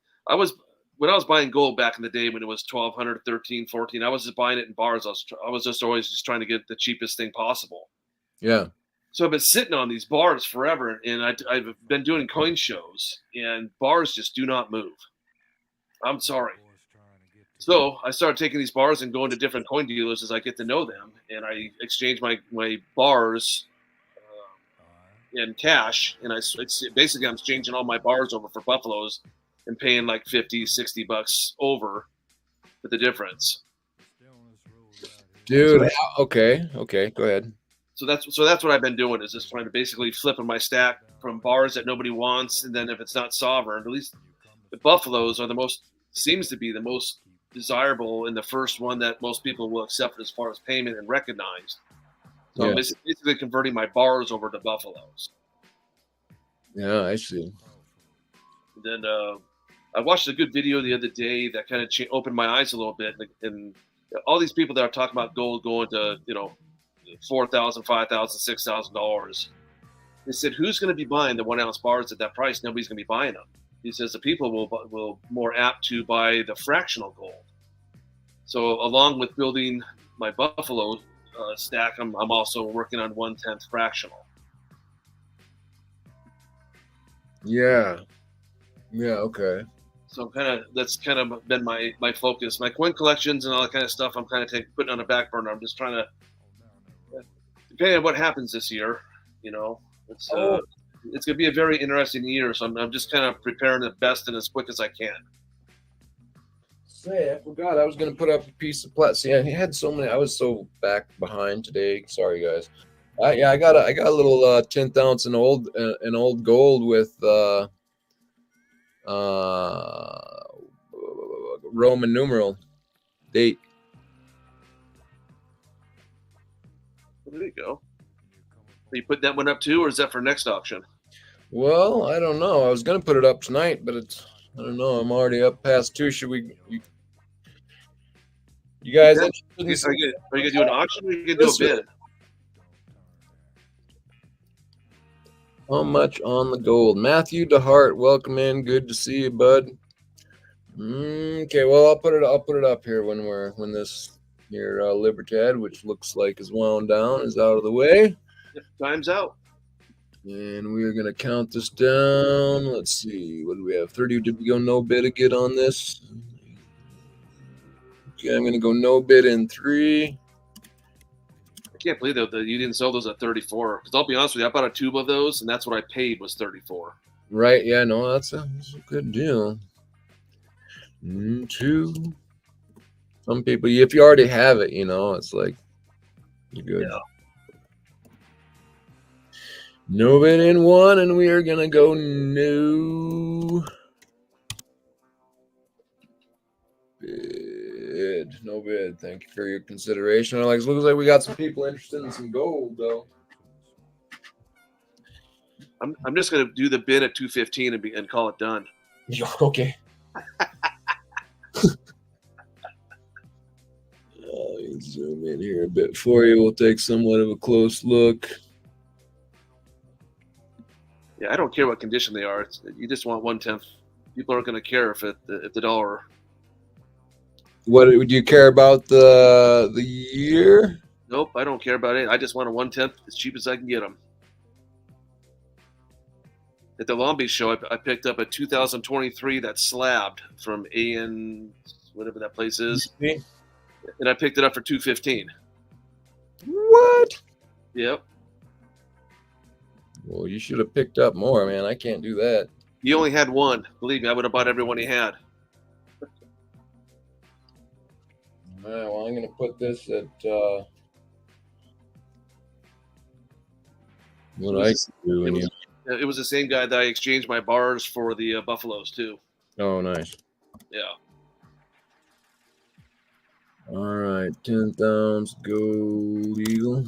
When I was buying gold back in the day when it was 1,200, 13, 14. I was just buying it in bars. I was just always just trying to get the cheapest thing possible. Yeah. So I've been sitting on these bars forever, and I've been doing coin shows, and bars just do not move. I'm sorry. So I started taking these bars and going to different coin dealers as I get to know them, and I exchange my bars in cash, and it's basically I'm exchanging all my bars over for buffaloes and paying like $50-$60 over for the difference. Dude, okay, go ahead. So that's what I've been doing, is just trying to basically flipping my stack from bars that nobody wants, and then if it's not sovereign, at least the buffaloes are seems to be the most desirable and the first one that most people will accept as far as payment and recognized. So I'm Yeah. basically converting my bars over to buffaloes. Yeah, I see. And then I watched a good video the other day that kind of opened my eyes a little bit, and all these people that are talking about gold going to $4,000, $5,000, $6,000. They said, who's going to be buying the 1 ounce bars at that price? Nobody's going to be buying them. He says the people will more apt to buy the fractional gold. So along with building my buffalo stack, I'm also working on 1/10 fractional. Yeah. Yeah. Okay. So that's kind of been my focus. My coin collections and all that kind of stuff, I'm kind of putting on the back burner. I'm just trying to, depending on what happens this year, it's going to be a very interesting year. So I'm just kind of preparing the best and as quick as I can. Say, I forgot I was gonna put up a piece of plat. See, I had so many. I was so back behind today. Sorry, guys. I got a little 10th ounce in old gold with Roman numeral date. There you go. Are you putting that one up too, or is that for next auction? Well, I don't know. I was gonna put it up tonight, but I don't know. I'm already up past 2. Should we? You guys? Are you gonna do an auction, or are you gonna do a bid? How much on the gold? Matthew DeHart, welcome in. Good to see you, bud. Okay, well I'll put it up here when this here Libertad, which looks like is wound down, is out of the way. Yep, time's out. And we're gonna count this down. Let's see, what do we have? 30. Did we go no bid again on this? Okay, I'm gonna go no bid in 3. I can't believe that you didn't sell those at 34. Because I'll be honest with you, I bought a tube of those, and that's what I paid was 34. Right? Yeah, no, that's a good deal. 2. Some people, if you already have it, it's like you're good. Yeah. No bid in 1, and we are gonna go no bid. No bid. Thank you for your consideration. Alex, looks like we got some people interested in some gold, though. I'm just gonna do the bid at 215 and call it done. Okay. Zoom in here a bit for you. We'll take somewhat of a close look. Yeah, I don't care what condition they are. You just want 1/10. People aren't going to care if the dollar. What would you care about the year? Nope, I don't care about it. I just want a 1/10 as cheap as I can get them. At the Long Beach show, I picked up a 2023 that slabbed from AN, whatever that place is, and I picked it up for 215. What? Yep. Well, you should have picked up more, man. I can't do that. He only had one. Believe me, I would have bought every one he had. All right, well, I'm going to put this at what I can do. It was the same guy that I exchanged my bars for the Buffaloes, too. Oh, nice. Yeah. All right, 10th ounce gold eagle.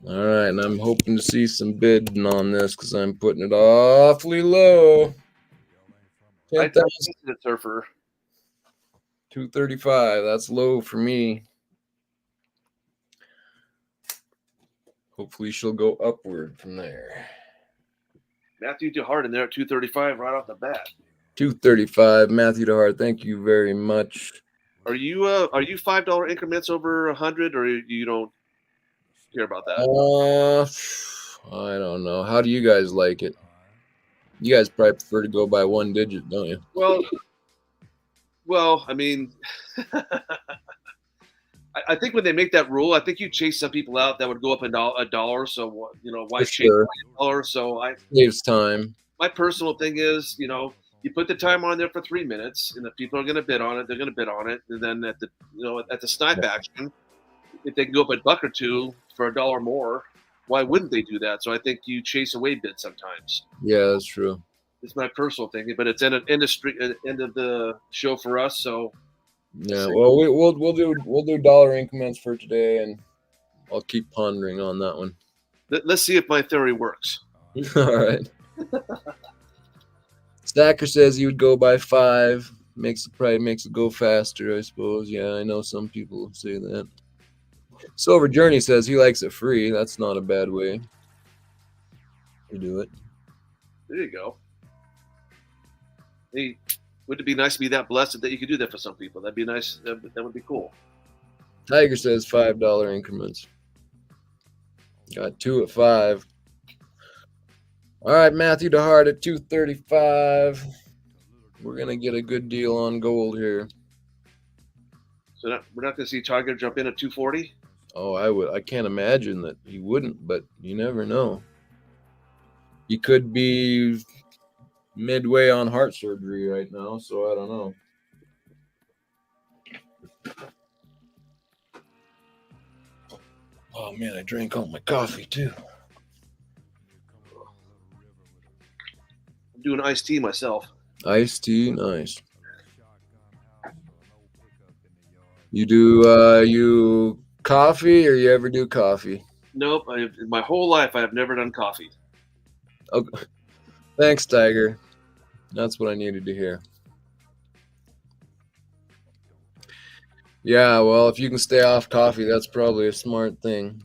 All right, and I'm hoping to see some bidding on this because I'm putting it awfully low. 10th ounce, surfer. 235. That's low for me. Hopefully she'll go upward from there. Matthew DeHart in there at 235 right off the bat. 235, Matthew DeHart. Thank you very much. Are you $5 increments over 100, or you don't care about that? I don't know. How do you guys like it? You guys probably prefer to go by 1 digit, don't you? Well, I mean, I think when they make that rule, I think you chase some people out that would go up a dollar. So why chase $1? So saves time. My personal thing is, you put the timer on there for 3 minutes, and if people are going to bid on it, they're going to bid on it. And then at the snipe action, if they can go up a buck or two for $1 more, why wouldn't they do that? So I think you chase away bids sometimes. Yeah, that's true. It's my personal thing, but it's end of the show for us. So Yeah, well, we'll do dollar increments for today, and I'll keep pondering on that one. let's see if my theory works. All right. Stacker says he would go by 5. Probably makes it go faster, I suppose. Yeah, I know some people say that. Silver Journey says he likes it free. That's not a bad way to do it. There you go. Hey, would it be nice to be that blessed that you could do that for some people? That'd be nice. That would be cool. Tiger says $5 increments. Got 2 at 5. All right, Matthew DeHart at 235. We're gonna get a good deal on gold here. So we're not going to see Tiger jump in at 240. Oh, I would. I can't imagine that he wouldn't, but you never know. He could be midway on heart surgery right now, so I don't know. Oh man, I drank all my coffee too. I'm doing iced tea myself. Iced tea, nice. You do you coffee, or you ever do coffee? Nope. In my whole life, I have never done coffee. Oh, thanks, Tiger. That's what I needed to hear. Yeah, well, if you can stay off coffee, that's probably a smart thing.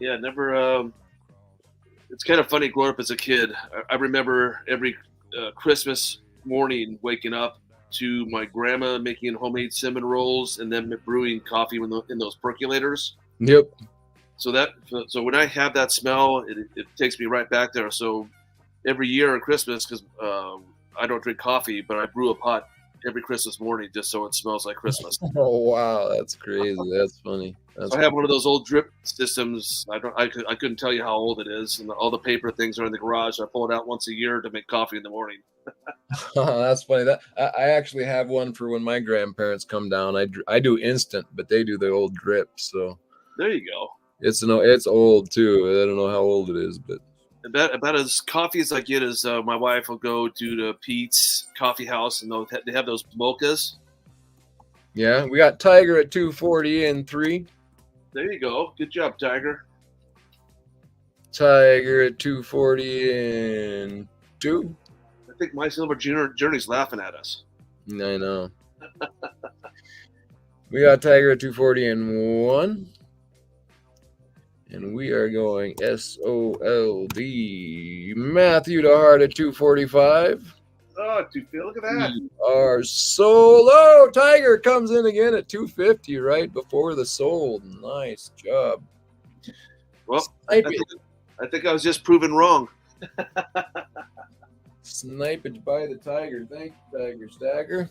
Yeah, never. It's kind of funny growing up as a kid. I remember every Christmas morning waking up to my grandma making homemade cinnamon rolls and then brewing coffee in those percolators. Yep. So when I have that smell, it takes me right back there. So every year at Christmas, because I don't drink coffee, but I brew a pot every Christmas morning just so it smells like Christmas. Oh wow, that's crazy. That's funny. So I have one of those old drip systems. I couldn't tell you how old it is, and all the paper things are in the garage. I pull it out once a year to make coffee in the morning. That's funny. That I actually have one for when my grandparents come down. I do instant, but they do the old drip. So there you go. It's old too. I don't know how old it is, but about as coffee as I get is my wife will go to the Pete's Coffee House, and they have those mochas. Yeah, we got Tiger at 240 and 3. There you go. Good job, Tiger. Tiger at 240 and 2. I think my Silver Journey's laughing at us. I know. We got Tiger at 240 and 1. And we are going SOLD. Matthew DeHart at 245. Oh, look at that. We are so low. Tiger comes in again at 250 right before the sold. Nice job. Well, I think I was just proven wrong. Snipage by the Tiger. Thank you, Tiger Stagger.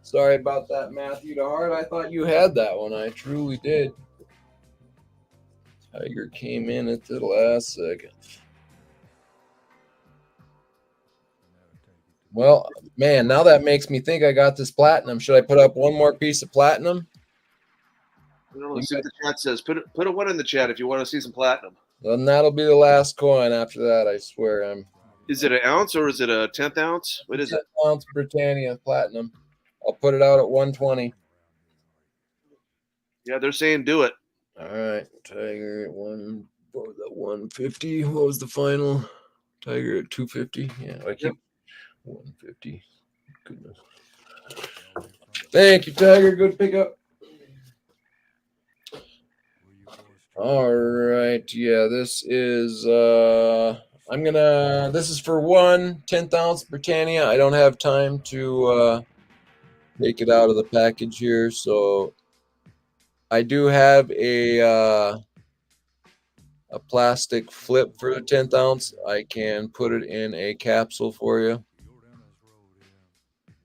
Sorry about that, Matthew DeHart. I thought you had that one. I truly did. Tiger came in at the last second. Well, man, now that makes me think I got this platinum. Should I put up one more piece of platinum? I don't know. See what the chat says. Put a 1 in the chat if you want to see some platinum. Then that'll be the last coin. After that, I swear Is it an ounce or is it a 10th ounce? What is it? 10th ounce Britannia platinum. I'll put it out at 120. Yeah, they're saying do it. All right, Tiger at 150. What was the final? Tiger at 250. Yeah, I keep 150. Goodness. Thank you, Tiger. Good pickup. All right. Yeah, this is this is for 1 10th ounce Britannia. I don't have time to take it out of the package here, so I do have a plastic flip for the 10th ounce. I can put it in a capsule for you.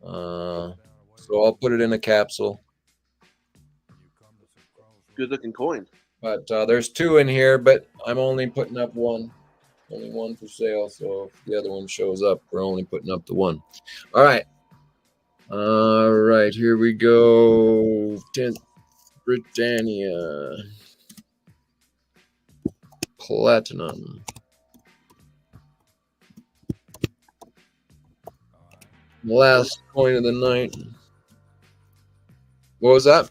So I'll put it in a capsule. Good looking coin. But there's 2 in here, but I'm only putting up 1. Only 1 for sale. So if the other one shows up, we're only putting up the 1. All right. All right. Here we go. 10th Britannia. Platinum. Last coin of the night. What was that?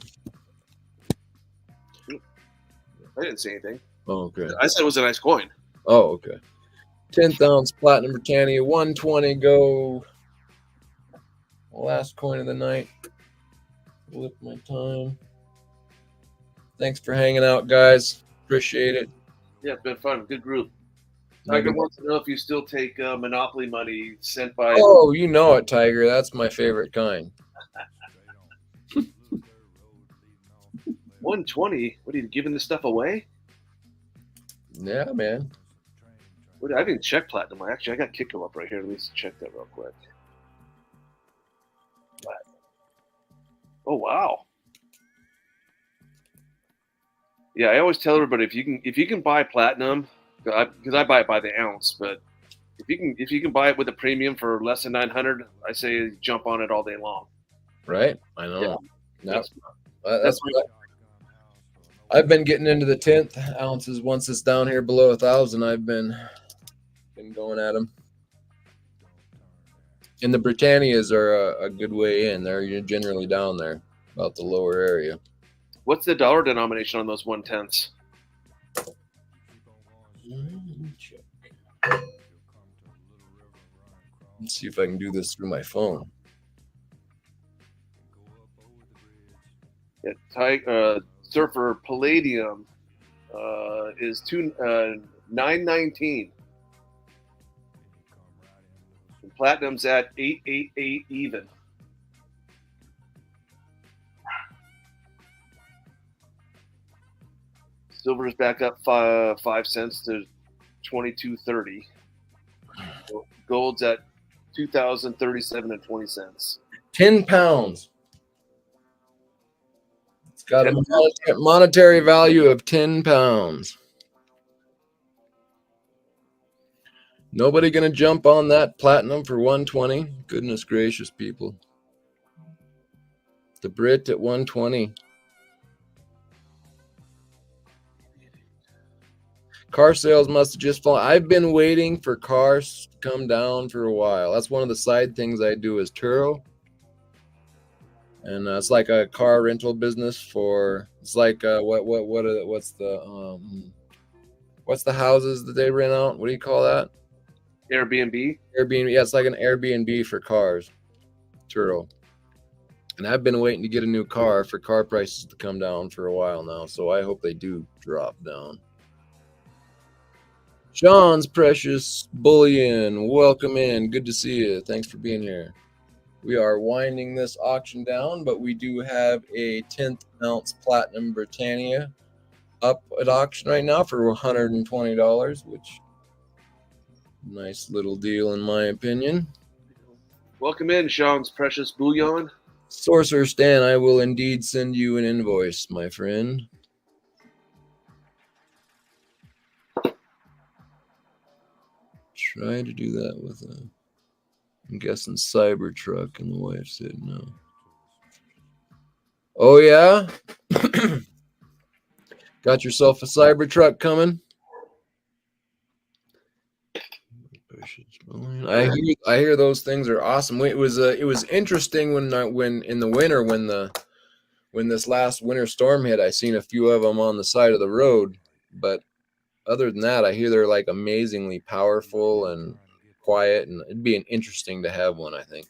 I didn't say anything. Oh, okay. I said it was a nice coin. Oh, okay. 10th ounce platinum Britannia, 120 go. Last coin of the night. Flip my time. Thanks for hanging out, guys. Appreciate it. Yeah, it's been fun. Good group. Tiger wants to know if you still take Monopoly money sent by. Oh, you know it, Tiger. That's my favorite kind. 120. What are you giving this stuff away? Yeah, man. What, I didn't check platinum. I got Kiko up right here. Let me check that real quick. Oh wow. Yeah, I always tell everybody if you can buy platinum, because I buy it by the ounce, but if you can buy it with a premium for less than 900, I say jump on it all day long. Right? I know. Yeah. That's what I've been getting into the 10th ounces. Once it's down here below 1,000, I've been going at them. And the Britannias are a good way in. They're generally down there, about the lower area. What's the dollar denomination on those 1/10s? Let's see if I can do this through my phone. Yeah, Surfer Palladium is 919. And Platinum's at 888 even. Silver's back up 5 cents to 22.30. Gold's at 2,037 and 20 cents. 10 pounds. It's got a monetary value of 10 pounds. Nobody gonna jump on that platinum for 120. Goodness gracious, people. The Brit at 120. Car sales must have just fallen. I've been waiting for cars to come down for a while. That's one of the side things I do is Turo. And it's like a car rental business for, it's like what's the houses that they rent out? What do you call that? Airbnb? Airbnb. Yeah, it's like an Airbnb for cars. Turo. And I've been waiting to get a new car for car prices to come down for a while now. So I hope they do drop down. Sean's Precious Bullion, welcome in. Good to see you. Thanks for being here. We are winding this auction down, but we do have a 10th ounce platinum Britannia up at auction right now for $120, which nice little deal in my opinion. Welcome in, Sean's Precious Bullion. Sorcerer Stan, I will indeed send you an invoice, my friend. Try to do that with I'm guessing Cybertruck, and the wife said no. Oh yeah? Got yourself a Cybertruck coming? I hear those things are awesome. It was interesting when in the winter when this last winter storm hit, I seen a few of them on the side of the road, but other than that, I hear they're like amazingly powerful and quiet, and it'd be interesting to have one, I think.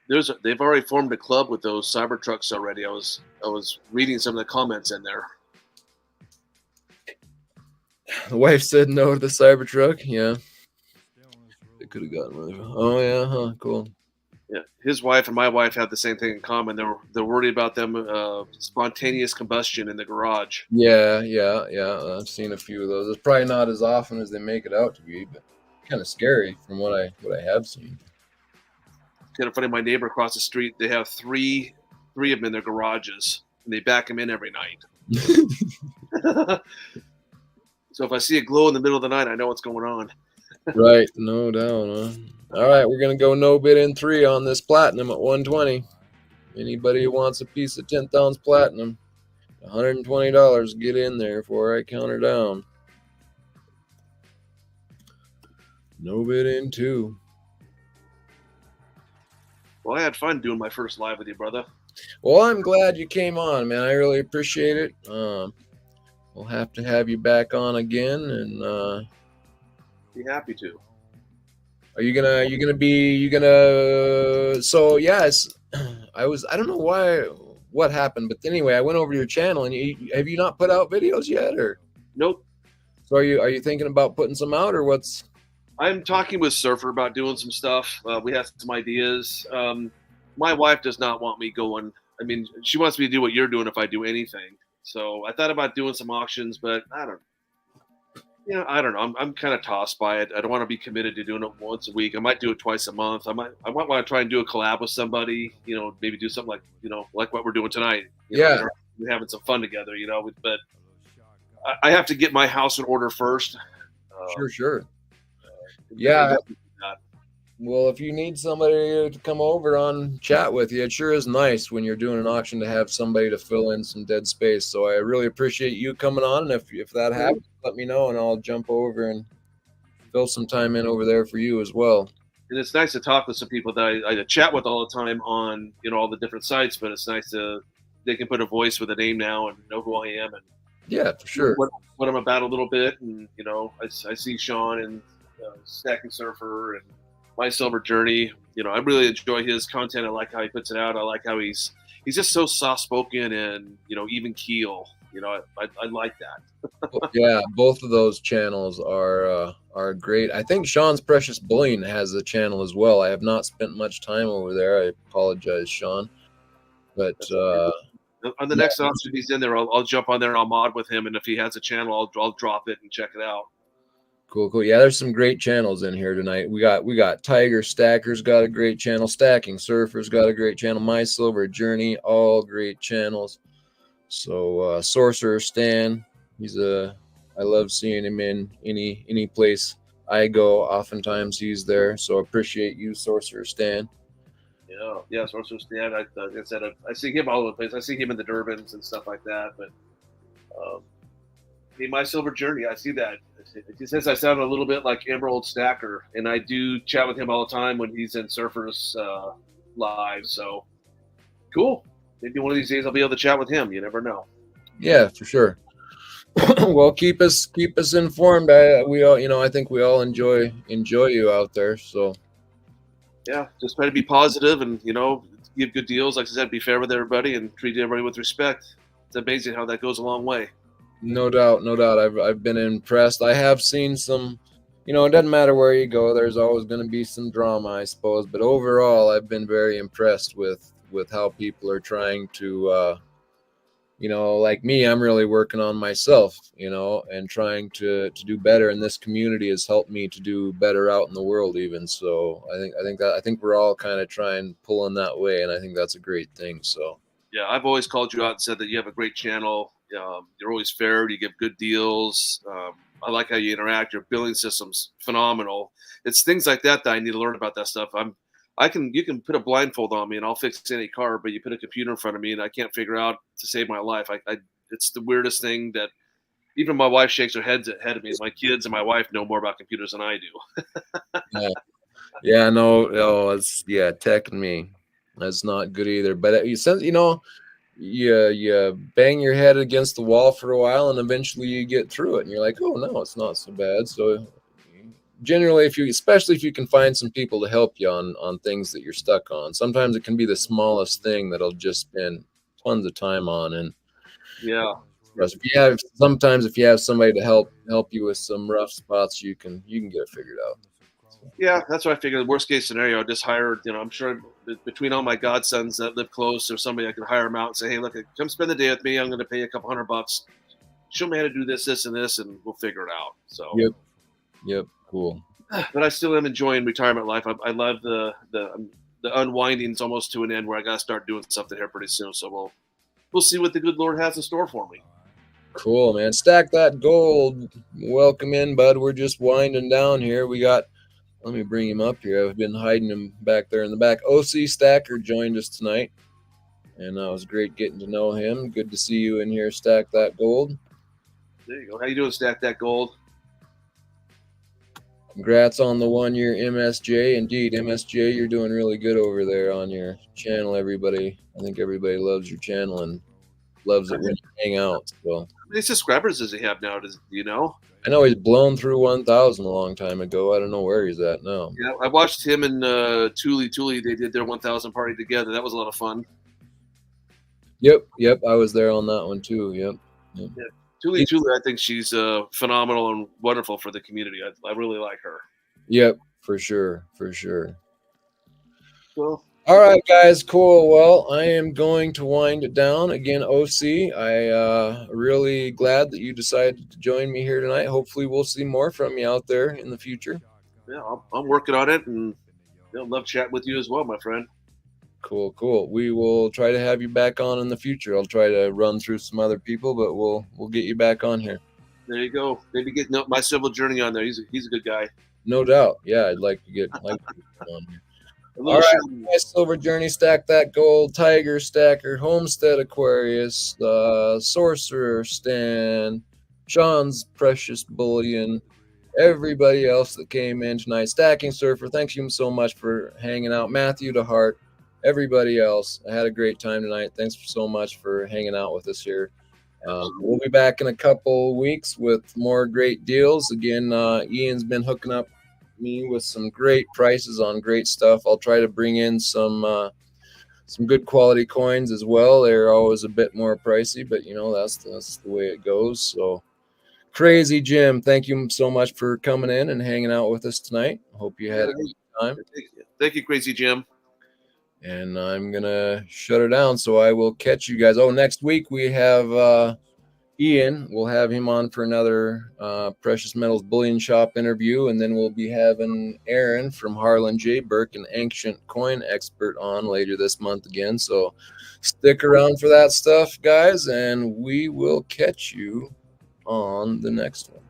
They've already formed a club with those Cybertrucks already. I was reading some of the comments in there. The wife said no to the Cybertruck. Yeah, they could have gotten rid of it. Oh yeah, huh? Cool. Yeah, his wife and my wife have the same thing in common. They're worried about them spontaneous combustion in the garage. Yeah. I've seen a few of those. It's probably not as often as they make it out to be, but kind of scary from what I have seen. Kind of funny. My neighbor across the street, they have three of them in their garages, and they back them in every night. So if I see a glow in the middle of the night, I know what's going on. Right, no doubt. Huh? All right, we're gonna go no bid in 3 on this platinum at 120. Anybody who wants a piece of 10th ounce platinum, $120. Get in there before I count her down. No bid in 2. Well, I had fun doing my first live with you, brother. Well, I'm glad you came on, man. I really appreciate it. We'll have to have you back on again. And Be happy to. are you gonna? So yes, I don't know what happened, but anyway, I went over to your channel, and have you not put out videos yet, or Nope. so are you thinking about putting some out, or what's? I'm talking with Surfer about doing some stuff. We have some ideas. My wife does not want me going. I mean, she wants me to do what you're doing if I do anything. So I thought about doing some auctions, but I don't. I don't know. I'm kind of tossed by it. I don't want to be committed to doing it once a week. I might do it twice a month. I might want to try and do a collab with somebody. Maybe do something like what we're doing tonight. Yeah. We're having some fun together. But I have to get my house in order first. Sure. Yeah. Well, if you need somebody to come over on chat with you, it sure is nice when you're doing an auction to have somebody to fill in some dead space. So I really appreciate you coming on. And if that happens, let me know and I'll jump over and fill some time in over there for you as well. And it's nice to talk with some people that I chat with all the time on all the different sites. But it's nice they can put a voice with a name now and know who I am and yeah, for sure what I'm about a little bit. And I see Sean and Stacking Surfer and My Silver Journey. I really enjoy his content. I like how he puts it out. I like how he's just so soft spoken and even keel. I like that. Yeah, both of those channels are great. I think Sean's Precious Bullion has a channel as well. I have not spent much time over there. I apologize, Sean. But on the next auction he's in there, I'll jump on there and I'll mod with him. And if he has a channel, I'll drop it and check it out. Cool. Yeah, there's some great channels in here tonight. We got Tiger Stacker's got a great channel. Stacking Surfer's got a great channel. My Silver Journey, all great channels. So Sorcerer Stan, I love seeing him in any place I go. Oftentimes he's there. So appreciate you, Sorcerer Stan. Yeah, Sorcerer Stan. Like I said, I see him all over the place. I see him in the Durbans and stuff like that. But My Silver Journey, I see that. He says I sound a little bit like Emerald Stacker, and I do chat with him all the time when he's in Surfers live. So cool. Maybe one of these days I'll be able to chat with him. You never know. Yeah, for sure. Well, keep us informed. I think we all enjoy you out there. So yeah, just try to be positive and give good deals. Like I said, be fair with everybody and treat everybody with respect. It's amazing how that goes a long way. No doubt. I've been impressed. I have seen some, it doesn't matter where you go. There's always going to be some drama, I suppose. But overall, I've been very impressed with how people are trying to, like me, I'm really working on myself, and trying to do better. And this community has helped me to do better out in the world even. So I think we're all kind of pulling that way. And I think that's a great thing. So. Yeah, I've always called you out and said that you have a great channel. You're always fair. You give good deals. I like how you interact. Your billing system's phenomenal. It's things like that I need to learn about that stuff. You can put a blindfold on me and I'll fix any car, but you put a computer in front of me and I can't figure out to save my life. It's the weirdest thing that even my wife shakes her head at me. My kids and my wife know more about computers than I do. Yeah, no, tech and me. That's not good either. But you bang your head against the wall for a while and eventually you get through it and you're like, oh no, it's not so bad. So generally, especially if you can find some people to help you on things that you're stuck on, sometimes it can be the smallest thing that'll just spend tons of time on. And yeah, if you have somebody to help you with some rough spots, you can get it figured out. Yeah, that's what I figured. The worst case scenario, I just hired, I'm sure between all my godsons that live close or somebody, I could hire them out and say, hey, look, come spend the day with me. I'm going to pay you a couple $100. Show me how to do this, and this, and we'll figure it out. So. Yep. Cool. But I still am enjoying retirement life. I love the unwinding's almost to an end where I got to start doing something here pretty soon. So we'll see what the good Lord has in store for me. Cool, man. Stack that gold. Welcome in, bud. We're just winding down here. Let me bring him up here. I've been hiding him back there in the back. OC Stacker joined us tonight, and it was great getting to know him. Good to see you in here, Stack That Gold. There you go. How you doing, Stack That Gold? Congrats on the 1 year MSJ. Indeed, MSJ, you're doing really good over there on your channel, everybody. I think everybody loves your channel and loves it when you hang out. So How many subscribers does he have now? Do you know? I know he's blown through 1,000 a long time ago. I don't know where he's at now. Yeah, I watched him and Thule. They did their 1,000 party together. That was a lot of fun. Yep. I was there on that one too. Yep. Yeah. Thule, I think she's phenomenal and wonderful for the community. I really like her. Yep, for sure. Well, all right, guys, cool. Well, I am going to wind it down again. OC, I really glad that you decided to join me here tonight. Hopefully, we'll see more from you out there in the future. yeah, I'm working on it, and love chatting with you as well, my friend. Cool. We will try to have you back on in the future. I'll try to run through some other people, but we'll get you back on here. There you go. Maybe get my civil journey on there. He's a good guy. No doubt. Yeah, I'd like to get on here. All All right, my Silver Journey, Stack That Gold, Tiger Stacker, Homestead Aquarius, Sorcerer Stan, Sean's Precious Bullion, everybody else that came in tonight, Stacking Surfer, thanks you so much for hanging out, Matthew DeHart, everybody else. I had a great time tonight. Thanks so much for hanging out with us here. We'll be back in a couple weeks with more great deals. Again, Ian's been hooking up me with some great prices on great stuff. I'll try to bring in some good quality coins as well. They're always a bit more pricey, but that's the way it goes. So Crazy Jim, thank you so much for coming in and hanging out with us tonight. Hope you had a good time. Thank you, Crazy Jim. And I'm gonna shut her down, so I will catch you guys. Oh, next week we have Ian. We'll have him on for another Precious Metals Bullion Shop interview, and then we'll be having Aaron from Harlan J. Burke, an ancient coin expert, on later this month again. So stick around for that stuff, guys, and we will catch you on the next one.